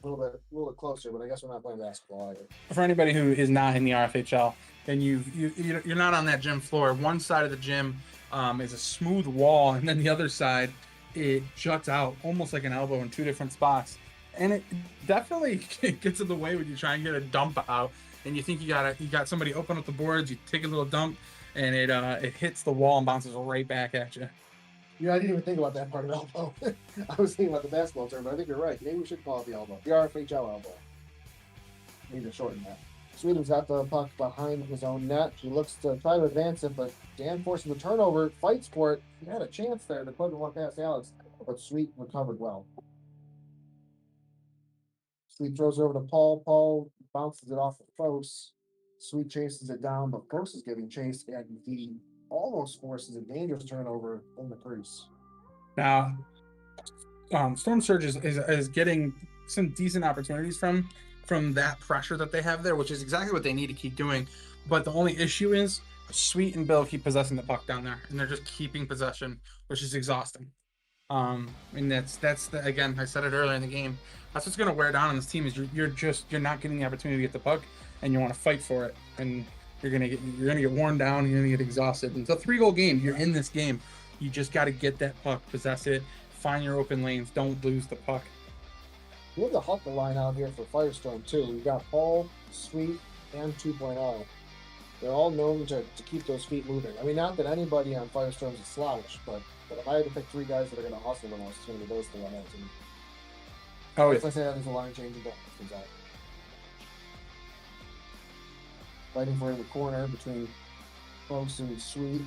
a little bit closer, but I guess we're not playing basketball either. For anybody who is not in the RFHL, and you're not on that gym floor, one side of the gym is a smooth wall, and then the other side, it juts out almost like an elbow in 2 different spots. And it definitely gets in the way when you try and get a dump out. and you think you got somebody open up the boards, you take a little dump, and it hits the wall and bounces right back at you. Yeah, I didn't even think about that part of elbow. I was thinking about the basketball term, but I think you're right. Maybe we should call it the elbow. The RFHL elbow. Need to shorten that. Sweden's got the puck behind his own net. He looks to try to advance it, but Dan forces the turnover, fights for it. He had a chance there to put one past Alex, but Sweet recovered well. Sweet throws it over to Paul. Paul bounces it off the post. Sweet chases it down, but Post is getting chased, and he almost forces a dangerous turnover in the crease. Now, Storm Surge is getting some decent opportunities from that pressure that they have there, which is exactly what they need to keep doing. But the only issue is Sweet and Bill keep possessing the puck down there, and they're just keeping possession, which is exhausting. And that's again, I said it earlier in the game. That's what's going to wear down on this team is you're not getting the opportunity to get the puck, and you want to fight for it, and you're gonna get worn down, you're gonna get exhausted. It's a 3-goal game. You're in this game. You just got to get that puck, possess it, find your open lanes, don't lose the puck. We have the Huckle line out here for Firestorm too. We've got Paul, Sweet, and 2.0. They're all known to keep those feet moving. I mean, not that anybody on Firestorm is a slouch, but if I had to pick 3 guys that are going to hustle the most, it's going to be those 3 on that team. Oh, if I say that there's a line change in comes out. Fighting for the corner between Folks and Sweet.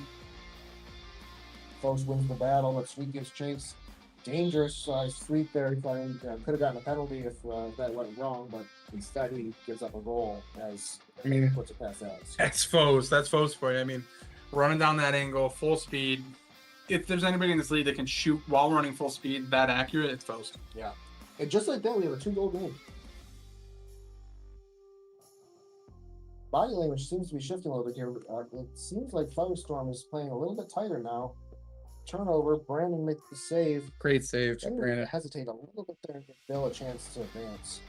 Folks wins the battle, but Sweet gives chase. Dangerous Sweet there. Could have gotten a penalty if that went wrong, but instead he gives up a goal as he puts it past Alex. That's Foes for you. I mean, running down that angle, full speed. If there's anybody in this league that can shoot while running full speed that accurate, it's Foes. Yeah. And just like that, we have a 2-goal game. Body language seems to be shifting a little bit here. It seems like Firestorm is playing a little bit tighter now. Turnover, Brandon makes the save. Great save, Brandon. Hesitate a little bit there and give Bill a chance to advance.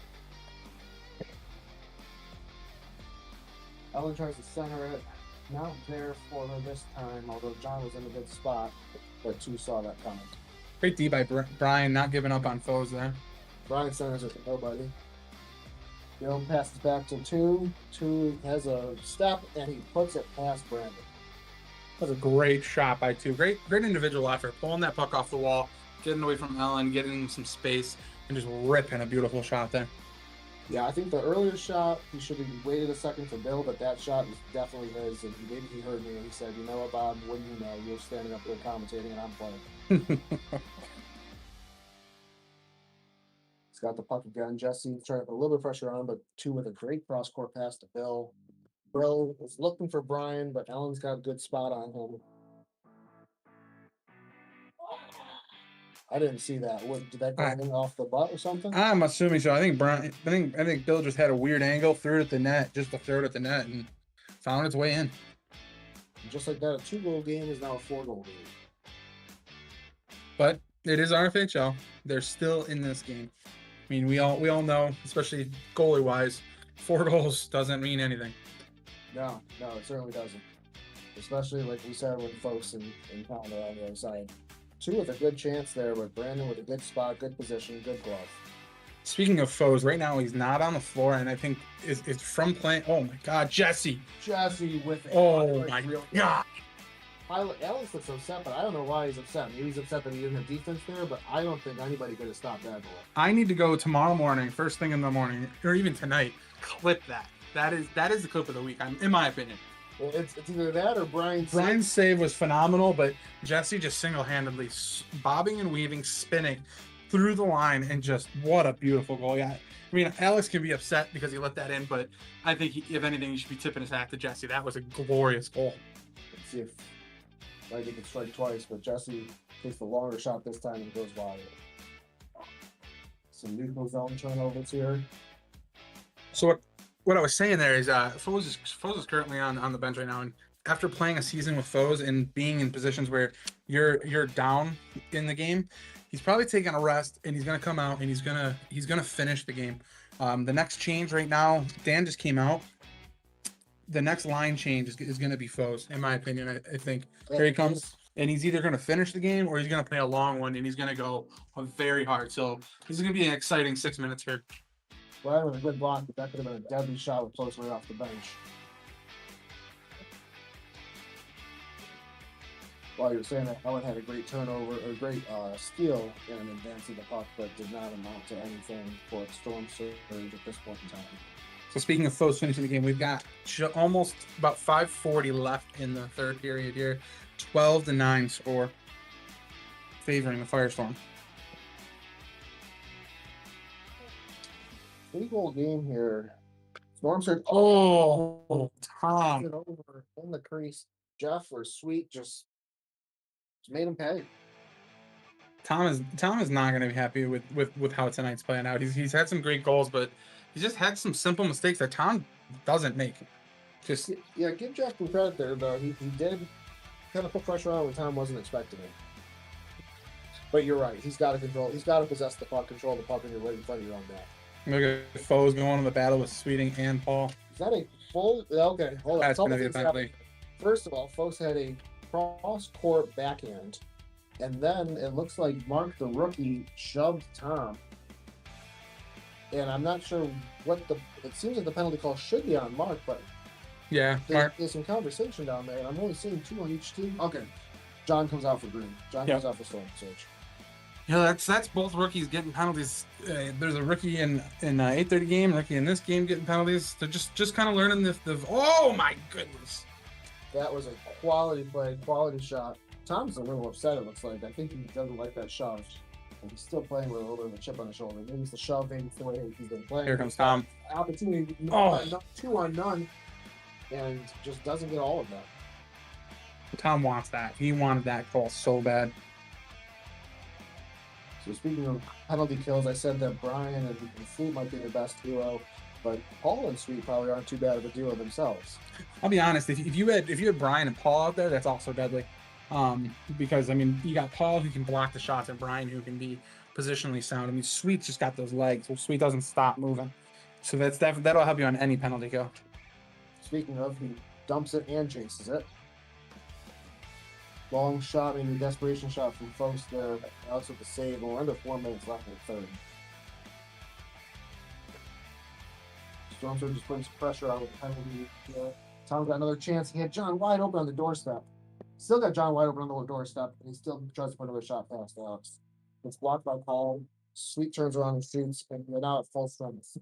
Ellen tries to center it. Not there for her this time, although John was in a good spot, but 2 saw that coming. Great D by Brian, not giving up on Foes there. Brian centers it to nobody. Bill passes back to 2. 2 has a step, and he puts it past Brandon. That's a great shot by 2. Great individual effort. Pulling that puck off the wall, getting away from Ellen, getting some space, and just ripping a beautiful shot there. Yeah, I think the earlier shot, he should have waited a second for Bill, but that shot is definitely his. And maybe he heard me and he said, "You know what, Bob? Wouldn't you know? You're standing up there commentating and I'm playing." He's got the puck again. Jesse trying to put a little bit of pressure on, but 2 with a great cross-court pass to Bill. Bill is looking for Brian, but Ellen's got a good spot on him. I didn't see that. Did that go in off the butt or something? I'm assuming so. I think Bill just had a weird angle, threw it at the net, just to throw it at the net, and found its way in. Just like that, a 2-goal game is now a 4-goal game. But it is RFHL. They're still in this game. I mean, we all know, especially goalie wise, 4 goals doesn't mean anything. No, it certainly doesn't. Especially like we said with folks in Canada on the other side. 2 with a good chance there, but Brandon with a good spot, good position, good glove. Speaking of Foes, right now he's not on the floor, and I think it's from playing. Oh my God, Jesse with it. Oh my God. Alex looks upset, but I don't know why he's upset. Maybe he's upset that he didn't have defense there, but I don't think anybody could have stopped that goal. I need to go tomorrow morning, first thing in the morning, or even tonight, clip that. That is the clip of the week, in my opinion. Well, it's either that or Brian's save was phenomenal, but Jesse just single-handedly bobbing and weaving, spinning through the line, and just what a beautiful goal. Yeah, I mean, Alex can be upset because he let that in, but I think if anything, he should be tipping his hat to Jesse. That was a glorious goal. Let's see if I think it's strike twice, but Jesse takes the longer shot this time and goes wide. Some neutral zone turnovers here. So what I was saying there is Foes is currently on the bench right now, and after playing a season with Foes and being in positions where you're down in the game, he's probably taking a rest, and he's gonna come out and he's gonna finish the game. The next change right now, Dan just came out. The next line change is gonna be Foes, in my opinion. I think here he comes, and he's either gonna finish the game or he's gonna play a long one, and he's gonna go very hard. So this is gonna be an exciting 6 minutes here. Brian with a good block, but that could have been a deadly shot with close right off the bench. While you're saying that, Ellen had a great turnover, or great steal in advancing the puck, but did not amount to anything for Storm Surge at this point in time. So speaking of foes finishing the game, we've got almost about 5:40 left in the third period here. 12-9 score, favoring the Firestorm. 3-goal game here. Storm Surge. Oh, Tom. It over in the crease. Jeff or Sweet just made him pay. Tom is not going to be happy with how tonight's playing out. He's had some great goals, but he's just had some simple mistakes that Tom doesn't make. Just Yeah, give Jeff some credit there, though. He did kind of put pressure on when Tom wasn't expecting it. But you're right. He's got to control. He's got to possess the puck, control the puck, and you're right in front of your own net. look at foes going in the battle with Sweeting and Paul. Is that a full? Okay, hold on. That's going to be a Things penalty. happened. First of all, Foes had a cross-court backhand, and then it looks like Mark, the rookie, shoved Tom. And I'm not sure what the. It seems like the penalty call should be on Mark, but Yeah, Mark. there's some conversation down there, and I'm only seeing 2 on each team. Okay, John comes out for Green. John Yep. comes out for Storm Surge. Yeah, that's both rookies getting penalties. There's a rookie in 8:30 game, rookie in this game getting penalties. They're just kind of learning the. Oh my goodness! That was a quality play, quality shot. Tom's a little upset, it looks like. I think he doesn't like that shove. And he's still playing with a little bit of a chip on his shoulder. Maybe it's the shove, maybe it's the way he's been playing. Here comes Tom. Opportunity, Oh. 2 on none, and just doesn't get all of that. Tom wants that. He wanted that goal so bad. So speaking of penalty kills, I said that Brian and Fleet might be the best duo, but Paul and Sweet probably aren't too bad of a duo themselves. I'll be honest. If you had Brian and Paul out there, that's also deadly. Because I mean, you got Paul who can block the shots, and Brian who can be positionally sound. I mean, Sweet's just got those legs. So Sweet doesn't stop moving. So that'll help you on any penalty kill. Speaking of, he dumps it and chases it. Long shot, maybe a desperation shot from Foes there. Alex with the save. We're under 4 minutes left in the third. Storm Surge just putting some pressure on with the penalty here. Tom's got another chance. He had John wide open on the doorstep. Still got John wide open on the doorstep, and he still tries to put another shot past Alex. It's blocked by Paul. Sweet turns around and shoots, and we're now at full strength.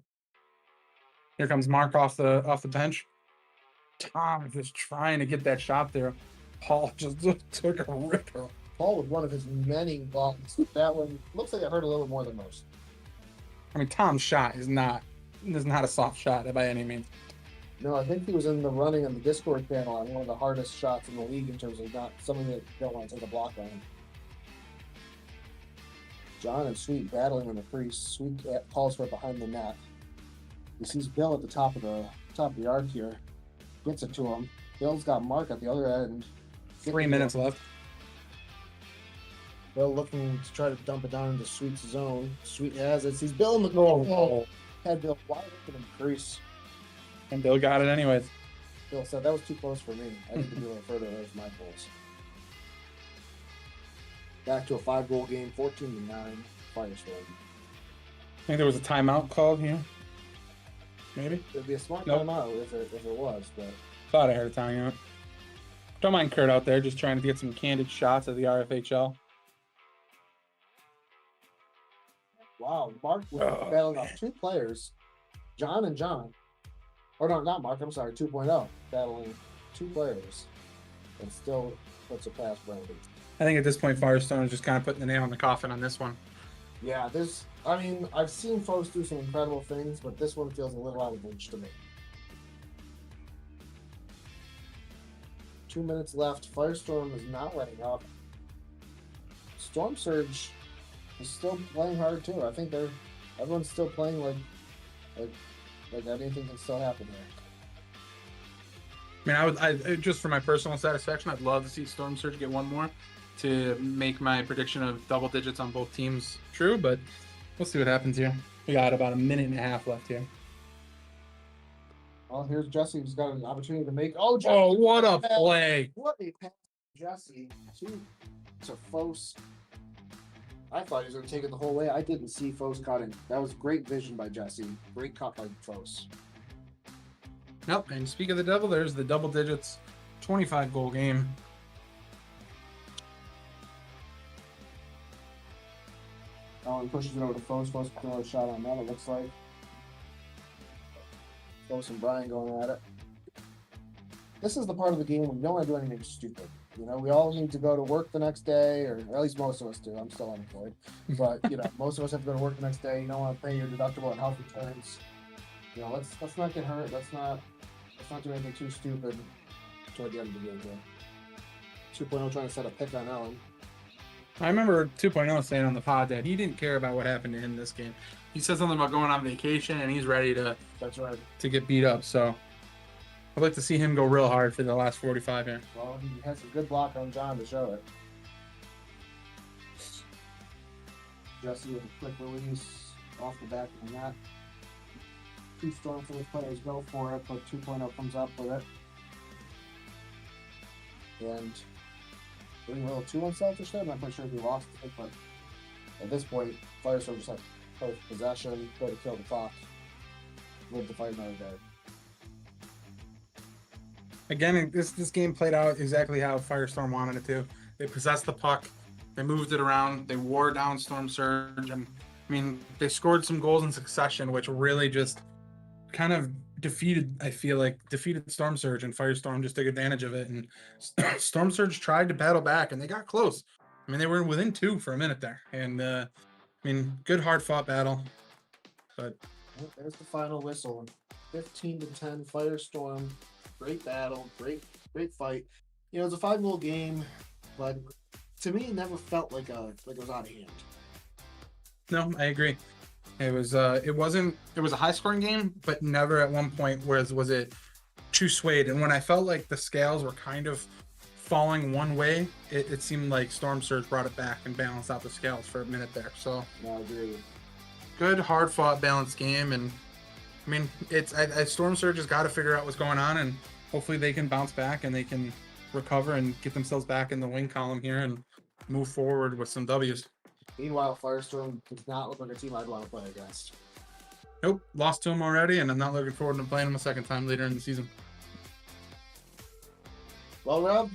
Here comes Mark off the bench. Tom just trying to get that shot there. Paul just took a ripper. Paul with one of his many blocks. That one looks like it hurt a little more than most. I mean, Tom's shot is not a soft shot by any means. No, I think he was in the running on the Discord channel on one of the hardest shots in the league in terms of not something that you don't want to take a block on. John and Sweet battling in the crease. Sweet calls for it behind the net. He sees Bill at the top of the arc here. Gets it to him. Bill's got Mark at the other end. 3 minutes left. Bill looking to try to dump it down into Sweet's zone. Sweet has it. Sees Bill in the goal. Oh. Had Bill wide open in the crease. And Bill got it anyways. Bill said that was too close for me. I need to be a little further. There's my goals. Back to a 5-goal game, 14-9, Firestorm. I think there was a timeout called here. Maybe. It'd be a smart Nope. timeout if it was, but Thought I heard a timeout. Don't mind Kurt out there just trying to get some candid shots of the RFHL. wow, Mark was battling off 2 players, John and John. Or no, not Mark, I'm sorry, 2.0, battling 2 players, and still puts it past Brandon. I think at this point, Firestone is just kind of putting the nail in the coffin on this one. Yeah, I've seen folks do some incredible things, but this one feels a little out of reach to me. 2 minutes left. Firestorm is not letting up. Storm Surge is still playing hard too. I think everyone's still playing like anything can still happen there. I mean, I just for my personal satisfaction, I'd love to see Storm Surge get one more to make my prediction of double digits on both teams true, but we'll see what happens here. We got about a minute and a half left here. Well, here's Jesse, who's got an opportunity to make. Oh, Jesse, Oh, what a play! What a pass, Jesse to Fos. I thought he was going to take it the whole way. I didn't see Foes cutting. That was great vision by Jesse. Great cut by Foes. Nope. And speak of the devil, there's the double digits, 25 goal game. Allen pushes it over to Foes. Foes can throw a shot on that, it looks like. Foes and Brian going at it. This is the part of the game when you don't want to do anything stupid. You know, we all need to go to work the next day, or at least most of us do. I'm still unemployed. But, you know, most of us have to go to work the next day. You don't want to pay your deductible and health insurance. You know, let's not get hurt. Let's not do anything too stupid toward the end of the game here. 2.0 trying to set a pick on Allen. I remember 2.0 saying on the pod that he didn't care about what happened to him this game. He said something about going on vacation, and he's ready to That's right. to get beat up. So I'd like to see him go real hard for the last 45 here. Well, he has a good block on John to show it. Jesse with a quick release off the back of the net. Two Stormforce players go for it, but 2.0 comes up with it. And doing a little too unselfish there. I'm not quite sure if he lost it, but at this point, Firestorms just have to post possession, go to kill the clock, live to fight another day. Again, this game played out exactly how Firestorm wanted it to. They possessed the puck, they moved it around, they wore down Storm Surge, and I mean, they scored some goals in succession, which really just kind of defeated Storm Surge, and Firestorm just took advantage of it. And Storm Surge tried to battle back, and they got close. I mean, they were within 2 for a minute there, and I mean, good hard fought battle. But there's the final whistle. 15-10 Firestorm. Great battle, great fight. You know, it was a 5-goal game, but to me, it never felt like it was out of hand. no, I agree. It was it was a high scoring game, but never at one point was it too swayed. And when I felt like the scales were kind of falling one way, it seemed like Storm Surge brought it back and balanced out the scales for a minute there. So No, I agree. good, hard fought, balanced game. And I mean, Storm Surge has got to figure out what's going on, and hopefully they can bounce back and they can recover and get themselves back in the win column here and move forward with some W's. Meanwhile, Firestorm does not look like a team I'd want to play against. Nope, lost to them already, and I'm not looking forward to playing them a second time later in the season. Well, Rob,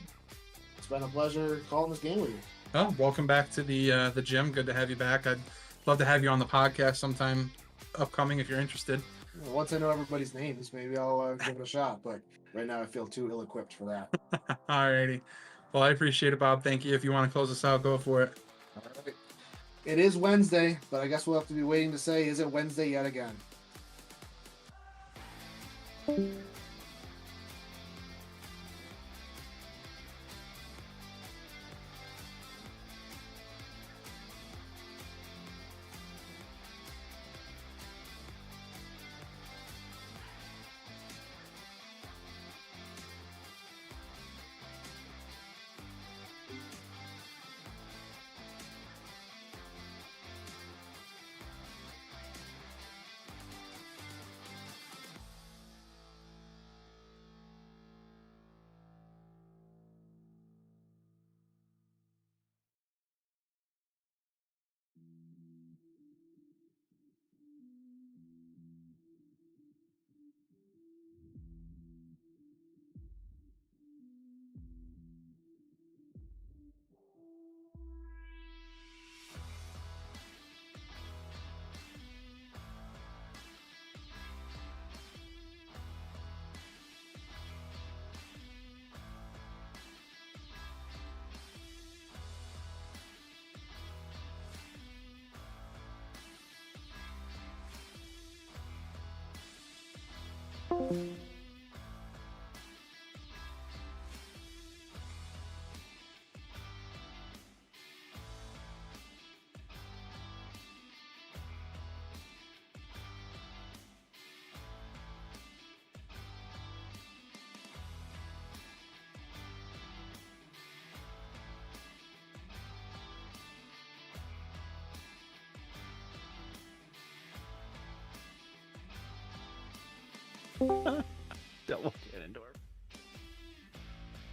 it's been a pleasure calling this game with you. Oh, welcome back to the gym. Good to have you back. I'd love to have you on the podcast sometime upcoming if you're interested. Once I know everybody's names, maybe I'll give it a shot, but right now I feel too ill-equipped for that. Alrighty. Well, I appreciate it, Bob. Thank you. If you want to close us out, go for it. All right. It is Wednesday, but I guess we'll have to be waiting to say, is it Wednesday yet again? Double Ganondorf.